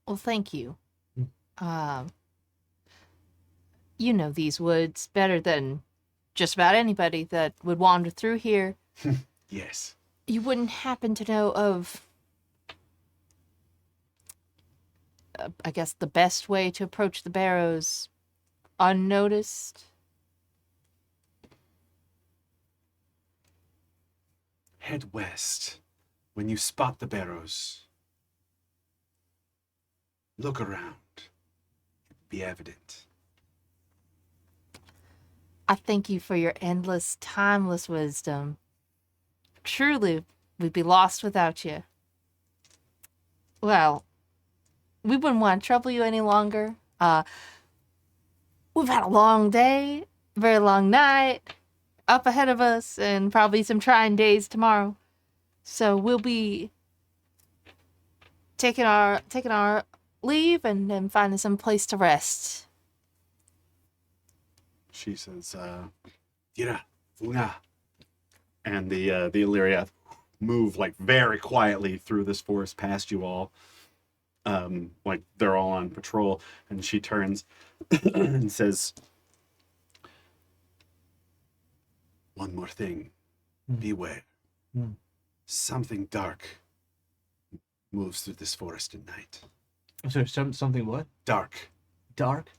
S5: Well, thank you. You know these woods better than just about anybody that would wander through here.
S2: Yes.
S5: You wouldn't happen to know of, I guess, the best way to approach the barrows unnoticed?
S2: Head west when you spot the barrows. Look around. It'll be evident.
S5: I thank you for your endless, timeless wisdom. Truly, we'd be lost without you. Well, we wouldn't want to trouble you any longer. We've had a long day, a very long night up ahead of us, and probably some trying days tomorrow. So we'll be taking our leave and then finding some place to rest.
S2: She says, Tira, Funa. And the Illyriath move like very quietly through this forest past you all. Like they're all on patrol. And she turns and says, "One more thing. Beware. Something dark moves through this forest at night.
S4: I'm sorry, something what?
S2: Dark.
S4: Dark?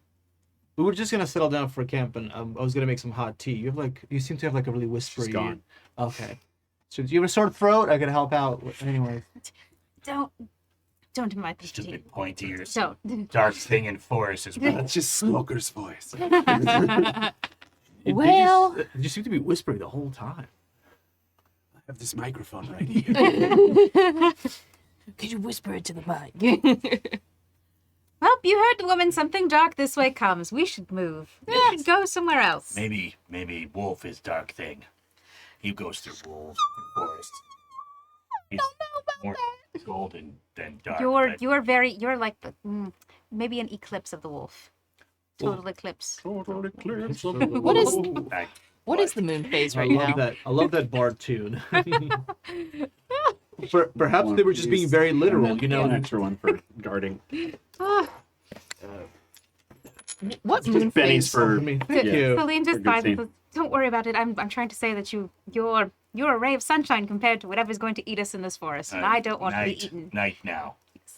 S4: We were just gonna settle down for camp, and I was gonna make some hot tea. You seem to have like a really whispery.
S2: She's gone.
S4: Okay. So do you have a sore throat? I can help out. Anyway.
S3: Don't invite this tea.
S1: Stupid pointy ears.
S3: Don't.
S1: Dark thing in forest is well.
S2: That's just Smoker's voice.
S5: Well-
S4: Did you seem to be whispering the whole time.
S2: I have this microphone right here.
S5: Could you whisper it to the mic?
S3: Well, you heard the woman. Something dark this way comes. We should move. We should go somewhere else.
S1: Maybe Wolf is dark thing. He goes through wolves through forest. He's more golden than dark. but
S3: You're like the maybe an eclipse of the wolf. Total eclipse.
S2: Total eclipse of
S4: What
S2: the
S5: What is-
S2: moon.
S5: What is the moon phase
S4: I
S5: right
S4: love
S5: now?
S4: that. I love that bard tune. Perhaps they were just being very literal, you
S2: An
S4: know.
S2: extra one for guarding.
S5: What
S2: Just
S5: moon
S2: pennies
S5: phase?
S2: for.
S4: I mean, thank
S2: Yeah.
S4: you.
S3: Celine
S2: For
S3: just
S2: good
S3: sighs and
S2: scene.
S3: says, "Don't worry about it. I'm trying to say that you're a ray of sunshine compared to whatever's going to eat us in this forest, and I don't want to be eaten."
S1: Night now.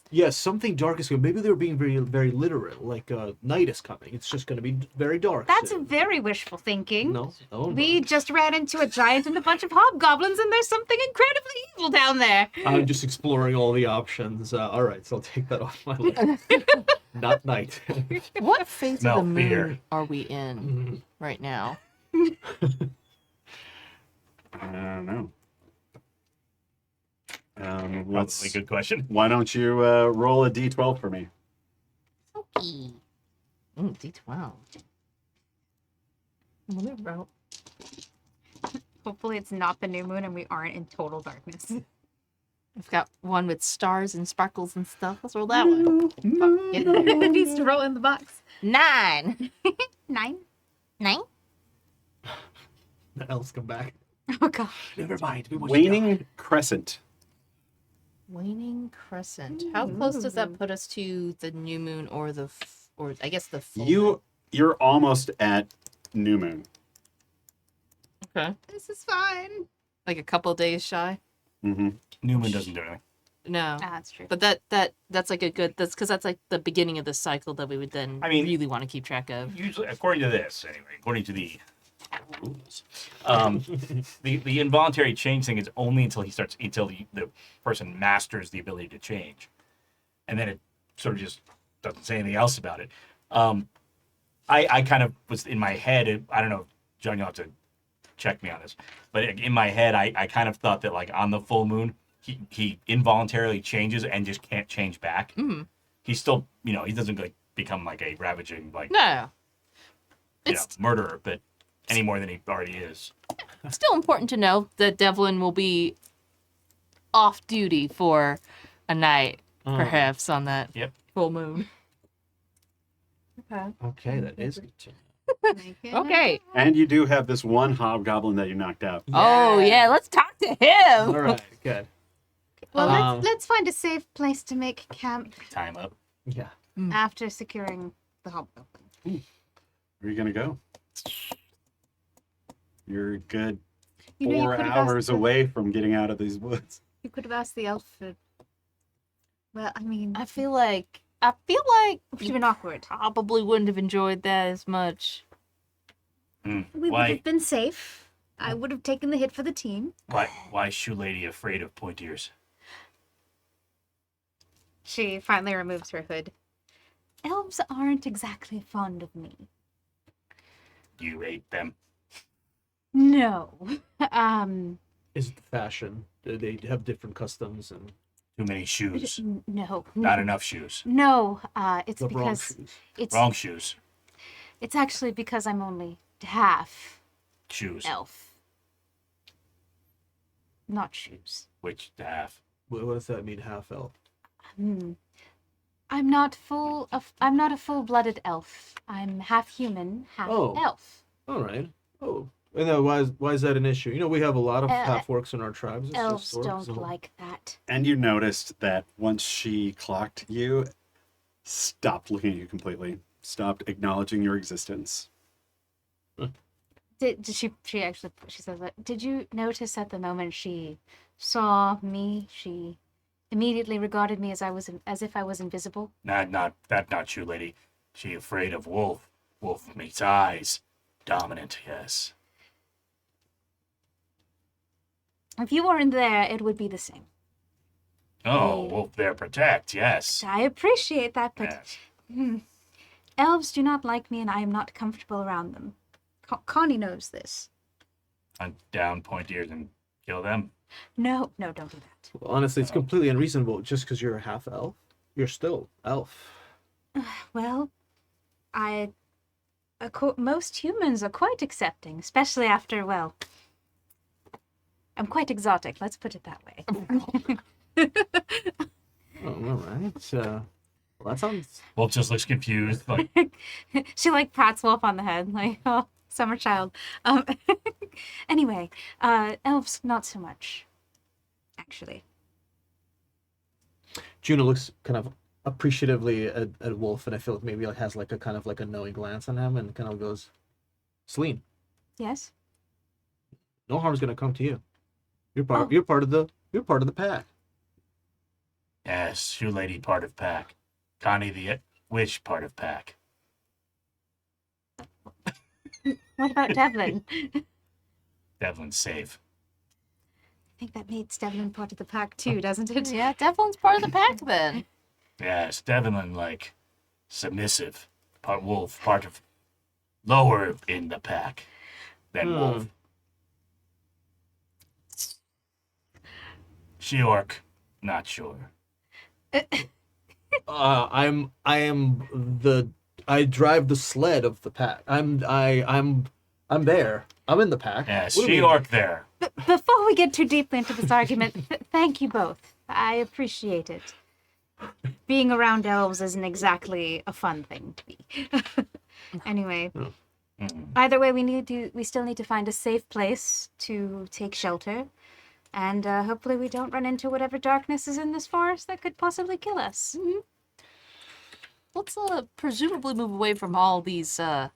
S4: Yes, something dark is coming. Maybe they were being very, very literal. Like night is coming. It's just going to be very dark.
S3: That's
S4: soon.
S3: very wishful thinking.
S4: No.
S3: We just ran into a giant and a bunch of hobgoblins, and there's something incredibly evil down there.
S4: I'm just exploring all the options. All right, so I'll take that off my list. Not night.
S5: What phase
S1: Smell
S5: of the moon
S1: fear.
S5: are we in right now?
S2: I don't know.
S1: Probably a good question.
S2: Why don't you roll a d12 for me?
S5: Okay. D12. Whatever.
S3: Hopefully, it's not the new moon, and we aren't in total darkness.
S5: I've got one with stars and sparkles and stuff. Let's roll that one.
S3: It needs to roll in the box.
S5: 9.
S3: 9.
S5: 9?
S4: The elves come back.
S3: Oh god.
S4: Never mind. We
S2: Waning Crescent.
S5: Waning crescent. How close does that put us to the new moon or or I guess the full moon?
S2: You're almost at new moon.
S5: Okay.
S3: This is fine.
S5: Like a couple days shy?
S2: Mm-hmm.
S1: Newman doesn't do anything.
S5: No.
S3: Ah, that's true.
S5: But that's like a good that's like the beginning of the cycle that we would then really want to keep track of.
S1: Usually, according to this, anyway, according to the rules, the involuntary change thing is only until the person masters the ability to change, and then it sort of just doesn't say anything else about it. I kind of was in my head. I don't know, John, you'll have to check me on this, but in my head, I kind of thought that like on the full moon, he involuntarily changes and just can't change back.
S5: Mm-hmm.
S1: He's still, he doesn't like become like a ravaging
S5: No.
S1: murderer, but any more than he already is.
S5: It's still important to know that Devlin will be off duty for a night, perhaps, on that full moon.
S3: Okay.
S4: Okay, that is good.
S5: Okay.
S2: And you do have this one hobgoblin that you knocked out.
S5: Oh, yeah. Let's talk to him.
S4: All right, good.
S3: Well, let's find a safe place to make camp
S1: Time up.
S4: Yeah.
S3: after securing the hobgoblin.
S2: Where are you going to go? You're a good
S3: You
S2: 4
S3: could have
S2: hours
S3: asked
S2: away from getting out of these woods.
S3: You could have asked the elf for. Well, I mean,
S5: I feel like
S3: it would have
S5: you
S3: been awkward.
S5: probably wouldn't have enjoyed that as much.
S3: We would
S1: Why?
S3: have been safe. I would have taken the hit for the team.
S1: Why is Shoe Lady afraid of point ears?
S3: She finally removes her hood. Elves aren't exactly fond of me.
S1: You ate them.
S3: No.
S4: Is it the fashion? Do they have different customs and
S1: Too many shoes.
S3: No.
S1: Not enough shoes.
S3: No. It's
S4: the wrong
S3: because
S4: shoes?
S3: it's
S1: Wrong shoes.
S3: it's actually because I'm only half
S1: Shoes.
S3: elf. Not shoes.
S1: Which half?
S4: What does that mean? Half elf.
S3: I'm not a full-blooded elf. I'm half human, half elf.
S4: All right. Oh, and then why is that an issue? We have a lot of half orcs in our tribes. It's
S3: Elves
S4: just orcs,
S3: don't
S4: so-
S3: like that.
S2: And you noticed that once she clocked you, stopped looking at you completely, stopped acknowledging your existence.
S3: Did she says that? Did you notice at the moment she saw me, she immediately regarded me as if I was invisible.
S1: Not you, lady. She afraid of wolf. Wolf makes eyes. Dominant, yes.
S3: If you weren't there, it would be the same.
S1: Oh,
S3: Hey.
S1: wolf there protect, yes.
S3: I appreciate that, but
S1: Yes.
S3: elves do not like me and I am not comfortable around them. Connie knows this.
S1: Hunt down point ears and kill them.
S3: No, don't do that.
S4: Well, honestly, it's completely unreasonable just because you're a half elf. You're still elf.
S3: Well, most humans are quite accepting, especially after, well, I'm quite exotic, let's put it that way.
S4: Oh, all right. Well, that sounds.
S1: Wolf just looks confused, like,
S3: She like pats Wolf on the head, like, oh, summer child. Anyway, elves not so much, actually.
S4: Juno looks kind of appreciatively at Wolf, and I feel like maybe like has like a kind of like a knowing glance on him, and kind of goes, "Céline,
S3: Yes.
S4: no harm's gonna come to you. You're
S3: Oh.
S4: part of the pack."
S1: yes, you lady part of pack. Connie the witch part of pack.
S3: What about Devlin?
S1: Devlin's safe.
S3: I think that makes Devlin part of the pack too, doesn't it?
S5: Yeah, Devlin's part of the pack then.
S1: Yes, Devlin, like, submissive. Part wolf, part of lower in the pack than wolf. She orc, not sure.
S4: I drive the sled of the pack. I'm there. I'm in the pack.
S1: Yes,
S4: What do
S1: she
S4: we-
S1: orc there.
S3: Before we get too deeply into this argument, thank you both. I appreciate it. Being around elves isn't exactly a fun thing to be. Anyway, either way, we still need to find a safe place to take shelter, and hopefully we don't run into whatever darkness is in this forest that could possibly kill us.
S5: Let's presumably move away from all these
S3: Bodies.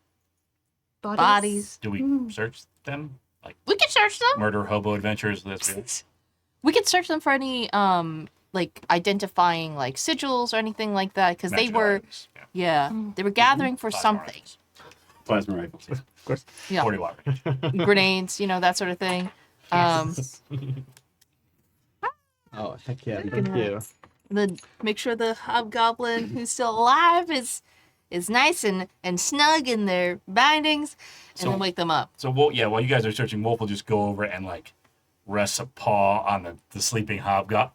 S5: bodies.
S1: Do we search them? Like,
S5: We can search them.
S1: murder hobo adventures? That's
S5: We can search them for any like identifying like sigils or anything like that because they were they were gathering for
S1: Plasma
S5: something.
S1: rifles.
S2: Plasma rifles.
S4: Of course.
S5: Yeah,
S1: 40 watt range.
S5: grenades, that sort of thing.
S4: Oh heck yeah! Thank you.
S5: Then make sure the hobgoblin who's still alive is nice and snug in their bindings, and
S1: So-
S5: then wake them up.
S1: So, while you guys are searching, Wolf will just go over and, like, rests a paw on the sleeping hobgoblin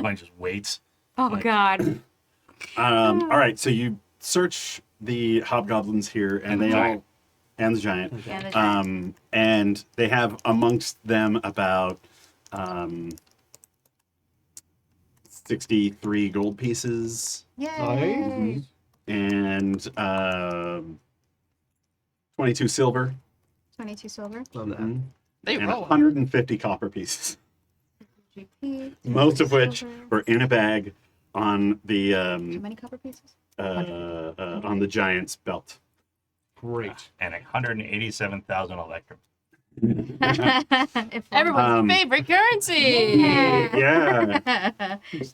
S1: and just waits.
S3: Oh God.
S2: All right, so you search the hobgoblins here, and they all
S1: giant.
S2: and the giant.
S3: And the giant.
S2: And they have amongst them about 63 gold pieces
S3: Yay.
S2: and 22 silver
S3: 22 silver.
S4: Love that.
S5: They
S2: and
S5: roll.
S2: 150 copper pieces,
S3: GP.
S2: most of which
S3: Silver.
S2: were in a bag on the
S3: How many copper pieces?
S2: on the giant's belt.
S4: Great.
S1: And 187,000 electrum.
S3: If
S5: Everyone's favorite currency.
S2: Yeah,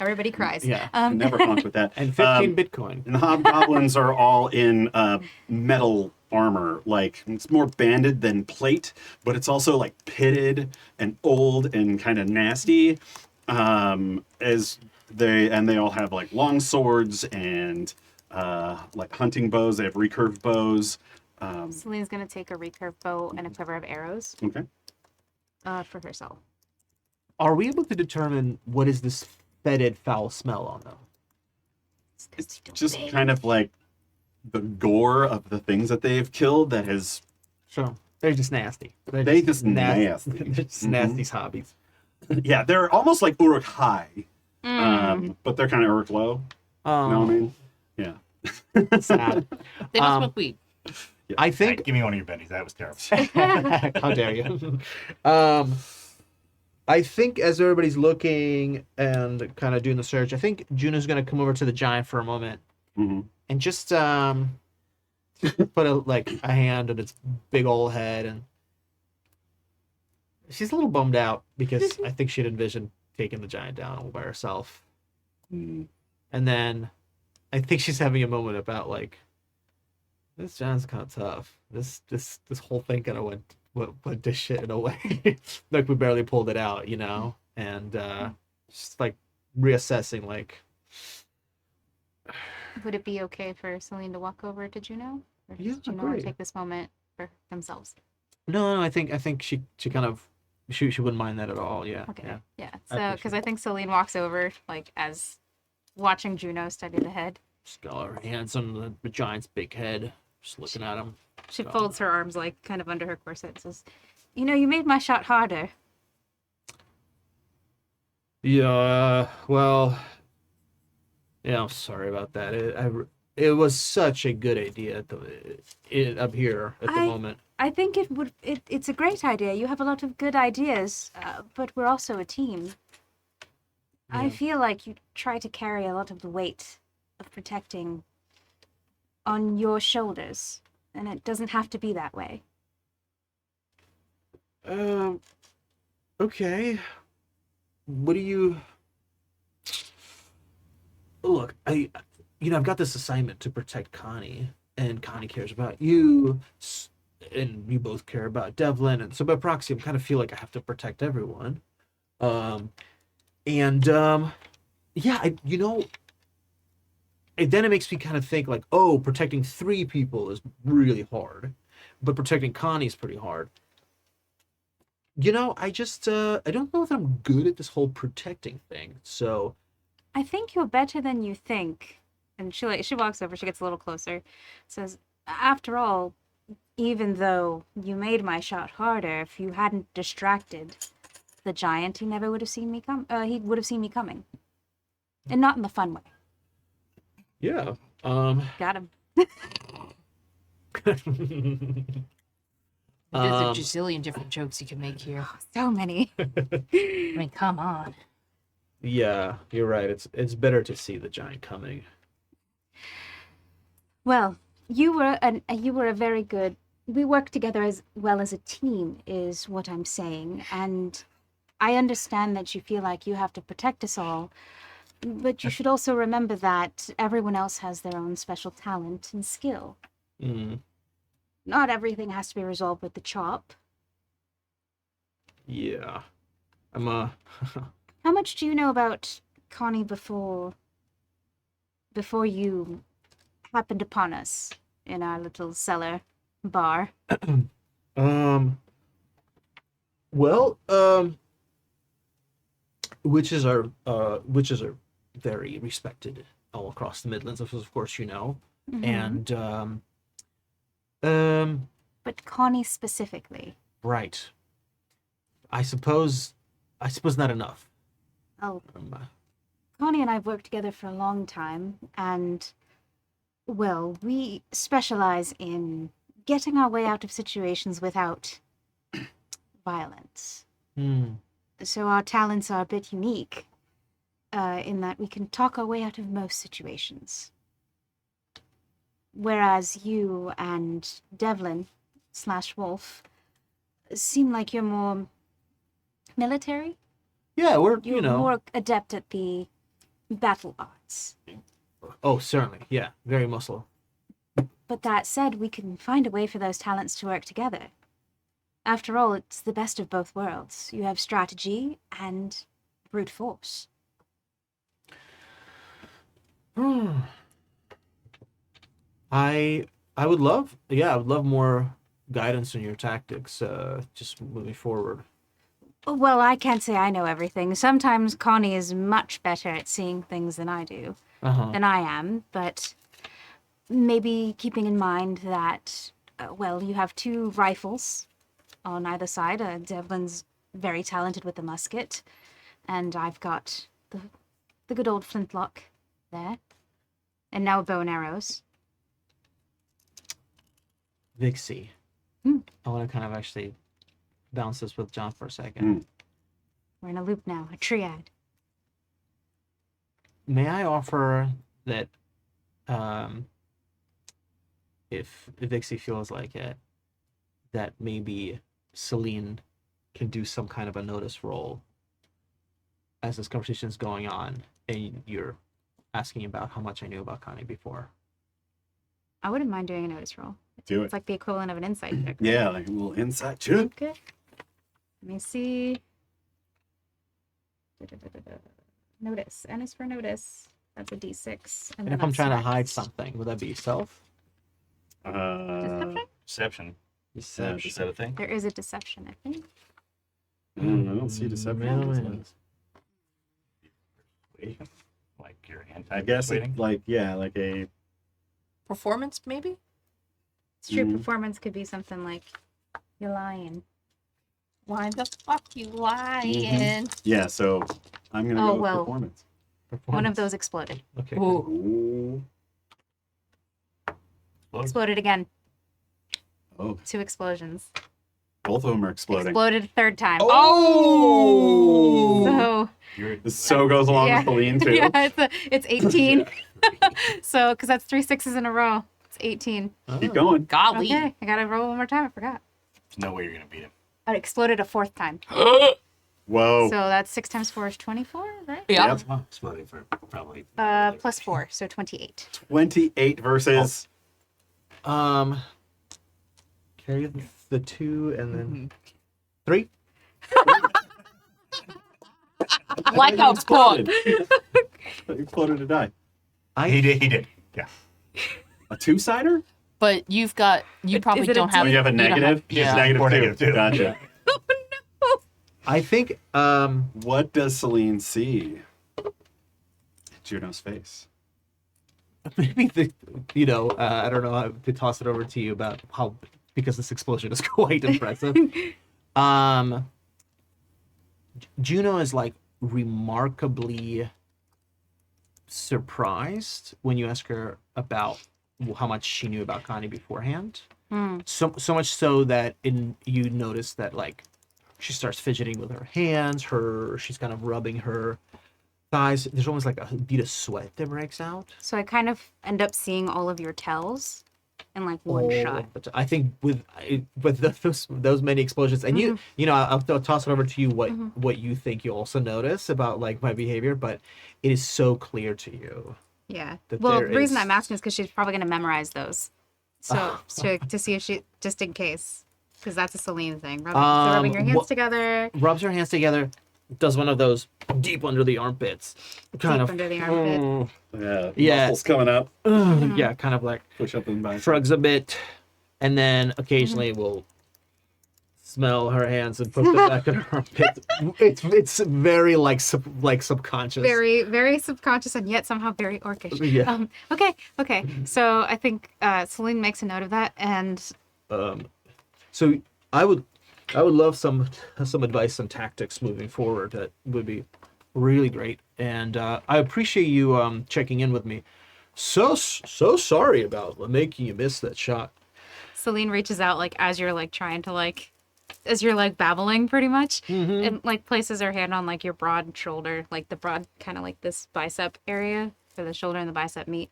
S3: Everybody cries.
S4: Yeah.
S2: never funk with that.
S4: And 15 Bitcoin.
S2: And the hobgoblins are all in metal armor. Like, it's more banded than plate, but it's also like pitted and old and kind of nasty. As they all have like long swords and like hunting bows. They have recurved bows.
S3: Celine's gonna take a recurve bow and a quiver of arrows
S2: Okay.
S3: for herself.
S4: Are we able to determine what is this fetid foul smell on them?
S2: It's just kind of like the gore of the things that they've killed that has.
S4: So they're just nasty. They're
S2: They just nasty.
S4: They're just
S2: Mhm.
S4: nasty hobbies.
S2: Yeah, they're almost like Uruk high, but they're kind of Uruk low. You know what I mean? Yeah.
S4: Sad.
S5: They don't smoke weed.
S4: I
S1: Hey,
S4: think.
S1: give me one of your bennies. That was terrible.
S4: How dare you? I think as everybody's looking and kind of doing the search, I think Juno's gonna come over to the giant for a moment
S2: Mm-hmm.
S4: and just put a hand on its big old head, and she's a little bummed out because I think she'd envisioned taking the giant down all by herself.
S3: Hmm.
S4: And then I think she's having a moment about like, this John's kind of tough. This whole thing kind of went to shit in a way. Like we barely pulled it out, you know? And just like reassessing like,
S3: Would it be okay for Céline to walk over to Juno? Or
S4: Yeah,
S3: does Juno want
S4: great.
S3: to take this moment for themselves?
S4: no, I think she kind of she wouldn't mind that at all. Yeah.
S3: Okay. Yeah.
S4: I
S3: So,
S4: appreciate
S3: because I think Céline walks over, like, as watching Juno study the head.
S4: Just got her hands on the giant's big head, just looking at him.
S3: She
S4: So-
S3: folds her arms, like, kind of under her corset and says, "You know, you made my shot harder."
S4: Yeah, well, yeah, I'm sorry about that. It was such a good idea up here at the moment.
S3: I think it's a great idea. You have a lot of good ideas, but we're also a team. I
S4: Yeah.
S3: feel like you try to carry a lot of the weight of protecting on your shoulders, and it doesn't have to be that way.
S4: Okay. What do you look? I've got this assignment to protect Connie, and Connie cares about you, and you both care about Devlin, and so by proxy, I kind of feel like I have to protect everyone. Yeah, and then it makes me kind of think like, oh, protecting 3 people is really hard, but protecting Connie is pretty hard. I just I don't know if I'm good at this whole protecting thing. So
S3: I think you're better than you think. And she walks over, she gets a little closer, says, "After all, even though you made my shot harder, if you hadn't distracted the giant, he never would have seen me come. He would have seen me coming, and not in the fun way."
S4: yeah,
S3: Got him.
S5: There's a
S4: Um,
S5: gazillion different jokes you can make here.
S3: So many.
S5: I mean, come on.
S4: yeah, you're right. It's better to see the giant coming.
S3: Well, you were a very good. We work together as well as a team, is what I'm saying, and I understand that you feel like you have to protect us all, but you should also remember that everyone else has their own special talent and skill.
S4: Mm,
S3: Not everything has to be resolved with the chop.
S4: yeah, I'm
S3: How much do you know about Connie before you happened upon us in our little cellar bar?
S4: Well, witches are very respected all across the Midlands, as of course you know.
S3: Mhm.
S4: And
S3: But Connie specifically.
S4: right. I suppose not enough.
S3: Oh,
S4: Um,
S3: Connie and I have worked together for a long time, and, well, we specialize in getting our way out of situations without violence.
S4: hmm.
S3: So our talents are a bit unique, in that we can talk our way out of most situations. Whereas you and Devlin / Wolf seem like you're more military.
S4: Yeah, we're
S3: You're more adept at the battle arts.
S4: Oh, certainly. Yeah, very muscle.
S3: But that said, we can find a way for those talents to work together. After all, it's the best of both worlds. You have strategy and brute force.
S4: I would love, I would love more guidance on your tactics, just moving forward.
S3: Well, I can't say I know everything. Sometimes Connie is much better at seeing things than I do, than I am, but maybe keeping in mind that, well, you have 2 rifles on either side. Devlin's very talented with the musket, and I've got the good old flintlock there, and now bow and arrows.
S4: Vixie.
S3: Hmm.
S4: I want to kind of actually bounce this with John for a second.
S3: We're in a loop now, a triad.
S4: May I offer that if Vixie feels like it, that maybe Céline can do some kind of a notice roll as this conversation is going on, and you're asking about how much I knew about Connie before.
S3: I wouldn't mind doing a notice roll.
S2: Do
S3: It's
S2: it.
S3: like the equivalent of an insight check.
S2: Yeah, like a little insight check.
S3: Okay. Let me see. Notice. N is for notice. That's a D6.
S4: And
S3: then
S4: if I'm
S3: that's
S4: trying to
S3: next.
S4: hide something, would that be stealth?
S3: Deception?
S1: Deception.
S4: Deception.
S1: Is that a thing?
S3: There is a deception, I think.
S2: I don't see deception.
S1: Like you're
S2: I guess
S1: anti-persuading?
S2: it's like like a
S5: Performance, maybe?
S3: It's true.
S2: Mhm.
S3: Performance could be something like you're lying.
S5: Why the fuck you lying?
S2: yeah. So I'm gonna
S3: Oh,
S2: go with
S3: well.
S2: performance.
S3: One of those exploded.
S4: Okay.
S5: Ooh.
S2: Ooh.
S3: Exploded again.
S2: Oh,
S3: 2 explosions.
S2: both of them are exploding.
S3: Exploded a third time.
S4: Oh!
S3: So
S1: You're,
S2: So goes along
S3: Yeah.
S2: with Céline too.
S3: yeah, it's 18. So because that's 3 6s in a row. It's 18.
S2: Keep going.
S5: Golly.
S3: Okay, I gotta roll one more time. I forgot.
S1: There's no way you're gonna beat him.
S3: It exploded a 4th time.
S2: Whoa.
S3: So that's 6 times 4 is 24, right?
S5: Yeah.
S2: Yep.
S1: Oh, exploding for probably.
S3: Plus 4, so 28.
S2: 28 versus.
S4: Carry the 2 and then 3.
S5: Like a book.
S2: Exploded a die.
S1: He did. Yeah.
S2: A 2-sider?
S5: But you probably
S3: Is it a
S5: don't have.
S2: Oh, you have a
S5: you don't
S2: negative?
S5: yeah.
S2: Negative
S1: Or
S2: 2.
S1: negative 2.
S2: Gotcha.
S4: I think
S2: What does Céline see? Juno's face.
S4: maybe I don't know how to toss it over to you about how, because this explosion is quite impressive. Juno is like remarkably surprised when you ask her about how much she knew about Connie beforehand. So much so that you notice that like she starts fidgeting with her hands, she's kind of rubbing her thighs. There's almost like a bead of sweat that breaks out.
S3: So I kind of end up seeing all of your tells in like one shot.
S4: But I think with those many explosions, and you know, I'll toss it over to you what you think you also notice about like my behavior, but it is so clear to you.
S3: Yeah.
S4: That
S3: Well, the
S4: there
S3: reason
S4: is-
S3: I'm asking is because she's probably going to memorize those. So to see if she, just in case, because that's a Céline thing. Rubbing your hands together,
S4: Rubs her hands together, does one of those deep under the armpits, kind
S3: deep
S4: of
S3: under the armpit.
S2: Yeah. Muscles coming up.
S4: yeah, kind of like
S2: Push up and by.
S4: shrugs a bit, and then occasionally will smell her hands and put them back in her armpit. It's very like subconscious.
S3: Very, very subconscious and yet somehow very orcish.
S4: Yeah.
S3: Okay. So I think Céline makes a note of that, and
S4: So I would love some advice on tactics moving forward. That would be really great. And I appreciate you checking in with me. So sorry about making you miss that shot.
S3: Céline reaches out like as you're like trying to like, as you're like babbling pretty much, and like places her hand on like your broad shoulder, like the broad kind of like this bicep area where the shoulder and the bicep meet,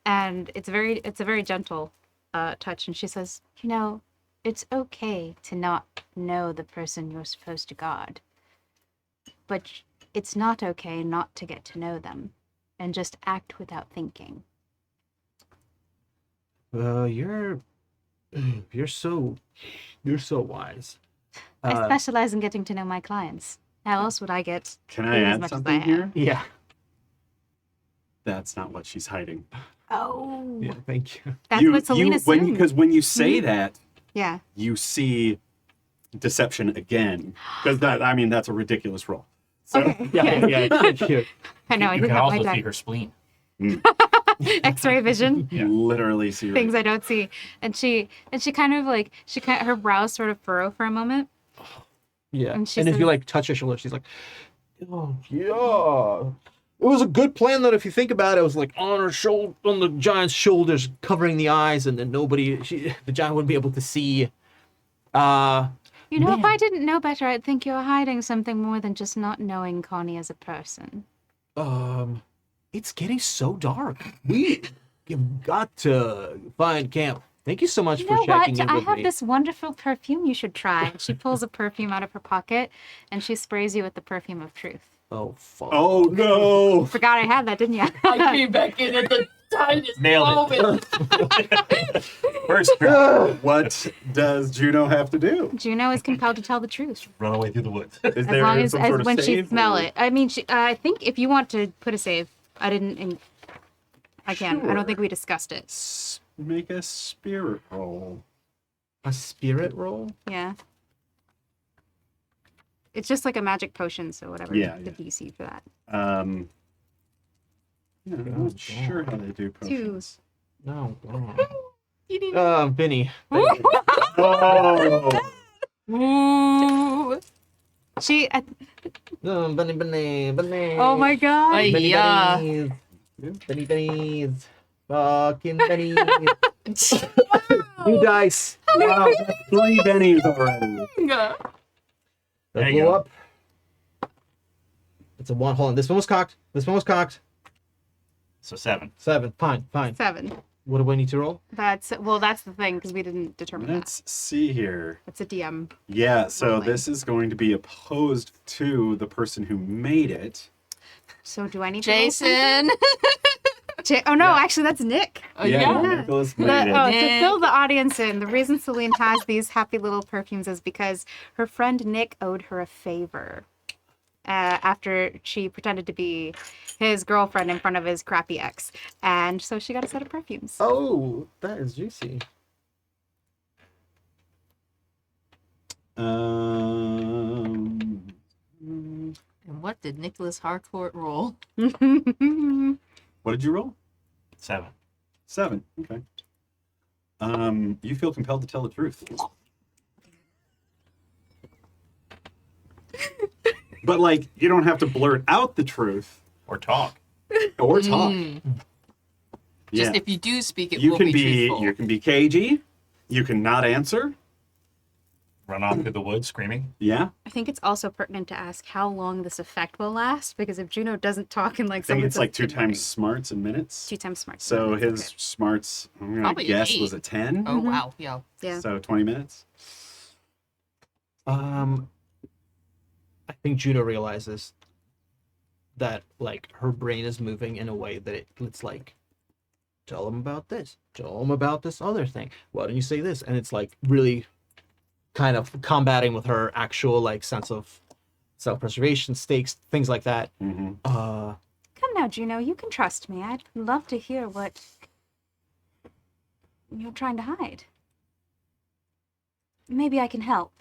S3: and it's a very gentle touch, and she says, you know, it's okay to not know the person you're supposed to guard, but it's not okay not to get to know them and just act without thinking.
S4: You're so wise.
S3: I specialize in getting to know my clients. How else would I get
S2: Can I
S3: as
S2: add
S3: much as
S2: something
S3: I
S2: here?
S3: have?
S4: Yeah.
S2: That's not what she's hiding.
S3: Oh,
S4: Yeah. Thank you.
S3: that's what Céline assumed.
S2: Because when you say that,
S3: Yeah.
S2: you see deception again. Because that's a ridiculous roll. So
S3: Okay.
S4: Yeah. Thank you.
S3: I know. I
S1: You
S3: did
S1: can
S3: have my
S1: also see
S3: die.
S1: her spleen.
S3: X-ray vision.
S1: Yeah.
S2: literally see
S3: Things I don't see. And she kind of like her brows sort of furrow for a moment.
S4: Yeah.
S3: And
S4: And,
S3: she
S4: if you
S3: says-
S4: like touch her shoulder, she's like, oh yeah. It was a good plan that if you think about it, it was like on her shoulder, on the giant's shoulders, covering the eyes, and then the giant wouldn't be able to see.
S3: You know, if
S4: Man.
S3: I didn't know better, I'd think you're hiding something more than just not knowing Connie as a person.
S4: It's getting so dark. You've got to find camp. Thank you so much
S3: You
S4: for
S3: know
S4: checking
S3: what?
S4: in
S3: I
S4: with
S3: have
S4: me.
S3: this wonderful perfume you should try. She pulls a perfume out of her pocket and she sprays you with the perfume of truth.
S4: Oh, fuck.
S2: Oh no!
S3: Forgot I had that, didn't you?
S5: I came back in at the tiniest
S1: Nailed it.
S5: moment.
S1: First try.
S2: What does Juno have to do?
S3: Juno is compelled to tell the truth.
S1: Run away through the woods.
S2: Is
S3: As
S2: there
S3: long as,
S2: some sort of
S3: when she
S2: save,
S3: smell
S2: or-
S3: it. I mean, I think if you want to put a save, I didn't. I can. I
S2: Sure.
S3: don't think we discussed it.
S2: Make a spirit roll.
S4: A spirit roll?
S3: Yeah. It's just like a magic potion, so whatever
S2: Yeah,
S3: the
S2: yeah.
S3: DC for that.
S2: I'm not sure how they do potions.
S4: No.
S5: You need-
S4: Vinny.
S2: Oh!
S5: Ooh.
S3: She.
S4: No, Benny.
S3: Oh my god.
S5: Ay.
S4: Benny,
S5: Yeah.
S4: Benny's. Fucking Benny. New dice.
S2: Wow, that's 3 bennies already.
S4: That
S1: There you
S4: blew
S1: go.
S4: up. It's a 1. Hold on. This one was cocked.
S1: So 7.
S4: 7. Fine.
S3: 7.
S4: What do I need to roll?
S3: That's the thing because we didn't determine that.
S2: Let's see here.
S3: It's a DM.
S2: Yeah, so
S3: Rolling.
S2: this is going to be opposed to the person who made it.
S3: So do I need to roll something?
S5: Jason.
S3: Oh no,
S2: Yeah.
S3: actually that's Nick.
S5: Oh, yeah.
S2: Nicholas
S3: The-
S2: made it.
S3: to
S5: Nick.
S3: fill the audience in, the reason Céline has these happy little perfumes is because her friend Nick owed her a favor after she pretended to be his girlfriend in front of his crappy ex. And so she got a set of perfumes.
S4: Oh, that is juicy.
S5: And what did Nicholas Harcourt roll?
S2: What did you roll?
S1: 7.
S2: 7. Okay. You feel compelled to tell the truth. But like, you don't have to blurt out the truth
S1: Or talk.
S2: or talk.
S5: Just
S2: Yeah.
S5: if you do speak, it
S2: You
S5: will
S2: can
S5: be
S2: be
S5: truthful.
S2: you can be cagey. You can not answer.
S1: Run off through the woods screaming.
S2: Yeah.
S3: I think it's also pertinent to ask how long this effect will last, because if Juno doesn't talk in like
S2: I think
S3: someone
S2: it's
S3: says
S2: like 2
S3: good morning-
S2: times smarts in minutes.
S3: 2 times smart.
S2: So
S3: Okay.
S2: his smarts, I'm gonna
S5: Probably
S2: guess,
S5: 8.
S2: was a 10.
S5: Oh, wow. Yeah.
S3: Yeah.
S2: So 20 minutes.
S4: I think Juno realizes that like her brain is moving in a way that it's like, tell them about this, tell them about this other thing. Why don't you say this? And it's like really kind of combating with her actual like sense of self-preservation, stakes, things like that.
S2: Mm-hmm.
S3: Come now, Juno, you can trust me. I'd love to hear what you're trying to hide. Maybe I can help.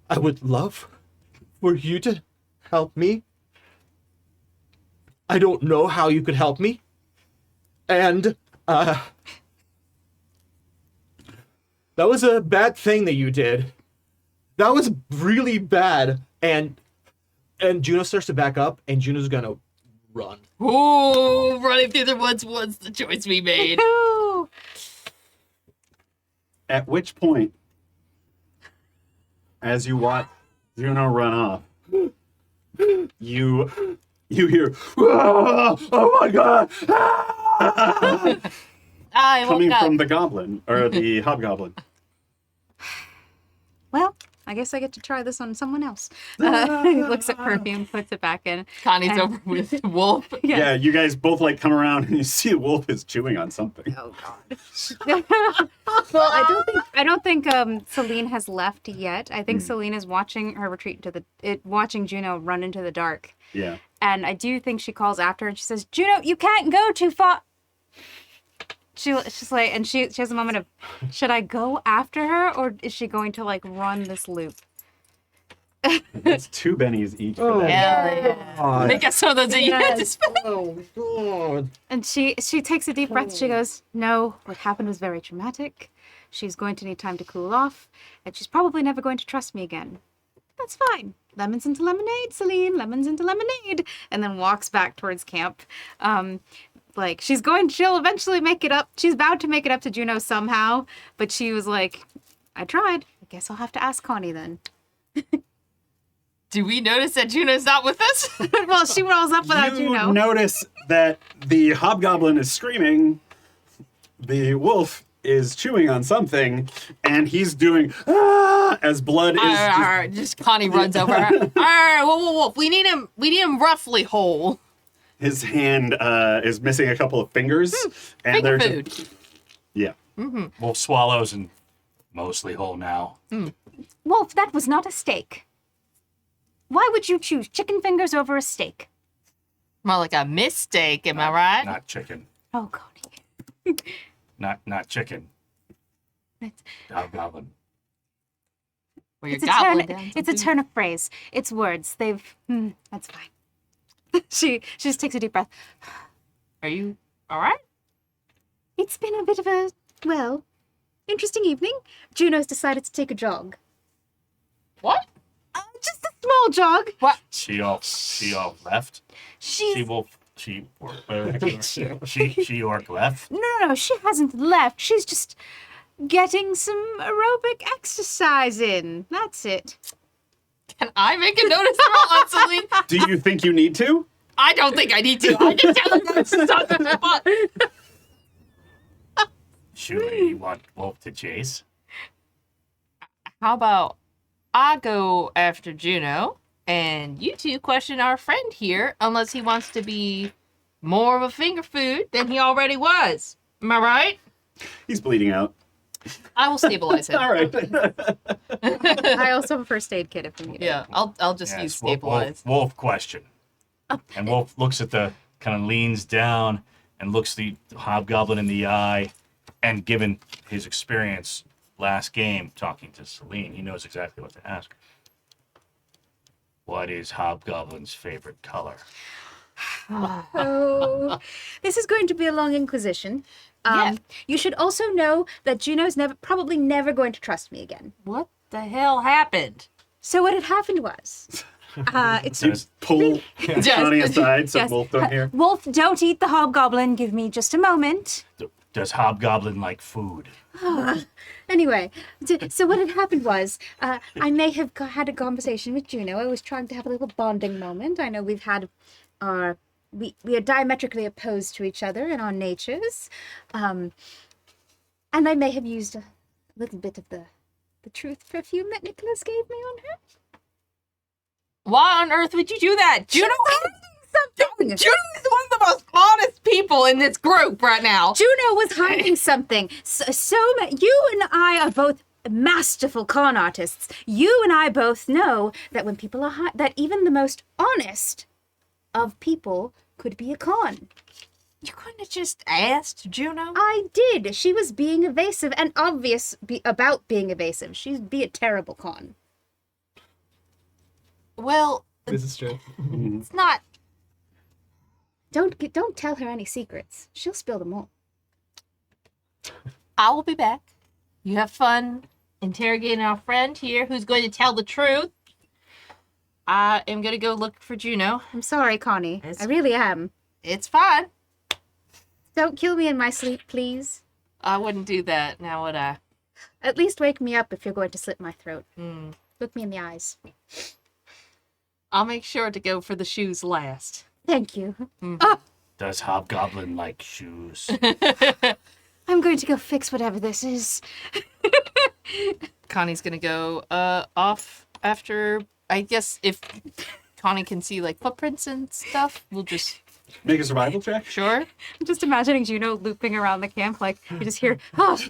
S4: I would love for you to help me. I don't know how you could help me. And that was a bad thing that you did. That was really bad. And Juno starts to back up, and Juno's gonna run.
S5: Ooh, running through the woods was the choice we made.
S3: Ooh.
S2: At which point, as you watch Juno run off, you hear, "Ah, oh my god!" Ah!"
S5: I woke
S2: coming
S5: up.
S2: from the goblin or the hobgoblin.
S3: Well, I guess I get to try this on someone else. He looks at perfume, puts it back in.
S5: Connie's
S3: And-
S5: over with Wolf.
S2: Yeah, you guys both like come around and you see a wolf is chewing on something.
S3: Oh God. Well, I don't think Céline has left yet. I think Céline is watching her retreat into watching Juno run into the dark.
S2: Yeah.
S3: And I do think she calls after her and she says, "Juno, you can't go too far." She's like, and she has a moment of, should I go after her or is she going to like run this loop?
S2: That's 2 bennies each for
S4: Oh,
S2: that.
S5: Yeah. Make us so those that you had to spend.
S4: Oh God.
S3: And she takes a deep breath. She goes, "No, what happened was very traumatic. She's going to need time to cool off, and she's probably never going to trust me again. That's fine. Lemons into lemonade, Céline. Lemons into lemonade." And then walks back towards camp. Like she'll eventually make it up. She's bound to make it up to Juno somehow. But she was like, "I tried. I guess I'll have to ask Connie then."
S5: Do we notice that Juno's not with us?
S3: Well, she rolls up without
S2: You
S3: Juno.
S2: notice that the hobgoblin is screaming. The wolf is chewing on something, and he's doing as blood is.
S5: Just Connie runs over. Whoa. We need him roughly whole.
S2: His hand is missing a couple of fingers, and
S5: Finger
S2: there's
S5: food.
S2: yeah.
S1: Wolf swallows and mostly whole now.
S3: Wolf, that was not a steak. Why would you choose chicken fingers over a steak?
S5: More like a mistake, am I right?
S1: Not chicken.
S3: Oh, Connie.
S1: Not chicken.
S3: It's,
S1: Hobgoblin.
S5: Where you're
S3: it's a
S5: gobbling
S3: turn.
S5: down
S3: It's a
S5: some
S3: turn of phrase. It's words. That's fine. She just takes a deep breath.
S5: food. Are you all right?
S3: It's been a bit of a, well, interesting evening. Juno's decided to take a jog.
S5: What?
S3: Just a small jog.
S5: What?
S1: She all left. She orc left.
S3: No, she hasn't left. She's just getting some aerobic exercise in. That's it.
S5: Can I make a notice roll on Céline?
S2: Do you think you need to?
S5: I don't think I need to. I just tell him that's stuck in the spot.
S1: Surely you want Wolf to chase.
S5: How about I go after Juno, and you two question our friend here, unless he wants to be more of a finger food than he already was. Am I right?
S2: He's bleeding out.
S5: I will stabilize him.
S2: All right.
S3: I also have a first aid kit if you need it.
S5: Yeah, I'll just use stabilize.
S1: Wolf question. And Wolf looks at kind of leans down and looks the hobgoblin in the eye, and given his experience last game talking to Céline, he knows exactly what to ask. What is Hobgoblin's favorite color?
S3: Oh, this is going to be a long inquisition.
S5: Yeah.
S3: You should also know that Juno's probably never going to trust me again.
S5: What the hell happened?
S3: So what had happened was, it's
S2: Just pull Connie aside so
S3: Yes.
S2: Wolf don't hear.
S3: Wolf, don't eat the hobgoblin. Give me just a moment.
S1: Does Hobgoblin like food?
S3: Anyway, so what had happened was, I may have had a conversation with Juno. I was trying to have a little bonding moment. I know we've had we are diametrically opposed to each other in our natures. And I may have used a little bit of the truth perfume that Nicholas gave me on her.
S5: Why on earth would you do that? Juno
S3: Something.
S5: Juno is one of the most honest people in this group right now.
S3: Juno was hiding something. You and I are both masterful con artists. You and I both know that when people are that even the most honest of people could be a con.
S5: You couldn't have just asked Juno?
S3: I did. She was being evasive and obvious about being evasive. She'd be a terrible con.
S5: Well,
S4: This is true.
S5: it's not.
S3: Don't tell her any secrets. She'll spill them all.
S5: I will be back. You have fun interrogating our friend here who's going to tell the truth. I am going to go look for Juno.
S3: I'm sorry, Connie. I really am.
S5: It's fine.
S3: Don't kill me in my sleep, please.
S5: I wouldn't do that, now would I?
S3: At least wake me up if you're going to slit my throat.
S5: Mm.
S3: Look me in the eyes.
S5: I'll make sure to go for the shoes last.
S3: Thank you.
S1: Does Hobgoblin like shoes?
S3: I'm going to go fix whatever this is.
S5: Connie's going to go off after, I guess, if Connie can see like footprints and stuff, we'll just...
S2: Make a survival check.
S5: Sure.
S3: I'm just imagining Juno looping around the camp, like you just hear,
S2: I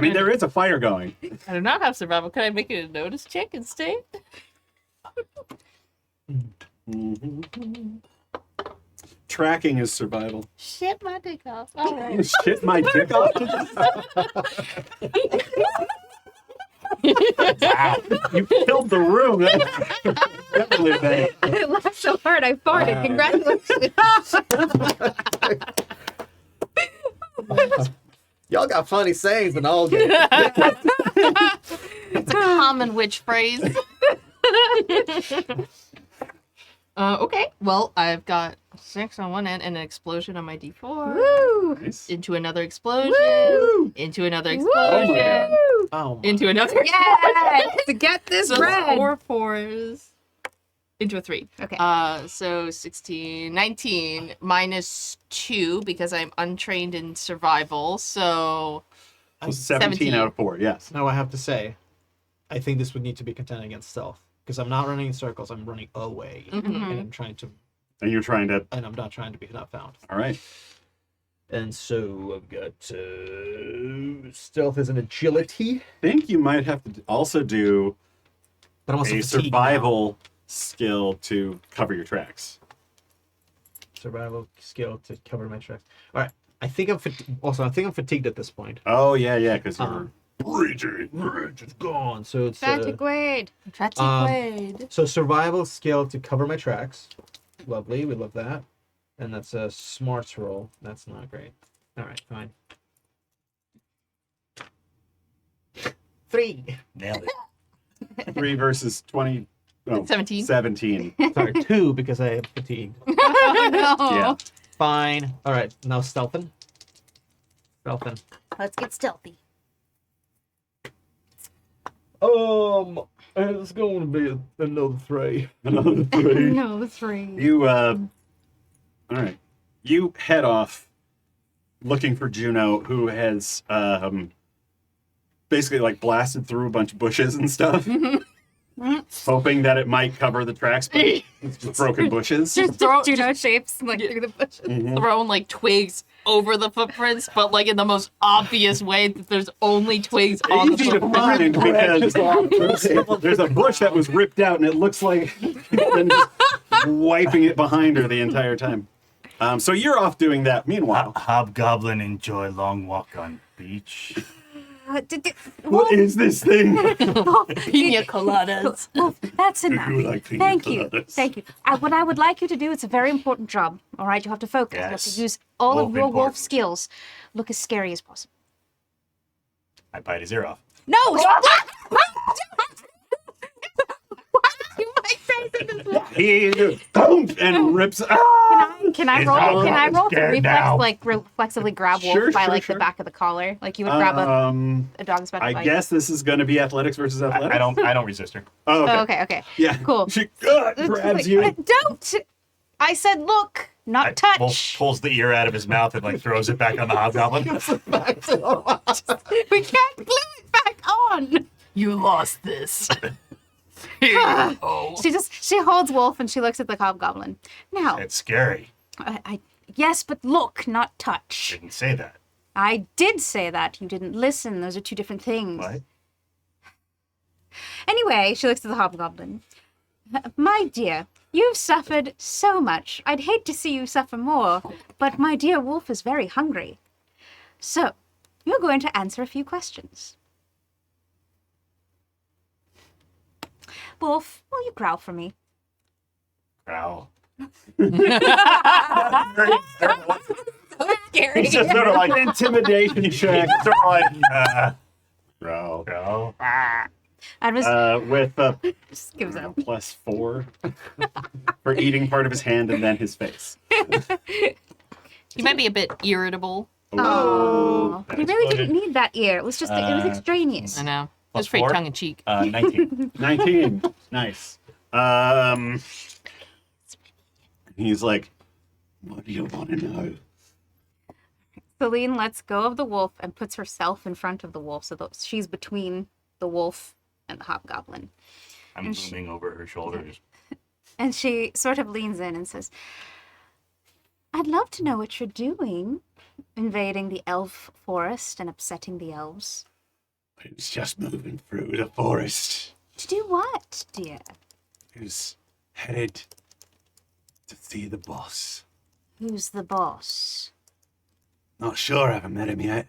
S2: mean, there is a fire going.
S5: I do not have survival. Can I make it a notice check instead?
S2: Tracking is survival.
S5: Shit my dick off. All right.
S2: Shit my dick off. Wow. You killed the room. That's definitely bad.
S3: I laughed so hard I farted. Congratulations.
S4: Y'all got funny sayings in Aldgate.
S5: It's a common witch phrase. Okay. Well, I've got 6 on one end and an explosion on my D4.
S3: Woo!
S2: Nice.
S5: Into another explosion.
S3: Woo!
S5: Into another
S3: Woo!
S5: explosion.
S4: Oh my.
S5: Into another
S3: Yes! To get this
S5: So
S3: bread.
S5: 4 4s. Into a 3.
S3: Okay.
S5: So 16, 19 minus 2 because I'm untrained in survival. So
S2: 17 out of 4, yes.
S4: Now I have to say, I think this would need to be contended against stealth because I'm not running in circles. I'm running away, and I'm trying to,
S2: And you're trying to.
S4: and I'm not trying to be not found.
S2: All right.
S4: And so I've got stealth is an agility,
S2: I think you might have to also do
S4: but I'm also
S2: a
S4: fatigued now.
S2: survival skill to cover your tracks.
S4: Survival skill to cover my tracks. All right, I think I'm fatigued at this point.
S2: Oh, yeah, because you're
S4: Rage is gone. So it's
S3: Fatigue.
S4: so survival skill to cover my tracks. Lovely, we love that. And that's a smarts roll. That's not great. All right, fine. 3.
S1: Nailed it.
S2: 3 versus 20. Oh,
S5: 17.
S2: 17.
S4: Sorry, 2 because I have fatigue.
S3: Oh, no.
S2: Yeah.
S4: Fine. All right, now stealthin. Stealthin.
S3: Let's get stealthy.
S4: It's going to be another 3.
S2: Another 3.
S3: No, 3.
S2: You, all right. You head off looking for Juno, who has basically like blasted through a bunch of bushes and stuff, hoping that it might cover the tracks, but it's just broken bushes.
S5: Just throw,
S3: Juno shapes like through the bushes.
S5: throwing like twigs over the footprints, but like in the most obvious way that there's only twigs on the
S2: Easy to
S5: footprint.
S2: find because there's a bush that was ripped out and it looks like been just wiping it behind her the entire time. So you're off doing that. Meanwhile,
S1: Hobgoblin enjoy long walk on beach.
S2: what is this thing?
S5: Pina coladas.
S3: That's enough.
S2: you like pina
S3: Thank you.
S2: coladas?
S3: Thank you. What I would like you to do, it's a very important job. All right, you have to focus. You have
S1: Yes.
S3: to use all
S1: Wolf
S3: of your wolf
S1: important.
S3: skills. Look as scary as possible.
S1: I bite his ear off.
S3: No!
S2: He boom, and rips. Ah!
S3: Can I
S1: He's
S3: roll?
S1: not
S3: Can I roll to
S1: scared
S3: reflex,
S1: now.
S3: like reflexively grab Wolf
S2: Sure,
S3: by
S2: sure,
S3: like
S2: sure.
S3: the back of the collar, like you would grab a dog's about to
S2: I
S3: bite?
S2: guess this is going to be athletics versus athletics.
S1: I don't resist her.
S2: Oh, okay.
S3: Oh, okay.
S2: Yeah.
S3: Cool.
S2: She grabs you.
S3: Don't! I said, look, not touch.
S1: Wolf pulls the ear out of his mouth and like throws it back on the hobgoblin.
S3: We can't glue it back on.
S5: You lost this.
S3: She holds Wolf and she looks at the hobgoblin. Now,
S1: It's scary.
S3: yes, but look, not touch.
S1: Didn't say that.
S3: I did say that. You didn't listen. Those are two different things.
S1: What?
S3: Anyway, she looks at the hobgoblin. My dear, you've suffered so much. I'd hate to see you suffer more, but my dear Wolf is very hungry. So, you're going to answer a few questions. Wolf, will you growl for me?
S1: Growl.
S3: Scary.
S1: It's just sort of like
S2: Intimidation check.
S1: sort of like
S2: Growl.
S1: growl.
S3: I was
S2: With a
S3: just gives up.
S2: +4 for eating part of his hand and then his face.
S5: You might be a bit irritable.
S3: Oh, he really
S1: exploded.
S3: didn't need that ear. It was just, it was extraneous.
S5: I know. It
S1: Plus
S5: was pretty
S1: 4?
S5: tongue in cheek.
S1: 19.
S2: 19. Nice. He's like, what do you want to know?
S3: Céline lets go of the wolf and puts herself in front of the wolf so that she's between the wolf and the hobgoblin.
S1: I'm looming over her shoulders.
S3: And she sort of leans in and says, I'd love to know what you're doing, invading the elf forest and upsetting the elves.
S2: I was just moving through the forest.
S3: To do what, dear?
S2: He was headed to see the boss.
S3: Who's the boss?
S2: Not sure, I haven't met him yet.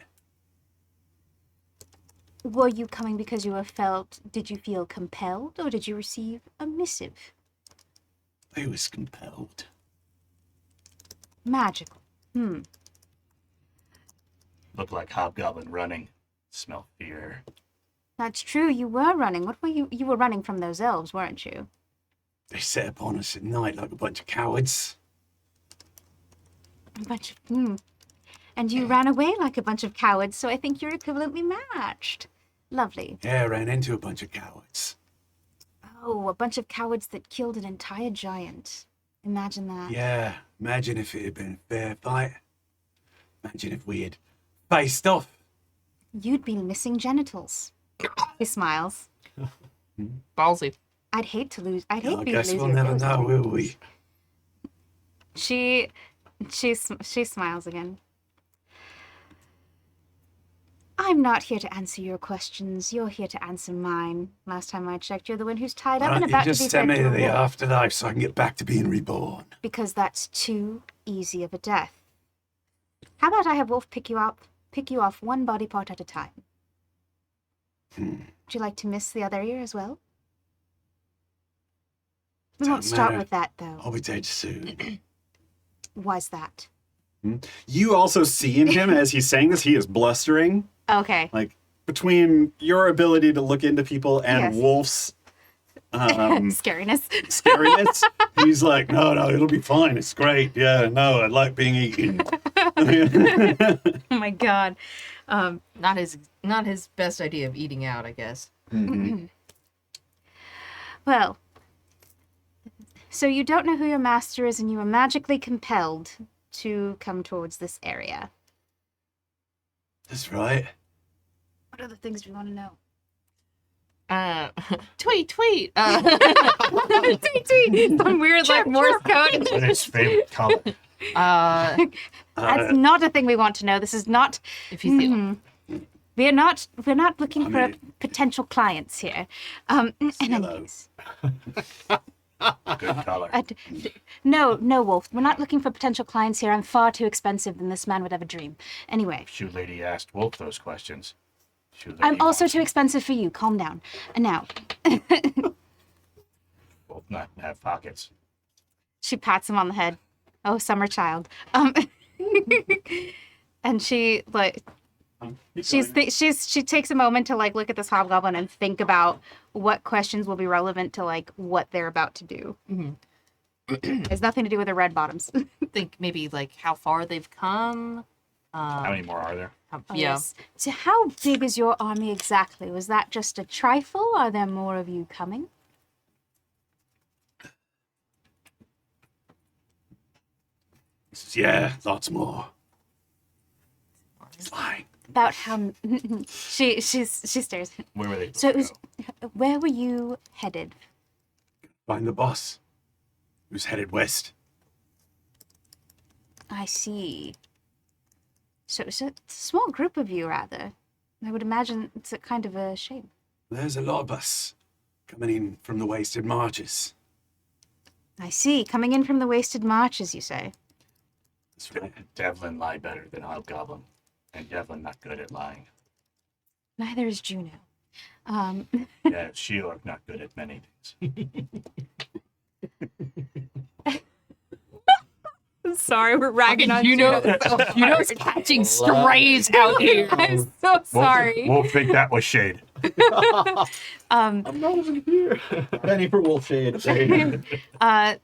S3: Were you coming because did you feel compelled, or did you receive a missive?
S2: I was compelled.
S3: Magical.
S1: Look like hobgoblin running. Smell fear.
S3: That's true, you were running. What were you were running from those elves, weren't you?
S2: They set upon us at night like a bunch of cowards.
S3: A bunch of, And you ran away like a bunch of cowards, so I think you're equivalently matched. Lovely.
S2: Yeah, I ran into a bunch of cowards.
S3: Oh, a bunch of cowards that killed an entire giant. Imagine that.
S2: Yeah, imagine if it had been a fair fight. Imagine if we had faced off.
S3: You'd be missing genitals. He smiles.
S5: Ballsy.
S3: I'd hate to lose. I'd
S2: I
S3: hate to
S2: guess
S3: lose
S2: we'll
S3: your
S2: never
S3: ghost.
S2: know, will we?
S3: She smiles again. I'm not here to answer your questions. You're here to answer mine. Last time I checked, you're the one who's tied up
S2: Why
S3: and
S2: don't you
S3: about to
S2: just
S3: be
S2: send
S3: fed
S2: me
S3: to
S2: to
S3: a
S2: the
S3: wolf.
S2: afterlife so I can get back to being reborn?
S3: Because that's too easy of a death. How about I have Wolf pick you off one body part at a time? Would you like to miss the other ear as well? We
S2: Don't
S3: won't start
S2: matter.
S3: with that, though.
S2: I'll be dead soon.
S3: Why's that?
S2: You also see in him, as he's saying this, he is blustering.
S3: Okay.
S2: Like, between your ability to look into people and
S3: Yes.
S2: Wolf's
S3: Scariness.
S2: scariness, he's like, no, it'll be fine. It's great. Yeah, no, I like being eaten.
S3: Oh my god.
S5: Not his best idea of eating out, I guess.
S3: Well, so you don't know who your master is and you were magically compelled to come towards this area.
S2: That's right.
S3: What other things do you want to know?
S5: Tweet.
S3: Tweet, tweet. Some weird like Morse code.
S1: What is his favorite color?
S3: That's not a thing we want to know. This is not.
S5: If he's the
S3: We're not looking for potential clients here. In any
S2: Yellow.
S3: case,
S1: Good color.
S3: no, Wolf. We're not looking for potential clients here. I'm far too expensive than this man would ever dream. Anyway,
S1: Shoe Lady asked Wolf those questions. Shoe Lady
S3: I'm also
S1: wants
S3: too expensive for you. Calm down. And now,
S1: Wolf not have pockets.
S3: she pats him on the head. Oh, summer child. And she like she takes a moment to like look at this hobgoblin and think about what questions will be relevant to like what they're about to do. It has nothing to do with the red bottoms.
S5: think maybe like how far they've come.
S1: How many more are there?
S3: Oh,
S5: Yeah.
S3: yes. So how big is your army exactly? Was that just a trifle? Are there more of you coming?
S2: He says, yeah, lots more. It's fine.
S3: About how she stares.
S1: Where were they?
S3: So it was,
S1: go?
S3: where were you headed?
S2: Find the boss. Who's headed west.
S3: I see. So it's a small group of you, rather. I would imagine it's a kind of a shame.
S2: There's a lot of us coming in from the wasted marches.
S3: I see. Coming in from the wasted marches, you say.
S2: That's right.
S1: Devlin lie better than Hobgoblin, and Devlin not good at lying.
S3: Neither is Juno.
S1: Yeah, She-Orc not good at many things.
S3: Sorry, we're ragging on
S5: Juno's catching strays out here.
S3: I'm so sorry.
S1: Wolf think that was shade.
S4: I'm not even here. Penny for wolf shade.
S3: And I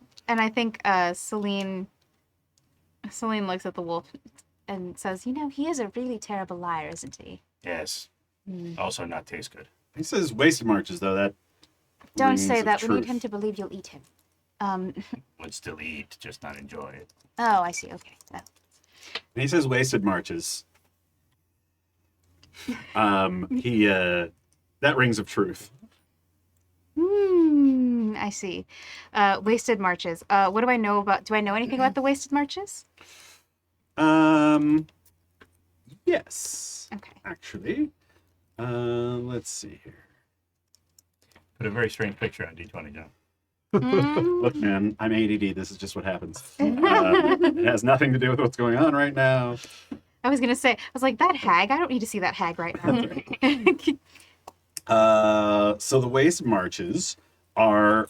S3: think Céline looks at the wolf and says, he is a really terrible liar, isn't he?
S1: Yes. Also not taste good.
S2: He says wasted marches, though. That
S3: Don't
S2: rings
S3: say
S2: of
S3: that. We need
S2: truth.
S3: him to believe you'll eat him.
S1: Would still eat, just not enjoy it.
S3: Oh, I see. Okay. Well,
S2: And he says wasted marches. That rings of truth.
S3: I see. Wasted marches. What do I know about? Do I know anything about the wasted marches?
S2: Yes.
S3: Okay.
S2: Actually. Let's see here.
S1: Put a very strange picture on D20 down.
S2: Look, man, I'm ADD. This is just what happens. It has nothing to do with what's going on right now.
S3: I was gonna say. I was like, that hag. I don't need to see that hag right now.
S2: So the waste marches are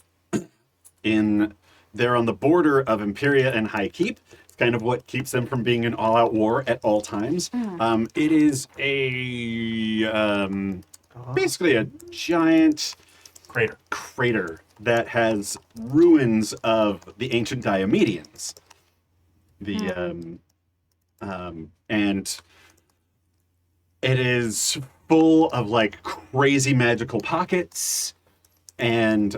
S2: they're on the border of Imperia and High Keep. It's kind of what keeps them from being in all-out war at all times. It is basically a giant crater that has ruins of the ancient Diomedians. And it is full of like crazy magical pockets and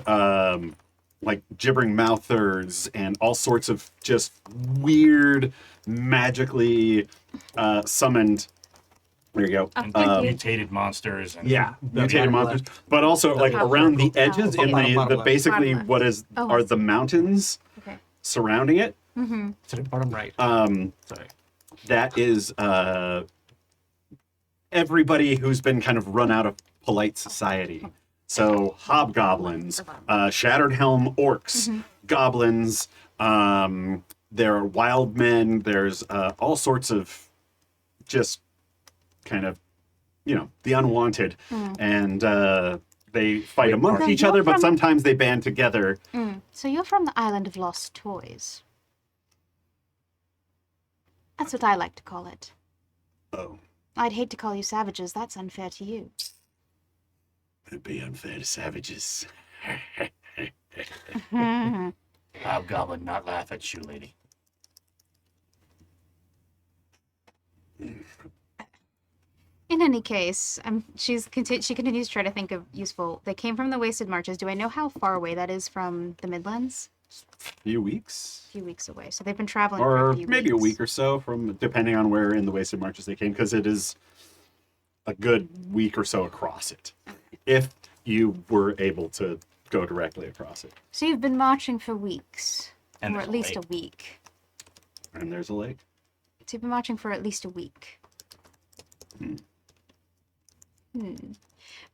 S2: like gibbering mouthers and all sorts of just weird, magically summoned. There you go.
S3: Oh, thank you.
S1: Mutated monsters. And
S2: Mutated monsters, but also like
S3: top
S2: around the
S3: left.
S2: edges in
S4: Bottom
S2: the
S4: left.
S2: basically
S3: Bottom
S2: what is
S3: Oh,
S2: are
S3: I
S2: the mountains
S3: Okay.
S2: surrounding it.
S4: To the bottom right.
S2: Sorry. That is everybody who's been kind of run out of polite society. So hobgoblins, shattered helm orcs, goblins. There are wild men. There's all sorts of just kind of, the unwanted, and they fight amongst
S3: So
S2: each
S3: you're
S2: other, but
S3: from-
S2: sometimes they band together.
S3: So you're from the island of lost toys. That's what I like to call it.
S2: Oh,
S3: I'd hate to call you savages. That's unfair to you.
S2: it'd be unfair to savages.
S1: Hobgoblin, not laugh at Shoe Lady.
S3: In any case, she continues to try to think of useful. They came from the Wasted Marches. Do I know how far away that is from the Midlands?
S2: Few weeks.
S3: A few weeks away. So they've been traveling for
S2: Or
S3: a few
S2: maybe
S3: weeks.
S2: a week or so, from depending on where in the Wasted Marches they came, because it is a good week or so across it, if you were able to go directly across it.
S3: So you've been marching for weeks,
S1: And
S3: or
S1: there's
S3: at
S1: a
S3: least
S1: lake.
S3: a week.
S2: And there's a lake.
S3: So you've been marching for at least a week.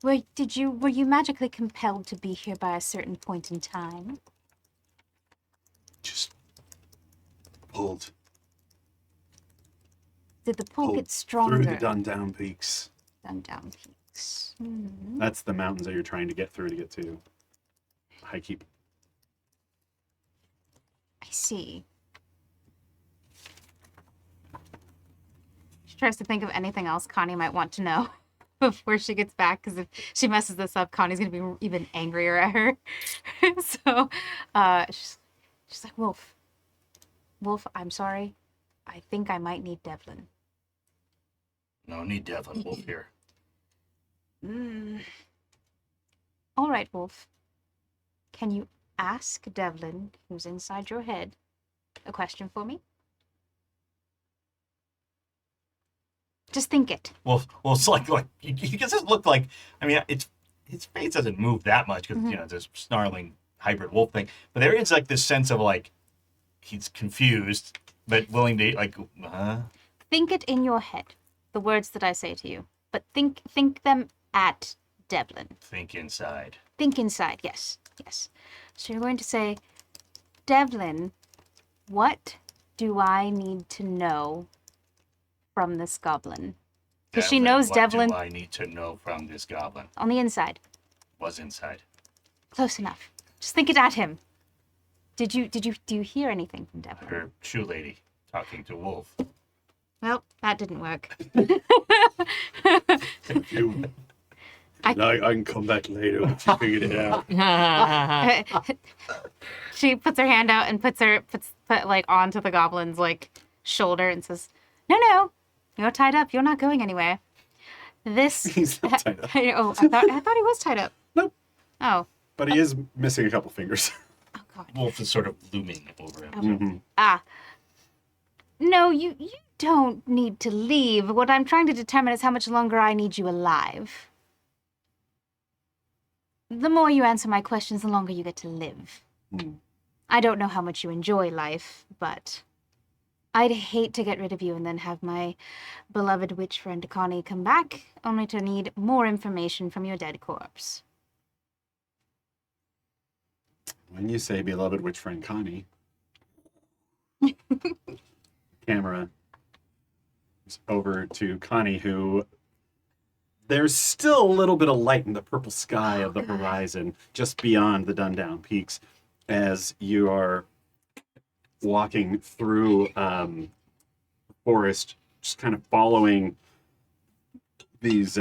S3: Were you magically compelled to be here by a certain point in time?
S2: Just pulled
S3: Did the pull
S2: Pulled
S3: get stronger?
S2: through the Dundown Peaks.
S3: Down peaks.
S2: That's the mountains that you're trying to get through to get to High Keep.
S3: I see. She tries to think of anything else Connie might want to know before she gets back, because if she messes this up, Connie's going to be even angrier at her. So she's like, Wolf, I'm sorry. I think I might need Devlin.
S1: No need Devlin. Wolf here.
S3: All right, Wolf. Can you ask Devlin, who's inside your head, a question for me? Just think it.
S1: Well, it's like you can just look like. I mean, his face doesn't move that much because this snarling hybrid wolf thing. But there is like this sense of like he's confused but willing to like.
S3: Think it in your head, the words that I say to you. But think them at Devlin.
S1: Think inside.
S3: Think inside, yes. So you're going to say, Devlin, what do I need to know from this goblin? Because she knows Devlin
S1: What do I need to know from this goblin?
S3: on the inside.
S1: Was inside.
S3: Close enough. Just think it at him. Do you hear anything from Devlin?
S1: Her shoe lady talking to Wolf.
S3: Well, that didn't work.
S2: I can come back later once you figured it out.
S3: She puts her hand out and puts like onto the goblin's like shoulder and says, "No, you're tied up. You're not going anywhere." This
S2: He's not tied up.
S3: Oh, I thought he was tied up.
S2: Nope.
S3: Oh,
S2: But he is missing a couple fingers.
S3: oh God.
S1: Wolf is sort of looming over him.
S3: No, you don't need to leave. What I'm trying to determine is how much longer I need you alive. The more you answer my questions, the longer you get to live. I don't know how much you enjoy life, but I'd hate to get rid of you and then have my beloved witch friend Connie come back, only to need more information from your dead corpse.
S2: When you say beloved witch friend Connie, camera is over to Connie, who there's still a little bit of light in the purple sky of the horizon just beyond the Dundown Peaks as you are walking through the forest, just kind of following these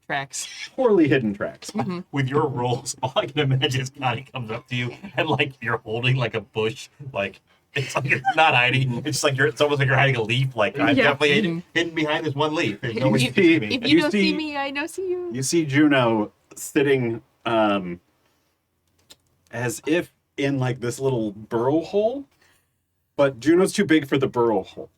S5: Tracks.
S2: poorly hidden tracks.
S1: With your rolls, all I can imagine is Connie comes up to you and like you're holding like a bush, like it's like it's not hiding. It's like it's almost like you're hiding a leaf. Like I'm
S5: Yeah.
S1: definitely hidden behind this one leaf. There's no way
S2: You
S1: you can see me.
S5: If
S2: And
S5: you
S2: you
S5: don't
S2: see-
S5: see me, I don't see you.
S2: You see Juno sitting as if in like this little burrow hole, but Juno's too big for the burrow hole.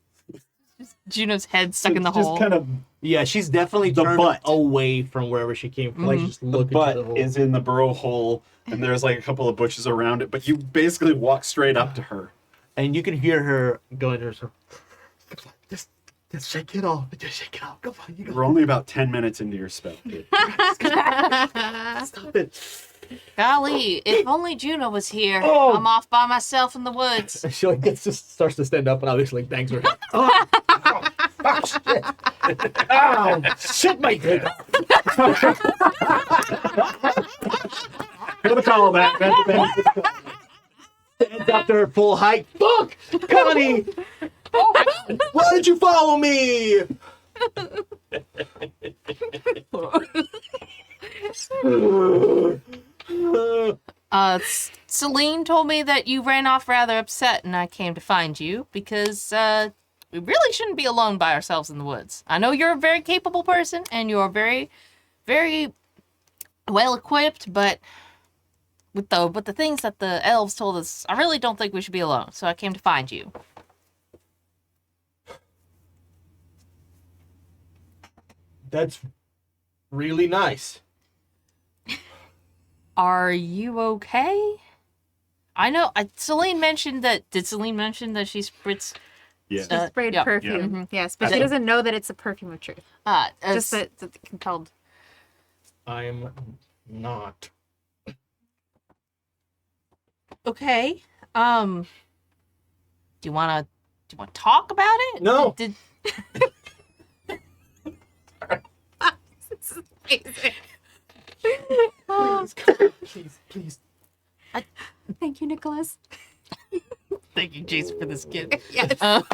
S5: Juno's head stuck in the
S2: Just
S5: hole.
S2: kind of
S4: Yeah, she's definitely
S2: The
S4: turned
S2: butt.
S4: away from wherever she came from. Like, just
S2: the
S4: look into
S2: butt
S4: the hole.
S2: is in the burrow hole, and there's like a couple of bushes around it, but you basically walk straight up to her.
S4: And you can hear her going to herself. Just shake it off. Just shake it off. Come on, you
S2: We're only about 10 minutes into your spell, kid.
S4: stop it.
S5: Golly, if only Juno was here.
S4: Oh.
S5: I'm off by myself in the woods.
S4: And she like just starts to stand up and obviously like bangs her head. Oh, shit. Ow, shit my head.
S2: Hear the call back.
S4: Stands up to her full height. Fuck! Connie! Why did you follow me?
S5: Céline told me that you ran off rather upset, and I came to find you because we really shouldn't be alone by ourselves in the woods. I know you're a very capable person, and you're very, very well equipped, but with the things that the elves told us, I really don't think we should be alone. So I came to find you.
S4: That's really nice.
S5: Are you okay? I know. Céline mentioned that. Did Céline mention that she spritz?
S2: Yeah.
S3: Sprayed
S5: yeah.
S3: perfume. Yes, but she
S2: Okay.
S3: doesn't know that it's a perfume of truth. Just
S5: Just
S3: that compelled.
S4: I'm not.
S5: okay. Do you wanna talk about it?
S4: No.
S5: Did
S3: This is amazing.
S4: Please.
S3: Thank you, Nicholas.
S5: thank you, Jason, for this kid.
S3: Yes.
S5: I'm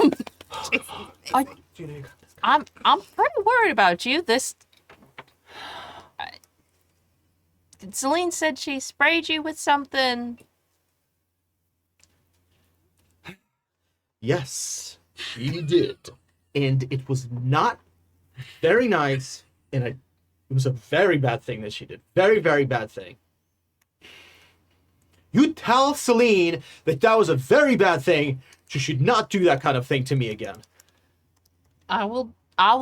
S5: pretty worried about you. Céline said she sprayed you with something.
S4: Yes, she did. And it was not very nice, and it was a very bad thing that she did. Very, very bad thing. You tell Céline that was a very bad thing. She should not do that kind of thing to me again.
S5: I will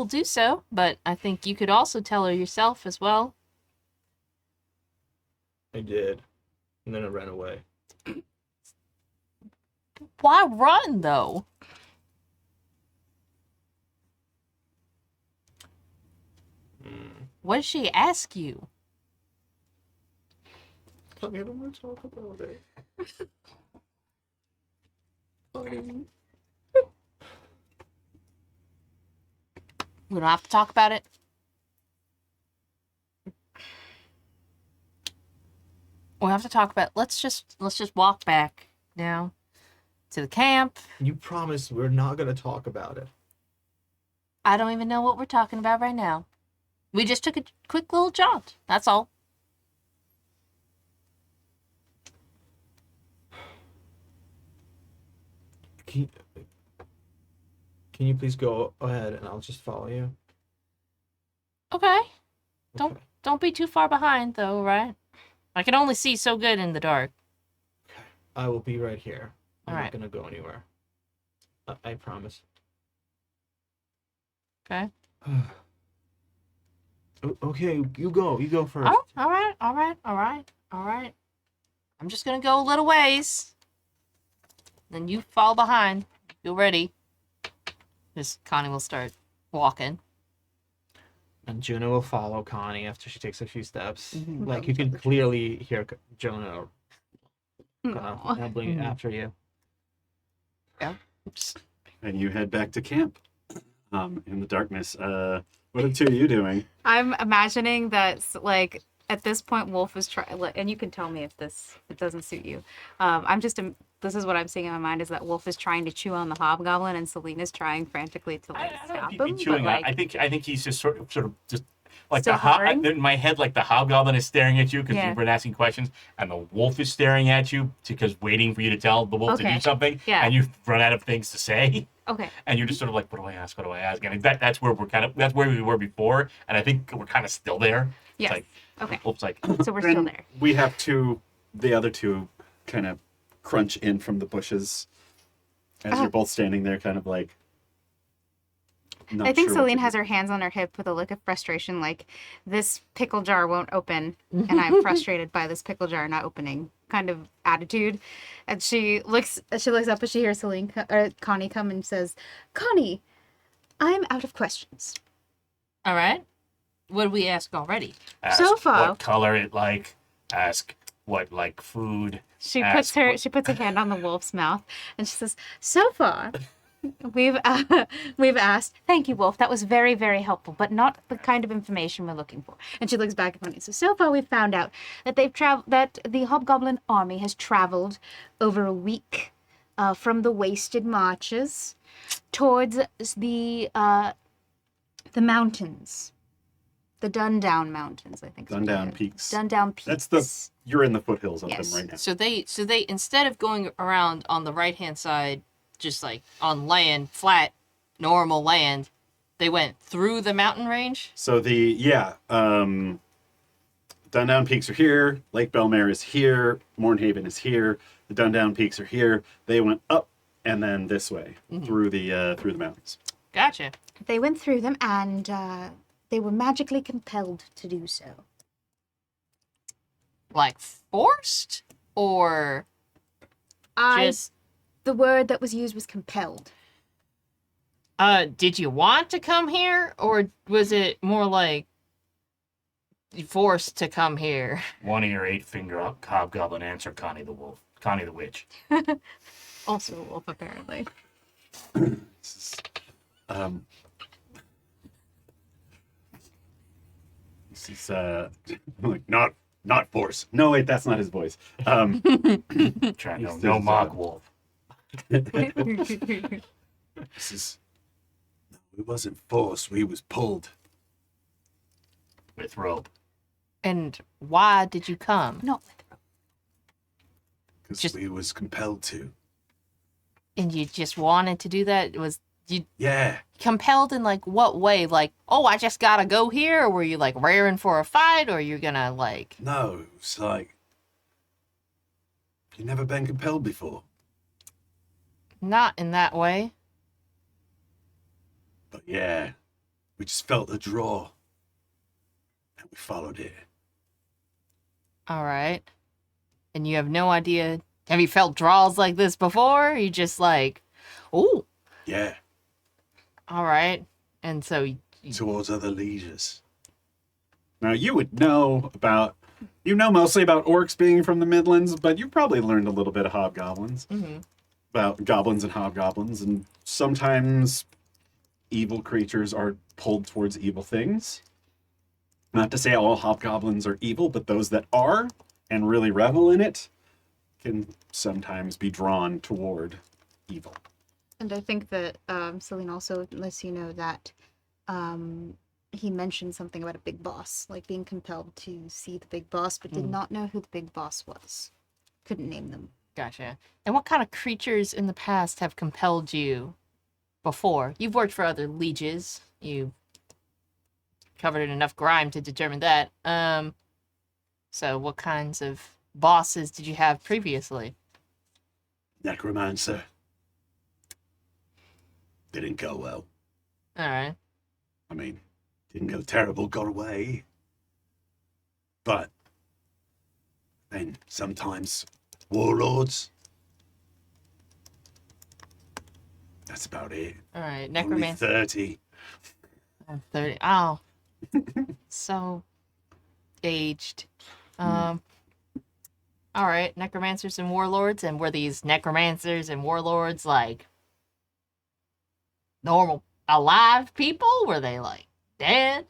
S5: do so, but I think you could also tell her yourself as well.
S4: I did. And then I ran away.
S5: Why run though? What did she ask you?
S4: I don't want to talk about it.
S5: We don't have to talk about it. We'll have to talk about it. Let's just walk back now to the camp.
S4: You promised we're not going to talk about it.
S5: I don't even know what we're talking about right now. We just took a quick little jaunt. That's all.
S4: Can you please go ahead and I'll just follow you?
S5: Okay.
S4: Okay.
S5: Don't be too far behind though, right? I can only see so good in the dark.
S4: I will be right here. I'm
S5: All
S4: not
S5: right.
S4: going to go anywhere. I promise.
S5: Okay.
S4: Okay, you go first.
S5: Oh, all right. I'm just gonna go a little ways. Then you fall behind. Feel ready. Just Connie will start walking.
S4: And Juno will follow Connie after she takes a few steps.
S5: Mhm.
S4: Like you can clearly hear Juno kind of
S3: Aw.
S4: ambling after you.
S5: Oops.
S2: And you head back to camp in the darkness. What are the two of you doing?
S3: I'm imagining that, like, at this point, Wolf is trying, and you can tell me if it doesn't suit you. This is what I'm seeing in my mind, is that Wolf is trying to chew on the hobgoblin, and Céline is trying frantically to, like,
S1: I don't
S3: stop
S1: think
S3: him.
S1: he's chewing
S3: but,
S1: on.
S3: like,
S1: I think he's just sort of just like
S3: Still hovering?
S1: in my head, like the hobgoblin is staring at you because
S3: Yeah.
S1: you've been asking questions, and the wolf is staring at you because waiting for you to tell the wolf to
S3: Okay.
S1: do something,
S3: Yeah.
S1: and you've run out of things to say,
S3: okay.
S1: and you're just sort of like, what do I ask? What do I ask? And that's where that's where we were before, and I think we're kind of still there.
S3: Yes.
S1: It's like,
S3: Okay.
S1: Wolf's like,
S3: So we're still
S2: Then
S3: there.
S2: we have two the other two kind of crunch in from the bushes as you're both standing there, kind of like. Not
S3: I think
S2: sure what to
S3: Céline
S2: do.
S3: has her hands on her hip with a look of frustration, like this pickle jar won't open, and I'm frustrated by this pickle jar not opening kind of attitude. And she looks up and she hears Connie come and says, "Connie, I'm out of questions."
S5: All right. What did we ask already?
S1: Ask
S3: So far-
S1: what color it like. Ask what like food.
S3: She
S1: Ask
S3: puts her hand on the wolf's mouth and she says, "So far, we've asked. Thank you, Wolf. That was very, very helpful, but not the kind of information we're looking for." And she looks back at Connie. So far, we've found out that that the Hobgoblin army has traveled over a week from the Wasted Marches towards the mountains. The Dundown Mountains, I think. is what
S2: Dundown
S3: they are.
S2: Peaks.
S3: Dundown Peaks.
S2: That's you're in the foothills of
S3: Yes.
S2: them right now.
S5: So they instead of going around on the right hand side, just like on land, flat, normal land, they went through the mountain range.
S2: So Dundown Peaks are here. Lake Belmare is here. Mornhaven is here. The Dundown Peaks are here. They went up and then this way through the mountains.
S5: Gotcha.
S3: They went through them and they were magically compelled to do so.
S5: Like forced or just
S3: The word that was used was compelled.
S5: did you want to come here or was it more like forced to come here?
S1: One of your 8-finger hobgoblin answer Connie the wolf. Connie the witch.
S3: Also a wolf, apparently.
S2: This is like not force. No, wait, that's not his voice.
S1: Trying
S2: This
S1: no
S2: is,
S1: mock wolf.
S2: This is. No, it wasn't force. We was pulled.
S1: With rope.
S5: And why did you come?
S3: Not with
S2: Because
S5: Just-
S2: we was compelled to.
S5: And you just wanted to do that? Was you
S2: Yeah.
S5: compelled in like what way? Like, oh, I just gotta go here? Or were you like raring for a fight? Or you're gonna like
S2: No, it's like. You've never been compelled before.
S5: not in that way?
S2: But yeah, we just felt a draw. And we followed it.
S5: All right. And you have no idea. Have you felt draws like this before? You just like, oh,
S2: Yeah.
S5: all right. And so
S2: Towards other leaders. Now you would know mostly about orcs being from the Midlands, but you probably learned a little bit of hobgoblins.
S5: mhm.
S2: About goblins and hobgoblins, and sometimes evil creatures are pulled towards evil things. Not to say all hobgoblins are evil, but those that are and really revel in it can sometimes be drawn toward evil.
S3: And I think that Céline also lets you know that he mentioned something about a big boss, like being compelled to see the big boss, but did not know who the big boss was. Couldn't name them.
S5: Gotcha. And what kind of creatures in the past have compelled you before? You've worked for other lieges. You covered enough grime to determine that. So what kinds of bosses did you have previously?
S2: Necromancer. Didn't go well.
S5: All right.
S2: I mean, didn't go terrible, got away. But then sometimes warlords. That's about it.
S5: All right.
S2: Only
S5: Necromancer.
S2: 30.
S5: 30. Oh. So aged. All right. Necromancers and warlords. And were these necromancers and warlords like normal alive people? Were they like dead?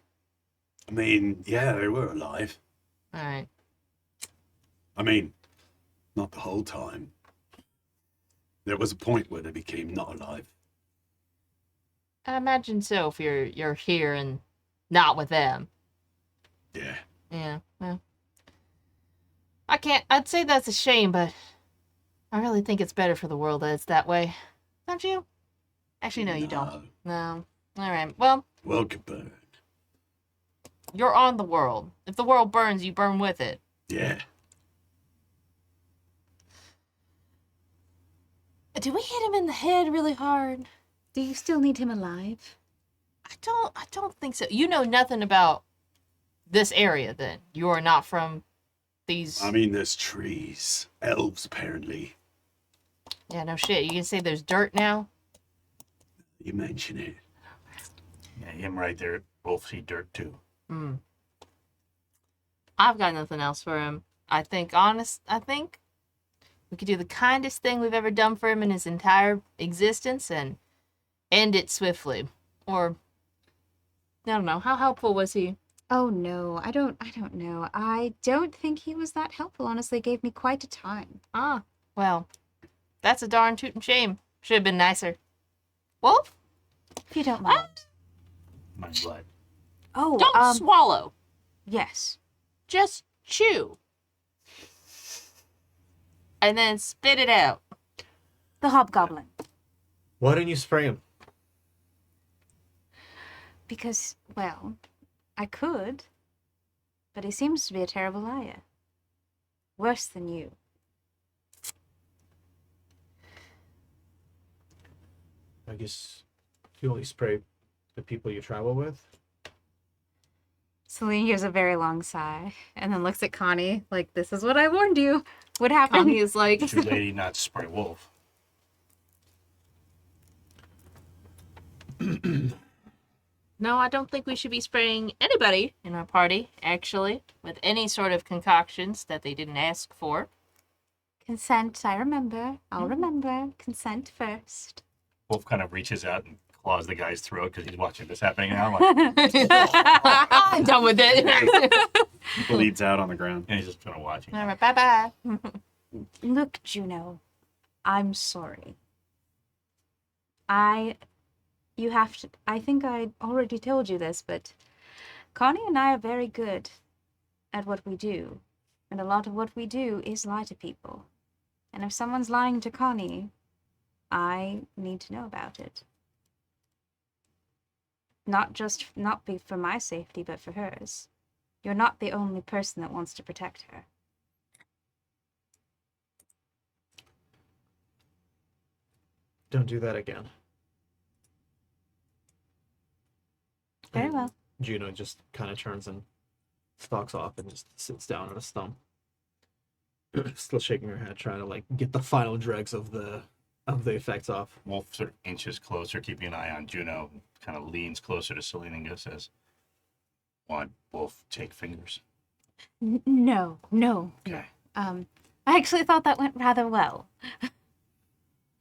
S2: I mean, yeah, they were alive.
S5: All right.
S2: I mean, not the whole time. There was a point where they became not alive.
S5: I imagine so if you're here and not with them.
S2: Yeah.
S5: Yeah, well. I'd say that's a shame, but I really think it's better for the world that it's that way. Don't you? Actually, no, you don't. No. All right. Well,
S2: World could burn.
S5: you're on the world. If the world burns, you burn with it.
S2: Yeah.
S5: Did we hit him in the head really hard?
S3: Do you still need him alive?
S5: I don't think so. You know nothing about this area then. You are not from these.
S2: I mean, there's trees. Elves, apparently.
S5: Yeah, no shit. You can say there's dirt now?
S2: You mention it.
S1: Yeah, him right there. Wolf see dirt too.
S5: I've got nothing else for him. I think we could do the kindest thing we've ever done for him in his entire existence and end it swiftly. Or, I don't know. How helpful was he?
S3: Oh no, I don't know. I don't think he was that helpful. Honestly, gave me quite a time.
S5: Ah, well, that's a darn tootin' shame. Should have been nicer. Wolf?
S3: If you don't mind.
S1: My blood.
S3: Oh,
S5: Don't swallow.
S3: yes.
S5: Just chew. And then spit it out.
S3: The hobgoblin.
S4: Why didn't you spray him?
S3: Because, well, I could, but he seems to be a terrible liar. Worse than you.
S4: I guess you only spray the people you travel with.
S3: Céline gives a very long sigh and then looks at Connie like, this is what I warned you would happen.
S5: Connie is like,
S1: Too lady not to spray wolf.
S5: no, I don't think we should be spraying anybody in our party, actually, with any sort of concoctions that they didn't ask for.
S3: Consent, I remember. I'll remember. Consent first.
S1: Wolf kind of reaches out and claws the guy's throat because he's watching this happening now. Like,
S5: I'm done with it.
S2: Bleeds out on the ground.
S1: and he's just kind of watching.
S5: All right, bye-bye.
S3: Look, Juno, I'm sorry. I think I already told you this, but Connie and I are very good at what we do. And a lot of what we do is lie to people. And if someone's lying to Connie, I need to know about it. Not be for my safety, but for hers. You're not the only person that wants to protect her.
S4: Don't do that again.
S3: Very well.
S4: Juno just kind of turns and stalks off and just sits down on a stump. Still shaking her head, trying to like get the final dregs of the effects off.
S1: Wolf sort of inches closer, keeping an eye on Juno, kind of leans closer to Céline and just says, "Want Wolf take fingers?"
S3: No.
S1: Okay.
S3: I actually thought that went rather well.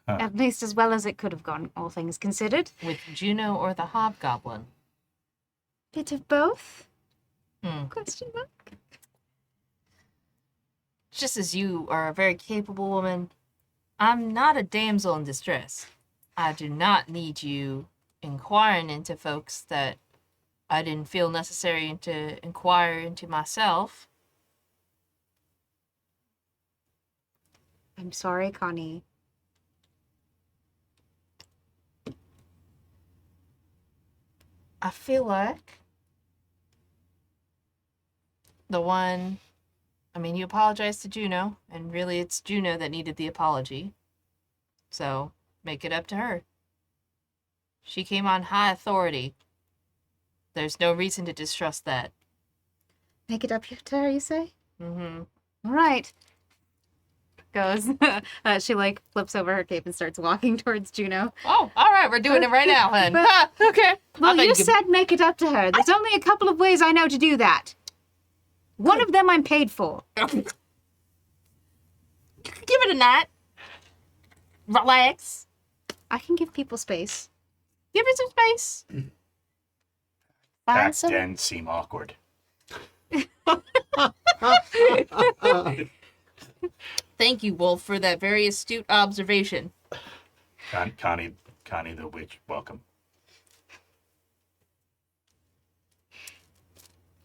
S3: At least as well as it could have gone, all things considered.
S5: With Juno or the hobgoblin?
S3: Bit of both?
S5: Hmm.
S3: Question mark?
S5: Just as you are a very capable woman, I'm not a damsel in distress. I do not need you inquiring into folks that I didn't feel necessary to inquire into myself.
S3: I'm sorry, Connie.
S5: I feel like you apologized to Juno, and really it's Juno that needed the apology. So, make it up to her. She came on high authority. There's no reason to distrust that.
S3: Make it up to her, you say?
S5: Mm-hmm.
S3: All right. Goes. She like flips over her cape and starts walking towards Juno.
S5: Oh, all right, we're doing it right now, hun.
S3: But-
S5: Okay.
S3: Well,
S5: I thought
S3: you
S5: could-
S3: said make it up to her. There's only a couple of ways I know to do that. One of them I'm paid for.
S5: Give it a night. Relax.
S3: I can give people space.
S5: Give her some space. Find
S1: That
S5: some.
S1: didn't seem awkward.
S5: Thank you, Wolf, for that very astute observation.
S1: Connie the witch, welcome.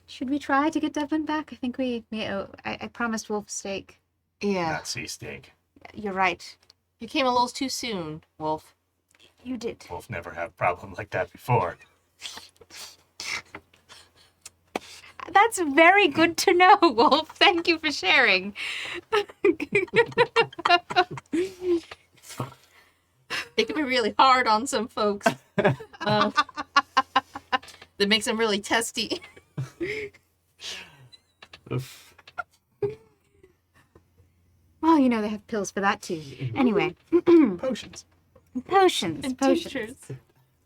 S3: Should we try to get Devlin back? I think I promised Wolf steak.
S5: Yeah.
S1: Not sea steak.
S3: You're right.
S5: You came a little too soon, Wolf.
S3: You did.
S1: Wolf never had a problem like that before.
S3: That's very good to know, Wolf. Thank you for sharing.
S5: It can be really hard on some folks. That makes them really testy.
S3: Well, you know they have pills for that too. Anyway,
S2: Potions.
S3: potions,
S5: And
S3: potions,
S5: tinctures.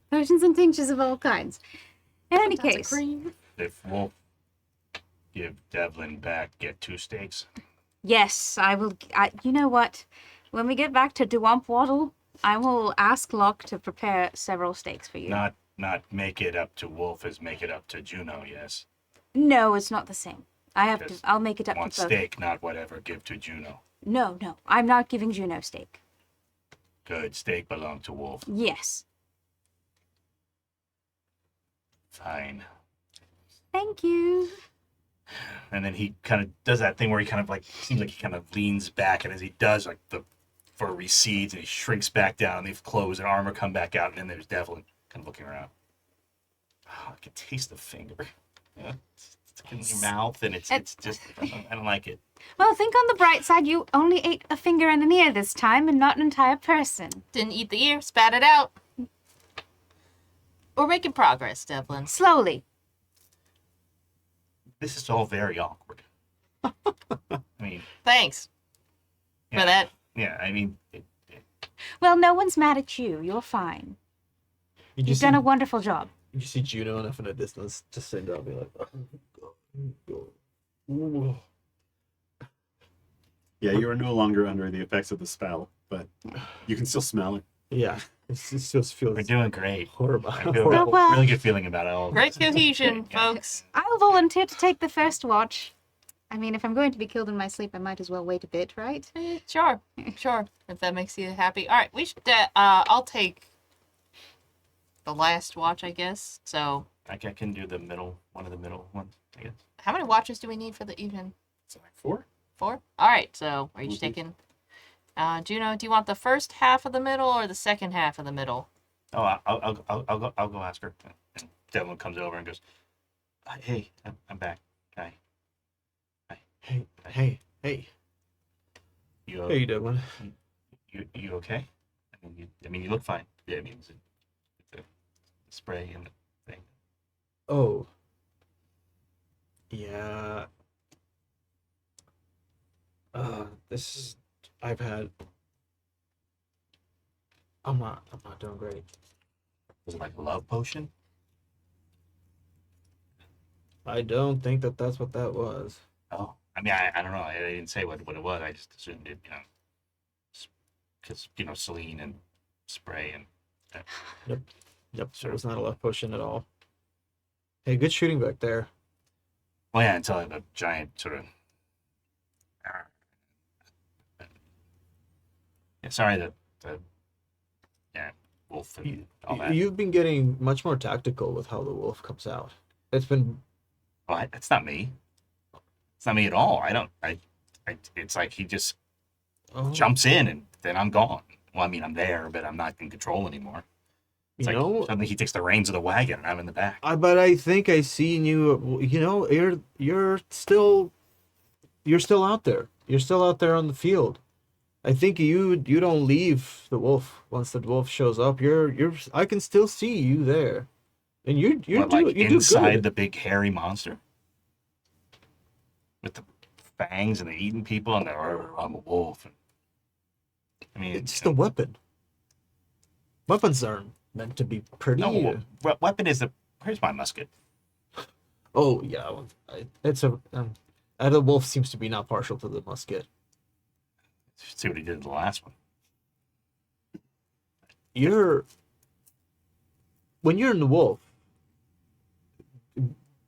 S3: potions and tinctures of all kinds. In any
S5: That's a
S3: case,
S5: cream.
S1: If Wolf give Devlin back, get 2 steaks.
S3: yes, I will. You know what? When we get back to d&amp Waddle, I will ask Locke to prepare several steaks for you.
S1: Not make it up to Wolf as make it up to Juno, yes.
S3: No, it's not the same. I have to.
S1: Just
S3: I'll make it up
S1: Want
S3: to both.
S1: steak, not whatever, give to Juno.
S3: No, I'm not giving Juno steak.
S1: Good, steak belong to Wolf.
S3: Yes.
S1: Fine.
S3: Thank you.
S1: And then he kind of does that thing where he kind of like, seems like he kind of leans back, and as he does, like the fur recedes and he shrinks back down, and these clothes and armor come back out, and then there's Devlin kind of looking around. Oh, I can taste the finger. Yeah, it's in your mouth, and it's just, I don't like it.
S3: Well, think on the bright side. You only ate a finger and an ear this time, and not an entire person.
S5: Didn't eat the ear, spat it out. We're making progress, Devlin.
S3: Slowly.
S1: This is all very awkward. I mean,
S5: Thanks
S1: yeah,
S5: for that.
S1: Yeah, I mean,
S3: Well, no one's mad at you. You're fine. You've done a wonderful job.
S4: You see Juno enough in a distance, just sitting down and be like, ooh.
S2: Yeah, you are no longer under the effects of the spell, but you can still smell it.
S4: Yeah, it just feels
S1: we're doing great.
S4: horrible.
S1: I feel
S4: horrible.
S3: well-
S1: really good feeling about it all.
S5: Great cohesion,
S1: Yeah.
S5: folks.
S3: I'll volunteer to take the first watch. I mean, if I'm going to be killed in my sleep, I might as well wait a bit, right?
S5: Sure. If that makes you happy. All right, we should. I'll take the last watch, I guess. So,
S1: I can do the middle, one of the middle ones, I guess.
S5: how many watches do we need for the evening?
S2: It's like 4?
S5: 4. All right. So, are you
S2: Mhm.
S5: taking? Juno, do you want the first half of the middle or the second half of the middle?
S1: Oh, I'll go ask her. And Devlin comes over and goes, "Hey, I'm back. Hi.
S4: Hey,
S1: You
S4: how you doing?
S1: you okay? I mean, you look fine. Yeah, I mean, the spray and the thing.
S4: Oh, yeah. I've had. I'm not doing great.
S1: Was it like a love potion?
S4: I don't think that's what that was.
S1: Oh, I mean, I don't know. I didn't say what it was. I just assumed it, because Céline and spray and
S4: Yep,
S1: Sure.
S4: it was not a love potion at all. Hey, good shooting back there.
S1: well, yeah, until the giant sort of. Yeah, sorry the wolf and all that.
S4: You've been getting much more tactical with how the wolf comes out. It's been
S1: Well, that's not me. It's not me at all. It's like he just jumps in and then I'm gone. Well, I mean, I'm there, but I'm not in control anymore. It's
S4: you
S1: like
S4: know.
S1: suddenly he takes the reins of the wagon and I'm in the back.
S4: But I think I seen you. You know, you're still out there. You're still out there on the field. I think you don't leave the wolf once the wolf shows up. I can still see you there, and you
S1: What,
S4: do
S1: like
S4: you do
S1: inside
S4: good.
S1: the big hairy monster with the fangs and the eating people and I'm a wolf. I mean,
S4: It's just a weapon. Weapons are meant to be pretty.
S1: no, weapon is where's my musket?
S4: Oh yeah, well, it's a. The wolf seems to be not partial to the musket.
S1: See what he did in the last one.
S4: When you're in the wolf,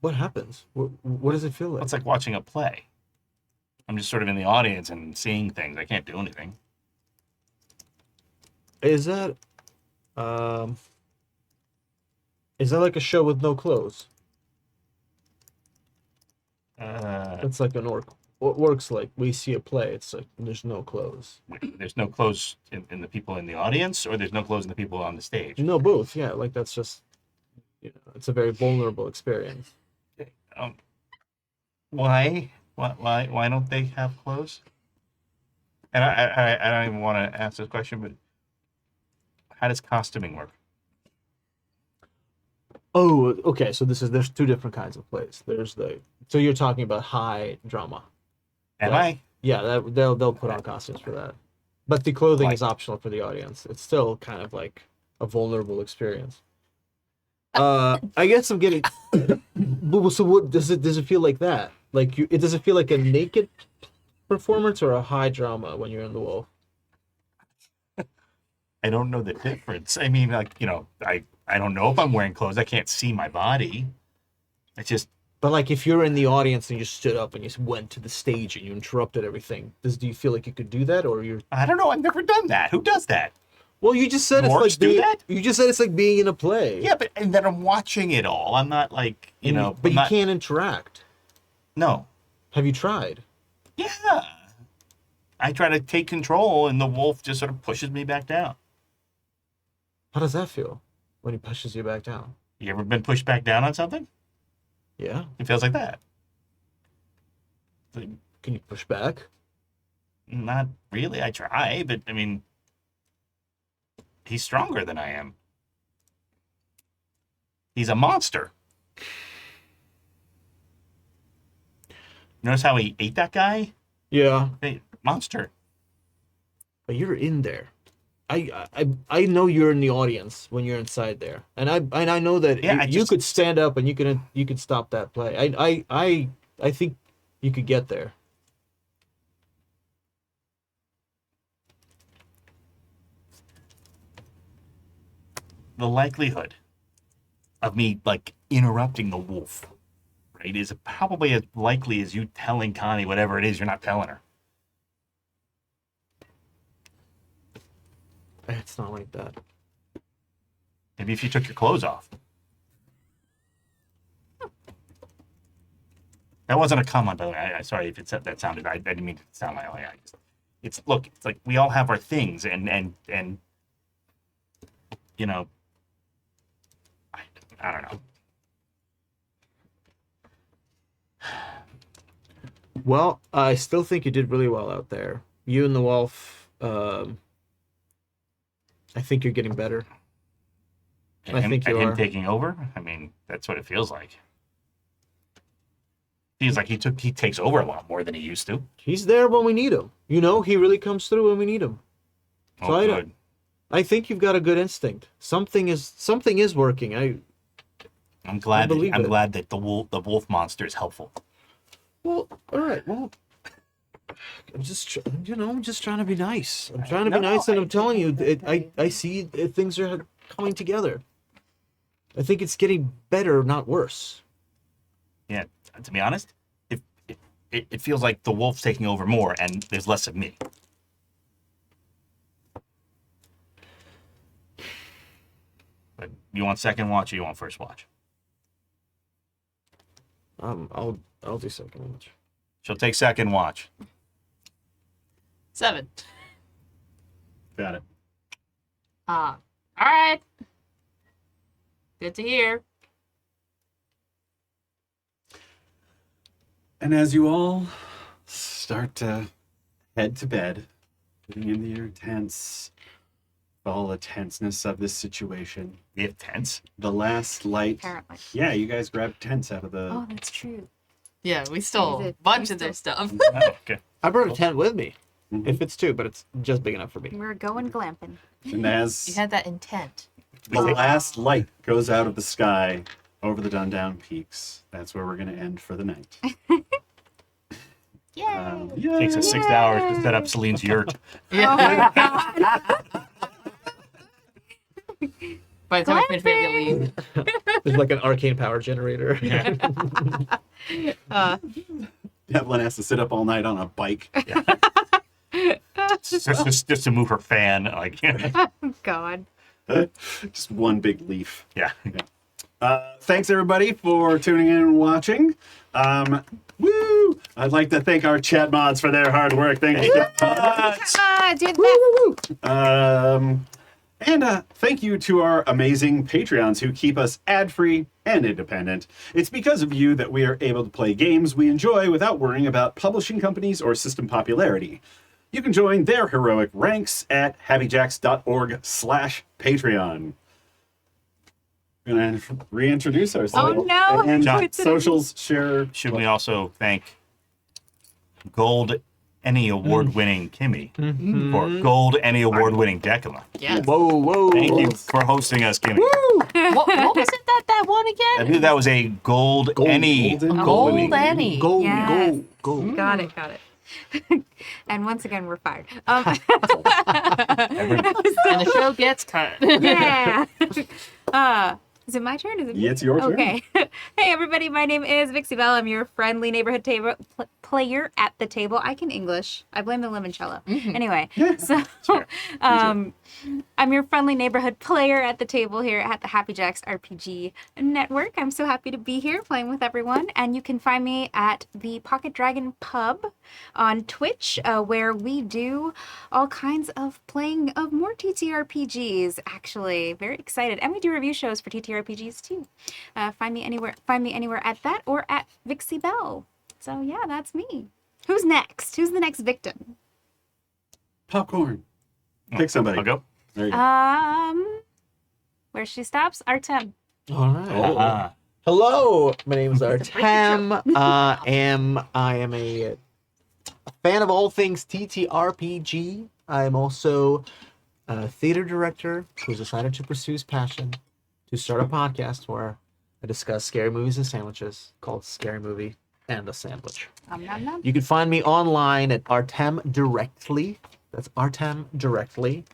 S4: what happens? What does it feel like?
S1: It's like watching a play. I'm just sort of in the audience and seeing things. I can't do anything.
S4: Is that like a show with no clothes? It's like an orc. What works like we see a play. It's like there's no clothes.
S1: There's no clothes in the people in the audience, or there's no clothes in the people on the stage.
S4: No, both. Yeah, like that's just, it's a very vulnerable experience.
S1: Why don't they have clothes? And I don't even want to ask this question, but How does costuming work?
S4: Oh, okay. So there's two different kinds of plays. So you're talking about high drama.
S1: Am
S4: Yeah.
S1: I?
S4: Yeah, they'll put on costumes for that, but the clothing
S1: Like-
S4: is optional for the audience. It's still kind of like a vulnerable experience. I guess I'm getting. So what does it feel like that? Like does it feel like a naked performance or a high drama when you're in the wolf?
S1: I don't know the difference. I mean, like, I don't know if I'm wearing clothes. I can't see my body. It's just,
S4: But like if you're in the audience and you stood up and you went to the stage and you interrupted everything, do you feel like you could do that, or you're?
S1: I don't know. I've never done that. Who does that?
S4: Well, you just said
S1: Orcs
S4: it's like
S1: do that?
S4: You just said it's like being in a play.
S1: Yeah, and then I'm watching it all. I'm not like,
S4: But
S1: I'm
S4: you
S1: not-
S4: can't interact.
S1: No.
S4: Have you tried?
S1: Yeah. I try to take control, and the wolf just sort of pushes me back down.
S4: How does that feel when he pushes you back down?
S1: You ever been pushed back down on something?
S4: Yeah.
S1: It feels like that.
S4: Can you push back?
S1: Not really. I try, but I mean, he's stronger than I am. He's a monster. Notice how he ate that guy?
S4: Yeah.
S1: Hey, monster.
S4: But you're in there. I know you're in the audience when you're inside there, and I know that
S1: Yeah,
S4: you could stand up and you could stop that play. I think you could get there.
S1: The likelihood of me like interrupting the wolf, right, is probably as likely as you telling Connie whatever it is you're not telling her.
S4: It's not like that.
S1: Maybe if you took your clothes off. That wasn't a comment, by the way. Sorry if that sounded. I didn't mean to sound like. It's like we all have our things, and you know, I don't know.
S4: Well, I still think you did really well out there. You and the wolf. I think you're getting better. I think you
S1: him
S4: are.
S1: taking over. I mean, that's what it feels like. Feels like he takes over a lot more than he used to.
S4: He's there when we need him. You know, he really comes through when we need him. So
S1: Oh, good.
S4: I think you've got a good instinct. Something is working.
S1: I'm glad.
S4: believe
S1: I'm
S4: it.
S1: glad that the wolf monster is helpful.
S4: Well, all right. Well, I'm just trying to be nice. I'm trying to be
S1: No,
S4: nice, and I'm telling you, I see things are coming together. I think it's getting better, not worse.
S1: Yeah. To be honest, it feels like the wolf's taking over more, and there's less of me. But you want second watch or you want first watch?
S4: I'll do second watch.
S1: She'll take second watch.
S5: 7.
S2: Got it.
S5: All right. Good to hear.
S2: And as you all start to head to bed, getting into your tents, all the tenseness of this situation,
S1: We have tents.
S2: the last light.
S3: Apparently.
S2: Yeah, you guys grabbed tents out of the.
S3: Oh, that's true.
S5: Yeah, we stole
S3: We
S5: a
S3: did.
S5: bunch
S3: We
S5: of their stuff.
S1: Oh, okay.
S4: I brought a tent with me,
S2: Mhm.
S4: if it's two, but it's just big enough for me.
S3: We're going glamping.
S2: And as
S5: You had that intent.
S2: the last light goes out of the sky over the Dundown Peaks, that's where we're going to end for the night.
S3: Yay!
S1: Takes us 6 hours to set up Celine's yurt.
S3: Oh my god.
S5: By the time we finish, we have to leave.
S4: There's like an arcane power generator.
S2: Devlin has to sit up all night on a bike.
S1: just to move her fan. Like,
S3: God.
S2: Just one big leaf.
S1: yeah.
S2: Thanks everybody for tuning in and watching. Woo! I'd like to thank our chat mods for their hard work. Thank you.
S3: Ah, did that.
S2: And thank you to our amazing Patreons who keep us ad-free and independent. It's because of you that we are able to play games we enjoy without worrying about publishing companies or system popularity. You can join their heroic ranks at happyjacks.org/Patreon. We're going to reintroduce ourselves.
S3: Oh, no.
S2: And
S1: John,
S2: socials share.
S1: Should we also thank Gold Any Award-winning Kimmy for Gold Any Award-winning Decima?
S5: Yes.
S4: Whoa, whoa.
S1: Thank you for hosting us, Kimmy.
S5: What was it that one
S1: I
S5: again?
S1: believe that was a Gold Any
S2: Golden
S5: Gold
S1: Award-winning.
S5: Annie.
S4: Go,
S3: Yes.
S4: go, go.
S3: Got it. And once again, we're fired.
S5: And the show gets cut.
S3: Yeah. Is it my turn? Is it me?
S2: Yeah, it's your turn.
S3: Okay. Hey, everybody. My name is Vixie Bell. I'm your friendly neighborhood player at the table. I can English. I blame the limoncello. Anyway, so I'm your friendly neighborhood player at the table here at the Happy Jacks RPG Network. I'm so happy to be here playing with everyone. And you can find me at the Pocket Dragon Pub on Twitch, where we do all kinds of playing of more TTRPGs, actually. Very excited. And we do review shows for TTRPGs too. Find me anywhere at that or at Vixie Bell. So yeah, that's me. Who's next? Who's the next victim?
S2: Popcorn. Pick somebody.
S1: I'll go.
S2: There you go.
S3: Where she stops, Artem.
S4: All right.
S1: Ah.
S4: Hello, my name is Artem. I am a fan of all things TTRPG. I am also a theater director who's decided to pursue his passion to start a podcast where I discuss scary movies and sandwiches called Scary Movie and a Sandwich.
S3: Nom, nom, nom.
S4: You can find me online at Artem Directly. That's Artem Directly.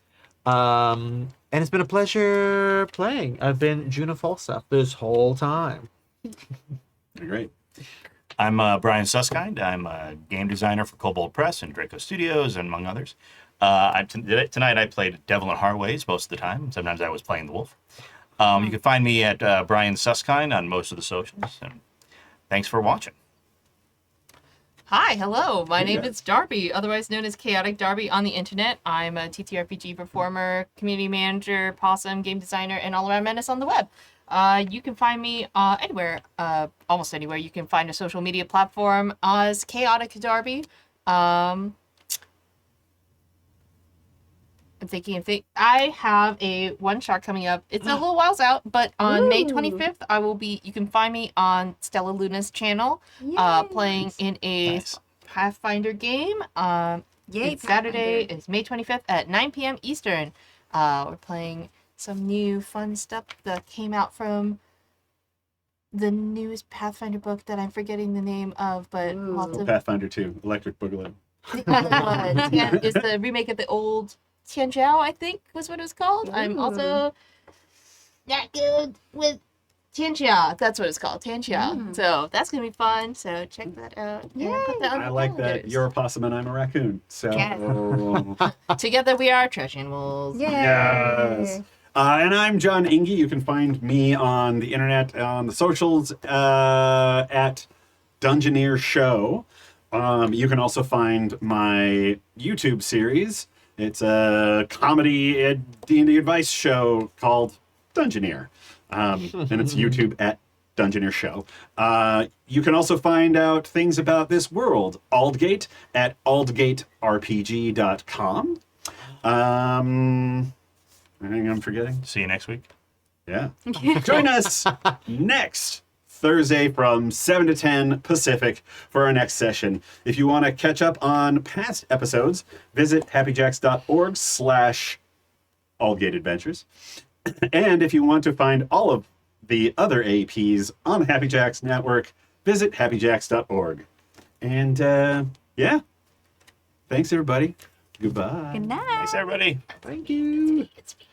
S4: And it's been a pleasure playing. I've been Juno Falstaff this whole time.
S2: Great.
S1: I'm Brian Suskind. I'm a game designer for Kobold Press and Draco Studios, and among others. Tonight I played Devlin Harways most of the time. Sometimes I was playing the wolf. You can find me at Brian Suskind on most of the socials. And thanks for watching.
S5: Hi, hello. My name
S2: Yeah.
S5: is Darby, otherwise known as Chaotic Darby on the internet. I'm a TTRPG performer, community manager, possum, game designer, and all-around menace on the web. You can find me anywhere, almost anywhere. You can find a social media platform as Chaotic Darby. I'm thinking. I have a one-shot coming up. It's a little whiles out, but on May 25th, I will be. You can find me on Stella Luna's channel, playing in a
S1: Nice.
S5: Pathfinder game.
S3: Yay,
S5: It's Saturday. It's May 25th at 9 p.m. Eastern. We're playing some new fun stuff that came out from the newest Pathfinder book that I'm forgetting the name of, but lots of
S2: Pathfinder 2, Electric Boogaloo.
S5: It's the remake of the old Tianzhao, I think was what it was called. I'm also not good with Tianjia. That's what it's called, Tianjia. So that's gonna be fun. So check that out. And put that on
S2: I
S5: the
S2: like that.
S5: calendars.
S2: You're a possum and I'm a raccoon. So
S3: Yes.
S5: Together we are trash animals.
S3: Yay.
S2: yes. And I'm Jon Enge. You can find me on the internet, on the socials, at Dungeoneer Show. You can also find my YouTube series. It's a comedy D&D advice show called Dungeoneer. And it's YouTube at Dungeoneer Show. You can also find out things about this world, Aldgate, at aldgaterpg.com. Anything I'm forgetting?
S1: See you next week.
S2: Yeah. Join us next Thursday from 7 to 10 Pacific for our next session. If you want to catch up on past episodes, visit happyjacks.org/Aldgate Adventures. And if you want to find all of the other APs on the Happy Jacks network, visit happyjacks.org. And yeah, thanks everybody. Goodbye.
S3: Good night.
S1: Thanks, everybody.
S4: Thank you.
S5: It's me.